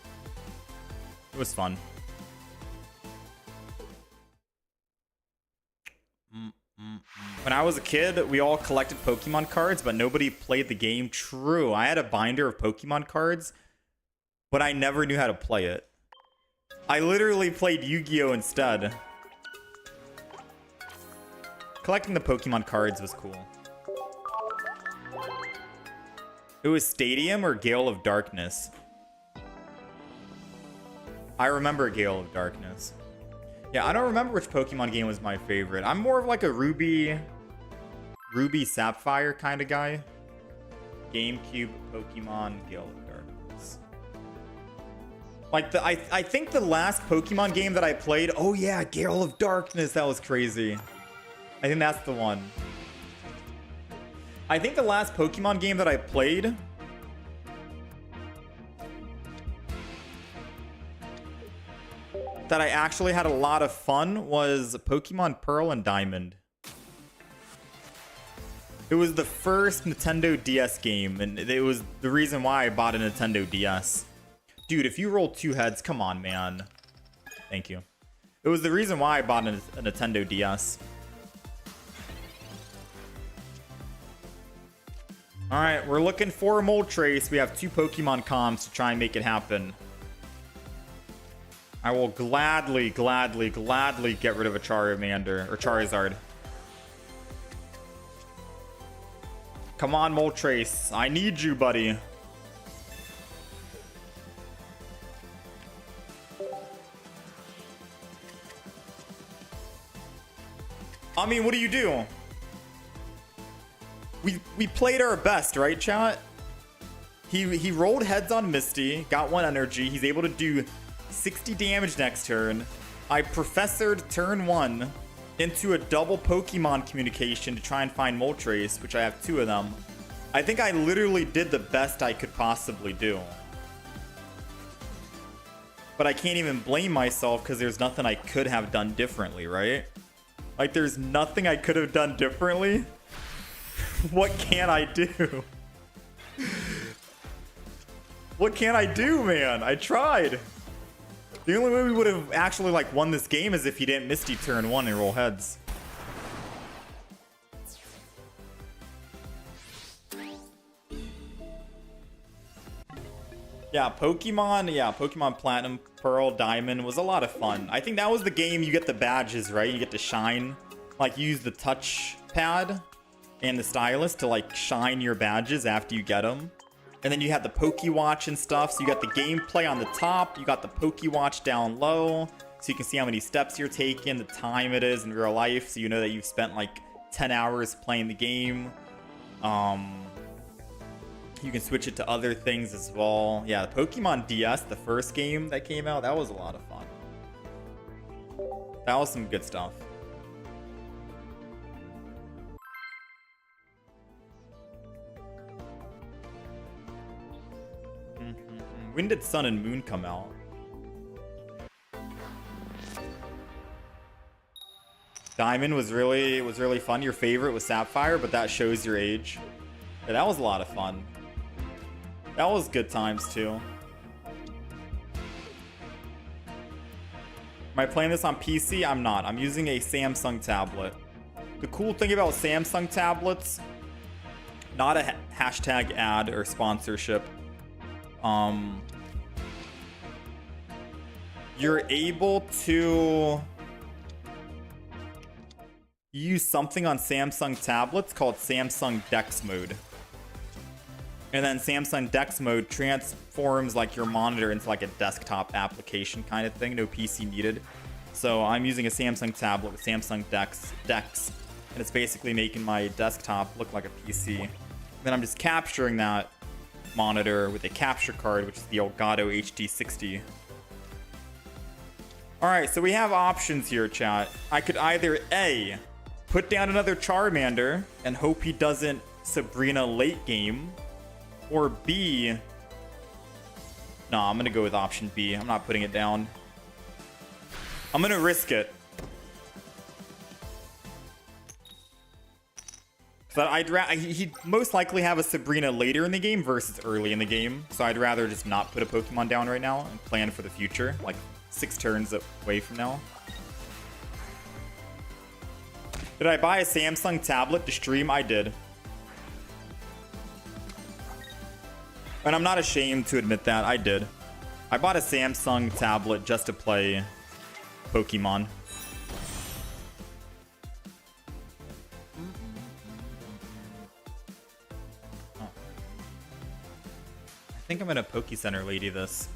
It was fun. When I was a kid, we all collected Pokemon cards, but nobody played the game. True. I had a binder of Pokemon cards, but I never knew how to play it. I literally played Yu-Gi-Oh! Instead. Collecting the Pokemon cards was cool. It was Stadium or Gale of Darkness. I remember Gale of Darkness. Yeah, I don't remember which Pokemon game was my favorite. I'm more of like a Ruby Sapphire kind of guy. GameCube, Pokemon, Gale of Darkness. Like I think the last Pokemon game that I played, oh yeah, Gale of Darkness, that was crazy. I think that's the one. I think the last Pokemon game that I played that I actually had a lot of fun was Pokemon Pearl and Diamond. It was the first Nintendo DS game, and it was the reason why I bought a Nintendo DS. Dude, if you roll 2 heads, come on, man. Thank you. It was the reason why I bought a Nintendo DS. Alright, we're looking for a Moltres. We have 2 Pokemon comms to try and make it happen. I will gladly get rid of a Charmander or Charizard. Come on, Moltres. I need you, buddy. I mean, what do? We played our best, right, chat? He rolled heads on Misty, got 1 energy. He's able to do 60 damage next turn. I professored turn 1 into a double Pokemon communication to try and find Moltres, which I have 2 of them. I think I literally did the best I could possibly do. But I can't even blame myself because there's nothing I could have done differently, right? Like, there's nothing I could have done differently. What can I do? What can I do, man? I tried. The only way we would have actually like won this game is if he didn't Misty turn 1 and roll heads. Yeah, Pokemon Platinum, Pearl, Diamond was a lot of fun. I think that was the game you get the badges, right? You get to shine, like use the touch pad and the stylus to like shine your badges after you get them. And then you had the Pokewatch and stuff. So you got the gameplay on the top. You got the Pokewatch down low. So you can see how many steps you're taking, the time it is in real life. So you know that you've spent like 10 hours playing the game. You can switch it to other things as well. Yeah, the Pokemon DS, the first game that came out, that was a lot of fun. That was some good stuff. When did Sun and Moon come out? Diamond was really fun. Your favorite was Sapphire, but that shows your age. Yeah, that was a lot of fun. That was good times too. Am I playing this on PC? I'm not. I'm using a Samsung tablet. The cool thing about Samsung tablets, not a hashtag ad or sponsorship. You're able to use something on Samsung tablets called Samsung Dex mode. And then Samsung Dex mode transforms like your monitor into like a desktop application kind of thing. No PC needed. So I'm using a Samsung tablet with Samsung Dex, and it's basically making my desktop look like a PC. Then I'm just capturing that monitor with a capture card, which is the Elgato HD60. Alright, so we have options here, chat. I could either A, put down another Charmander and hope he doesn't Sabrina late game, or B, no, I'm gonna go with option B. I'm not putting it down. I'm gonna risk it. But he'd most likely have a Sabrina later in the game versus early in the game. So I'd rather just not put a Pokemon down right now and plan for the future, like 6 turns away from now. Did I buy a Samsung tablet to stream? I did. And I'm not ashamed to admit that, I did. I bought a Samsung tablet just to play Pokemon. I think I'm gonna Poke-Center Lady this.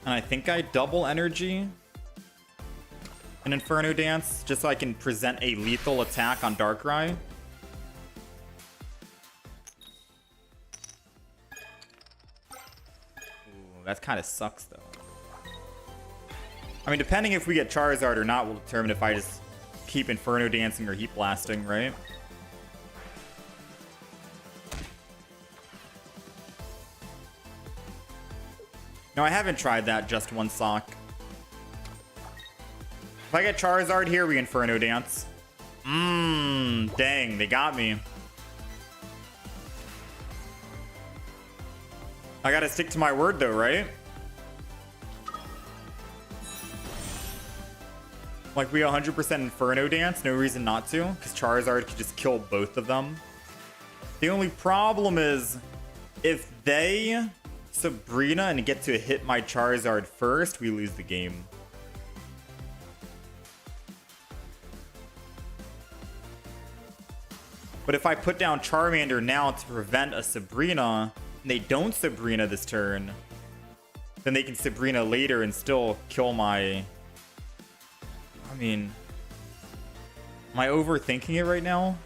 And I think I double energy an Inferno Dance just so I can present a lethal attack on Darkrai. Ooh, that kind of sucks though. I mean, depending if we get Charizard or not will determine if I just keep Inferno Dancing or Heat Blasting, right? No, I haven't tried that just one sock. If I get Charizard here, we Inferno Dance. Dang, they got me. I gotta stick to my word though, right? Like, we 100% Inferno Dance, no reason not to, because Charizard could just kill both of them. The only problem is, if they Sabrina and get to hit my Charizard first, we lose the game. But if I put down Charmander now to prevent a Sabrina, and they don't Sabrina this turn, then they can Sabrina later and still kill my... I mean, am I overthinking it right now?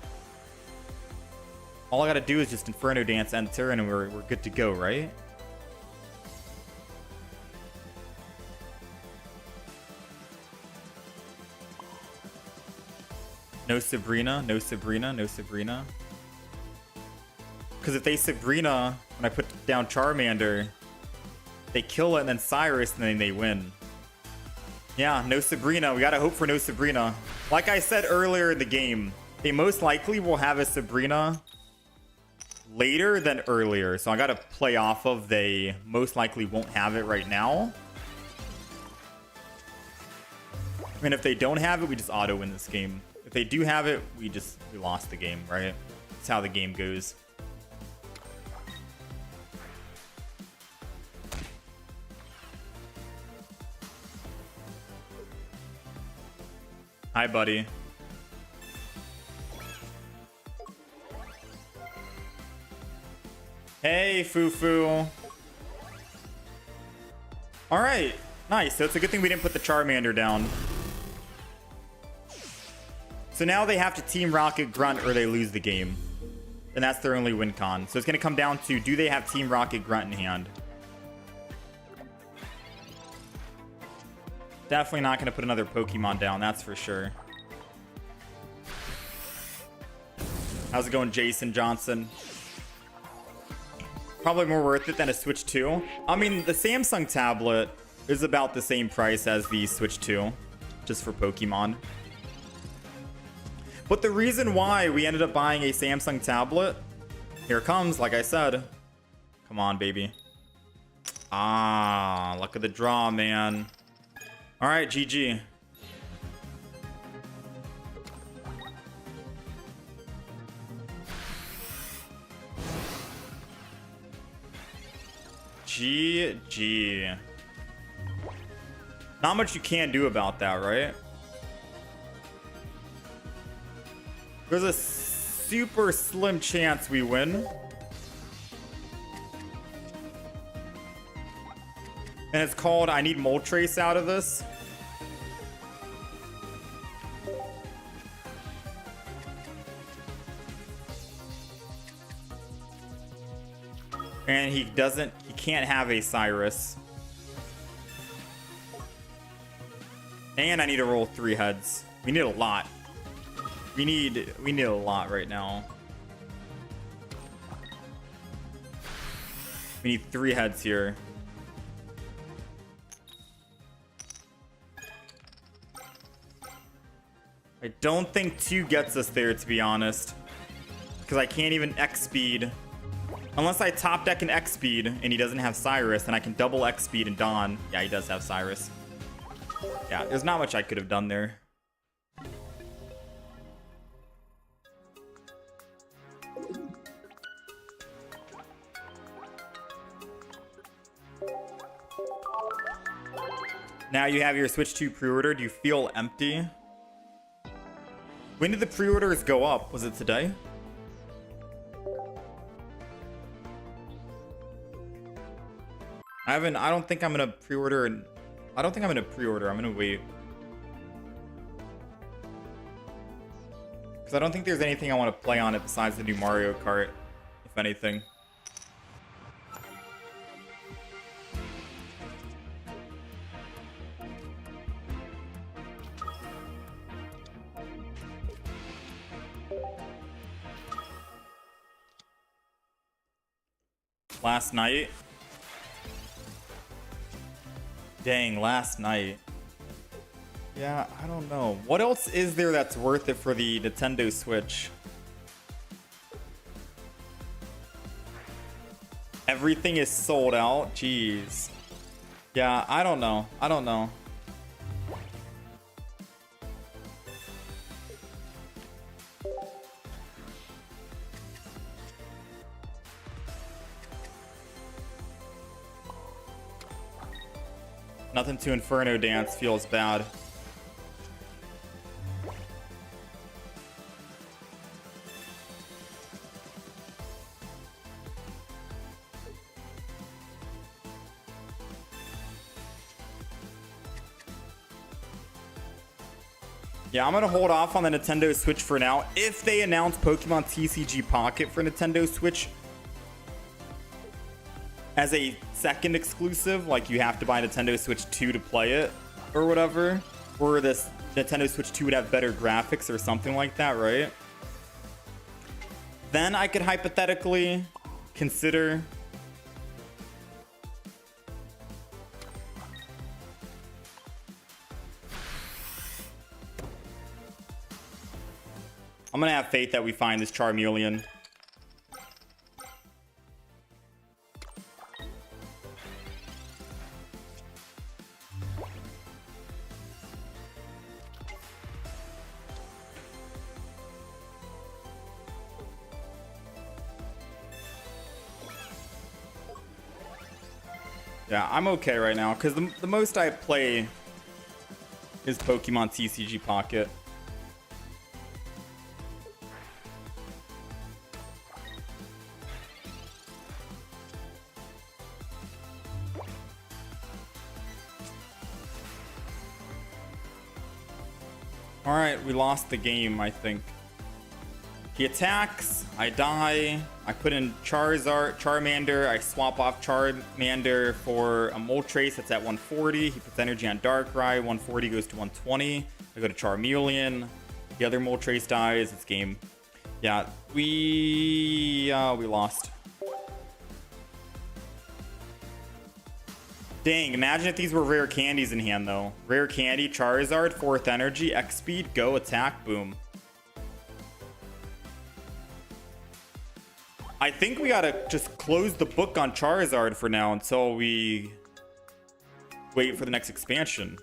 All I gotta do is just Inferno Dance enter and we're good to go, right? No Sabrina, no Sabrina, no Sabrina. Because if they Sabrina, when I put down Charmander, they kill it and then Cyrus and then they win. Yeah, no Sabrina. We gotta hope for no Sabrina. Like I said earlier in the game, they most likely will have a Sabrina later than earlier. So I gotta play off of they most likely won't have it right now. And if they don't have it, we just auto win this game. If they do have it, we lost the game, right? That's how the game goes. Hi, buddy. Hey, Fufu. All right, nice. So it's a good thing we didn't put the Charmander down. So now they have to Team Rocket Grunt or they lose the game. And that's their only win con. So it's going to come down to, do they have Team Rocket Grunt in hand? Definitely not going to put another Pokemon down, that's for sure. How's it going, Jason Johnson? Probably more worth it than a Switch 2. I mean, the Samsung tablet is about the same price as the Switch 2, just for Pokemon. But the reason why we ended up buying a Samsung tablet, here it comes, like I said. Come on, baby. Ah, luck of the draw, man. All right, GG. GG. Not much you can do about that, right? There's a super slim chance we win. And it's called I need Moltres out of this. And he can't have a Cyrus. And I need to roll 3 heads. We need a lot. We need a lot right now. We need 3 heads here. I don't think 2 gets us there, to be honest. Because I can't even X-speed. Unless I top deck an X-speed and he doesn't have Cyrus, then I can double X-speed and Dawn. Yeah, he does have Cyrus. Yeah, there's not much I could have done there. Now you have your Switch 2 pre-order. Do you feel empty? When did the pre-orders go up? Was it today? I don't think I'm gonna pre-order. I don't think I'm gonna pre-order. I'm gonna wait. Because I don't think there's anything I want to play on it besides the new Mario Kart, if anything. Last night? Dang, last night. Yeah, I don't know. What else is there that's worth it for the Nintendo Switch? Everything is sold out? Jeez. Yeah, I don't know. I don't know. Nothing to Inferno Dance feels bad. Yeah, I'm gonna hold off on the Nintendo Switch for now. If they announce Pokemon TCG Pocket for Nintendo Switch as a second exclusive, like you have to buy Nintendo Switch 2 to play it or whatever, or this Nintendo Switch 2 would have better graphics or something like that, right? Then I could hypothetically consider I'm gonna have faith that we find this Charmeleon. Yeah, I'm okay right now because the most I play is Pokemon TCG Pocket. All right, we lost the game, I think. He attacks, I die, I put in Charmander, I swap off Charmander for a Moltres that's at 140. He puts energy on Darkrai, 140 goes to 120. I go to Charmeleon, the other Moltres dies, it's game. Yeah, we lost. Dang, imagine if these were rare candies in hand though. Rare candy, Charizard, 4th energy, X speed, go, attack, boom. I think we gotta just close the book on Charizard for now until we wait for the next expansion.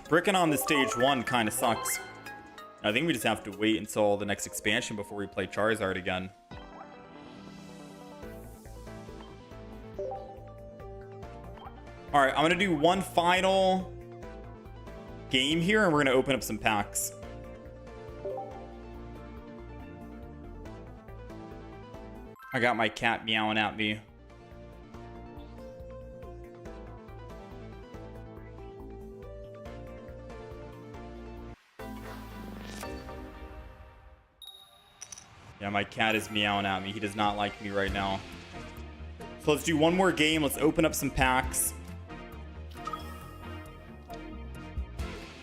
Bricking on the stage 1 kind of sucks. I think we just have to wait until the next expansion before we play Charizard again. All right, I'm gonna do one final game here and we're gonna open up some packs. I got my cat meowing at me. Yeah, my cat is meowing at me. He does not like me right now. So let's do one more game. Let's open up some packs.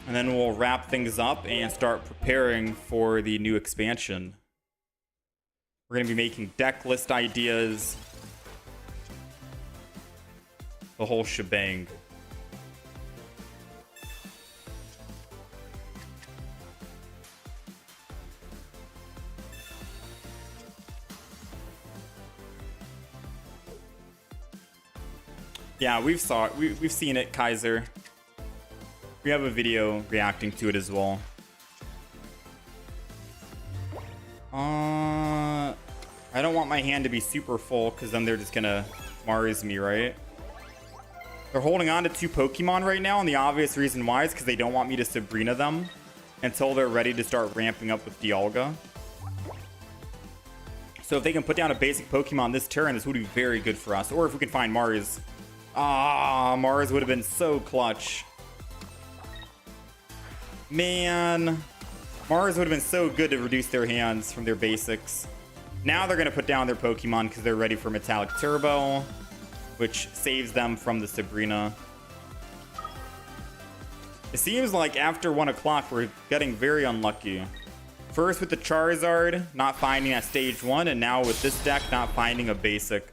And then we'll wrap things up and start preparing for the new expansion. We're going to be making deck list ideas. The whole shebang. Yeah, we've seen it, Kaiser. We have a video reacting to it as well. I don't want my hand to be super full because then they're just gonna Mars me, right? They're holding on to 2 Pokemon right now, and the obvious reason why is because they don't want me to Sabrina them until they're ready to start ramping up with Dialga. So if they can put down a basic Pokemon this turn, this would be very good for us. Or if we can find Mars. Ah, Mars would have been so clutch. Man, Mars would have been so good to reduce their hands from their basics. Now they're going to put down their Pokemon because they're ready for Metallic Turbo, which saves them from the Sabrina. It seems like after 1 o'clock, we're getting very unlucky. First with the Charizard, not finding at stage 1, and now with this deck, not finding a basic.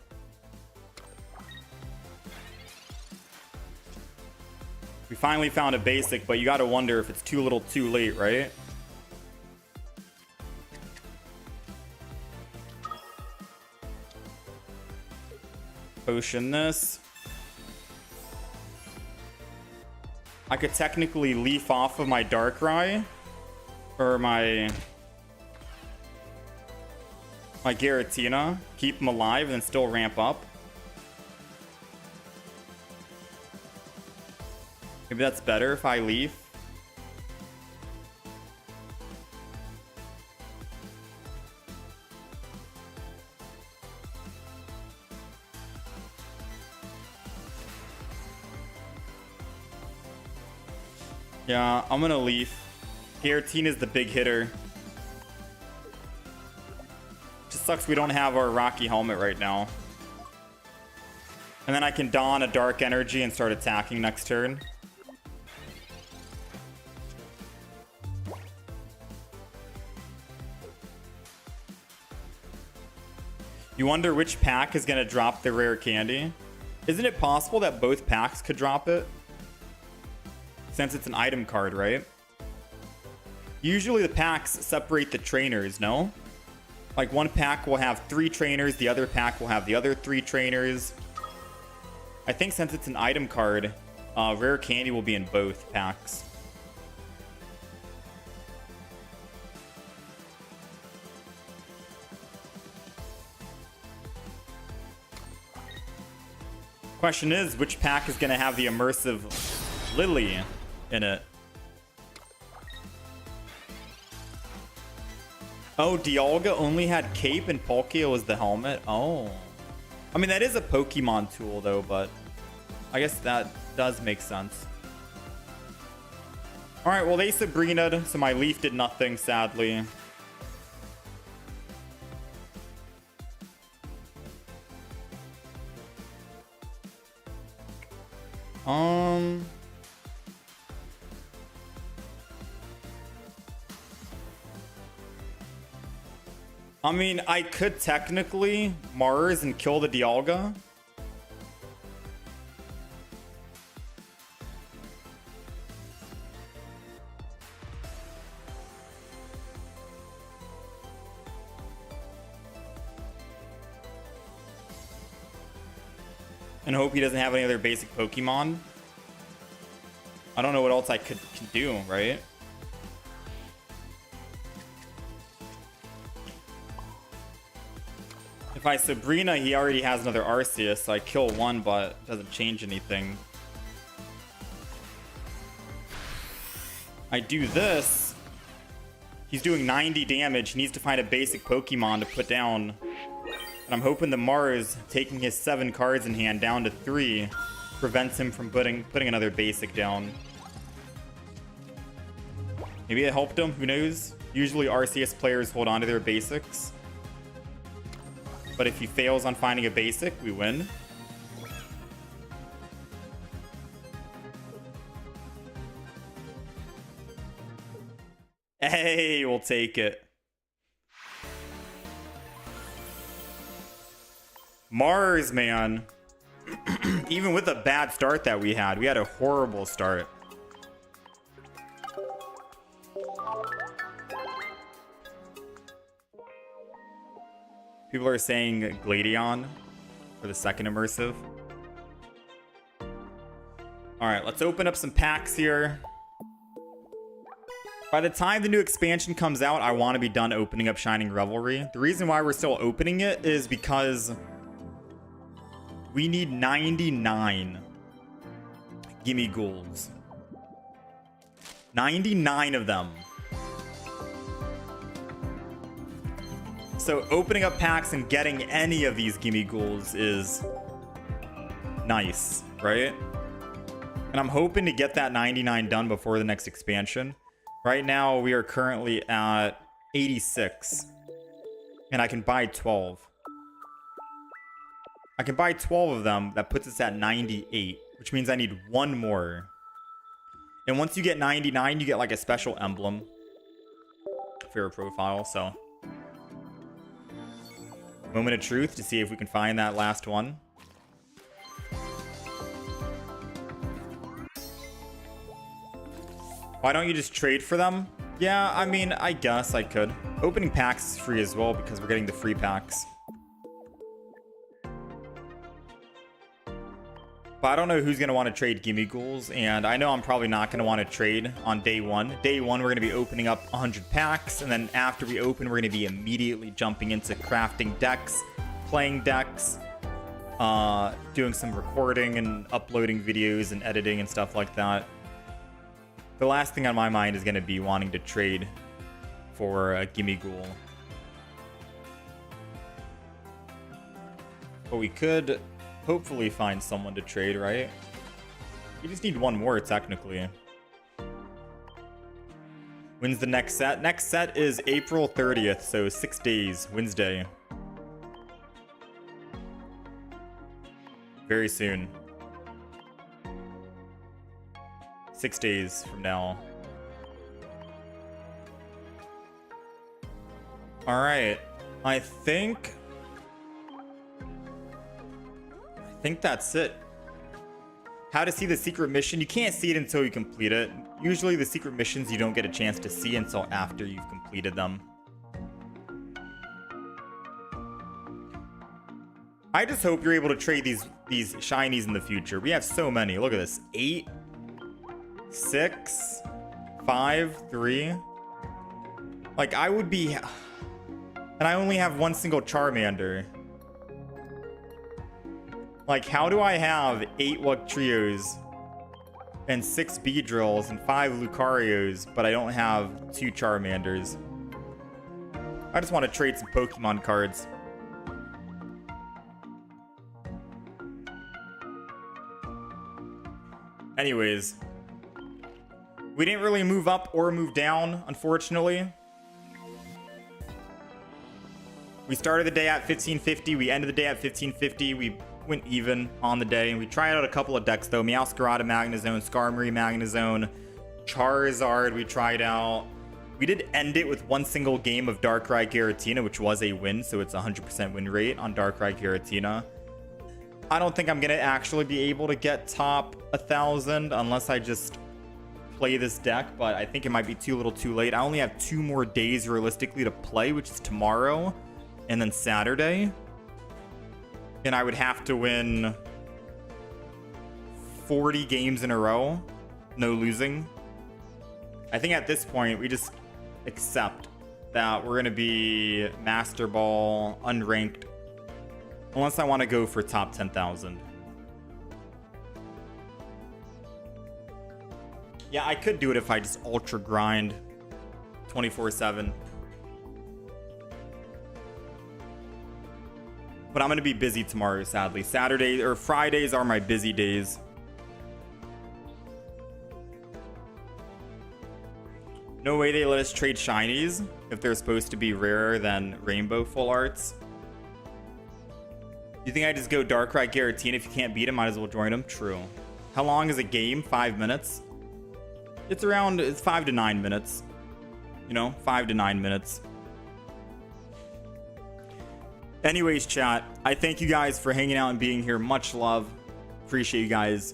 We finally found a basic, but you gotta wonder if it's too little too late, right? Potion this. I could technically leaf off of my Darkrai. Or my Giratina. Keep them alive and still ramp up. Maybe that's better if I leave. Yeah, I'm gonna Leaf. Giratina is the big hitter. Just sucks we don't have our Rocky helmet right now. And then I can don a Dark Energy and start attacking next turn. You wonder which pack is going to drop the rare candy? Isn't it possible that both packs could drop it? Since it's an item card, right? Usually the packs separate the trainers, no? Like one pack will have 3 trainers, the other pack will have the other 3 trainers. I think since it's an item card, rare candy will be in both packs. Question is, which pack is going to have the immersive Lily in it? Oh, Dialga only had Cape and Palkia was the helmet? Oh. I mean, that is a Pokemon tool, though, but I guess that does make sense. Alright, well, they Sabrina'd, so my Leaf did nothing, sadly. I mean, I could technically Mars and kill the Dialga. And hope he doesn't have any other basic Pokemon. I don't know what else I can do, right? If I Sabrina, he already has another Arceus, so I kill one, but it doesn't change anything. I do this. He's doing 90 damage. He needs to find a basic Pokemon to put down. And I'm hoping the Mars, taking his 7 cards in hand down to 3, prevents him from putting another basic down. Maybe it helped him, who knows? Usually Arceus players hold on to their basics. But if he fails on finding a basic, we win. Hey, we'll take it. Mars, man. Even with a bad start that we had a horrible start. People are saying Gladion for the second immersive. Alright, let's open up some packs here. By the time the new expansion comes out, I want to be done opening up Shining Revelry. The reason why we're still opening it is because we need 99 Gimme Ghouls. 99 of them. So opening up packs and getting any of these Gimme Ghouls is nice, right? And I'm hoping to get that 99 done before the next expansion. Right now, we are currently at 86. And I can buy 12. I can buy 12 of them. That puts us at 98, which means I need one more. And once you get 99, you get like a special emblem for your profile, so... Moment of truth to see if we can find that last one. Why don't you just trade for them? Yeah, I mean, I guess I could. Opening packs is free as well because we're getting the free packs. But I don't know who's going to want to trade Gimme Ghouls, and I know I'm probably not going to want to trade on day one. Day one, we're going to be opening up 100 packs, and then after we open, we're going to be immediately jumping into crafting decks, playing decks, doing some recording and uploading videos and editing and stuff like that. The last thing on my mind is going to be wanting to trade for a Gimme Ghoul. But we could hopefully find someone to trade, right? We just need one more, technically. When's the next set? Next set is April 30th, so 6 days, Wednesday. Very soon. 6 days from now. Alright. I think that's it. How to see the secret mission? You can't see it until you complete it. Usually the secret missions you don't get a chance to see until after you've completed them. I just hope you're able to trade these shinies in the future. We have so many. Look at this. 8, 6, 5, 3. Like, I would be... And I only have one single Charmander. Like, how do I have 8 Luxtrios and 6 Beedrills and 5 Lucarios, but I don't have 2 Charmanders? I just want to trade some Pokemon cards. Anyways, we didn't really move up or move down, unfortunately. We started the day at 1550. We ended the day at 1550. We went even on the day. We tried out a couple of decks, though. Meowscarada Magnezone, Skarmory Magnezone, Charizard we tried out. We did end it with one single game of Darkrai Giratina, which was a win, so it's 100% win rate on Darkrai Giratina. I don't think I'm going to actually be able to get top 1,000 unless I just play this deck, but I think it might be too little too late. I only have 2 more days realistically to play, which is tomorrow and then Saturday. And I would have to win 40 games in a row, no losing. I think at this point, we just accept that we're going to be Master Ball, unranked, unless I want to go for top 10,000. Yeah, I could do it if I just ultra grind 24/7. But I'm going to be busy tomorrow, sadly. Saturday or Fridays are my busy days. No way they let us trade shinies if they're supposed to be rarer than rainbow full arts. You think I just go Darkrai Giratina? If you can't beat him, might as well join him. True. How long is a game? 5 minutes? It's 5 to 9 minutes. You know, 5 to 9 minutes. Anyways, chat, I thank you guys for hanging out and being here. Much love. Appreciate you guys.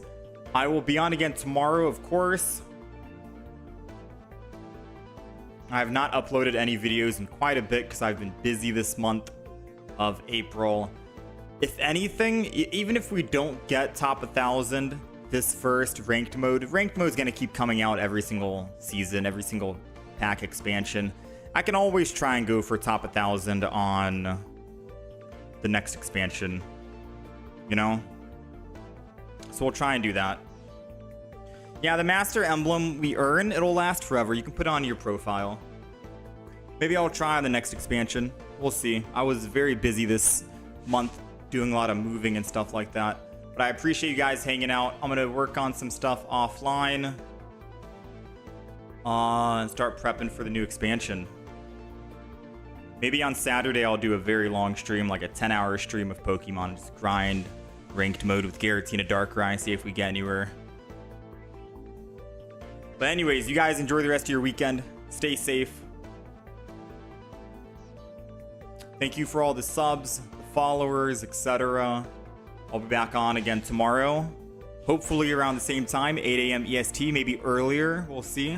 I will be on again tomorrow, of course. I have not uploaded any videos in quite a bit because I've been busy this month of April. If anything, even if we don't get top 1,000 this first ranked mode is going to keep coming out every single season, every single pack expansion. I can always try and go for top 1,000 on the next expansion, you know? So we'll try and do that. Yeah, the Master Emblem we earn, it'll last forever. You can put it on your profile. Maybe I'll try on the next expansion. We'll see. I was very busy this month doing a lot of moving and stuff like that. But I appreciate you guys hanging out. I'm going to work on some stuff offline. And start prepping for the new expansion. Maybe on Saturday I'll do a very long stream, like a 10-hour stream of Pokemon. Just grind ranked mode with Giratina Darkrai, see if we get anywhere. But anyways, you guys enjoy the rest of your weekend. Stay safe. Thank you for all the subs, the followers, etc. I'll be back on again tomorrow. Hopefully around the same time, 8 a.m. EST, maybe earlier. We'll see.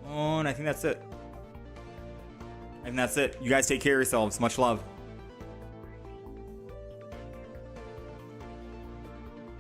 Oh, and I think that's it. And that's it. You guys take care of yourselves. Much love.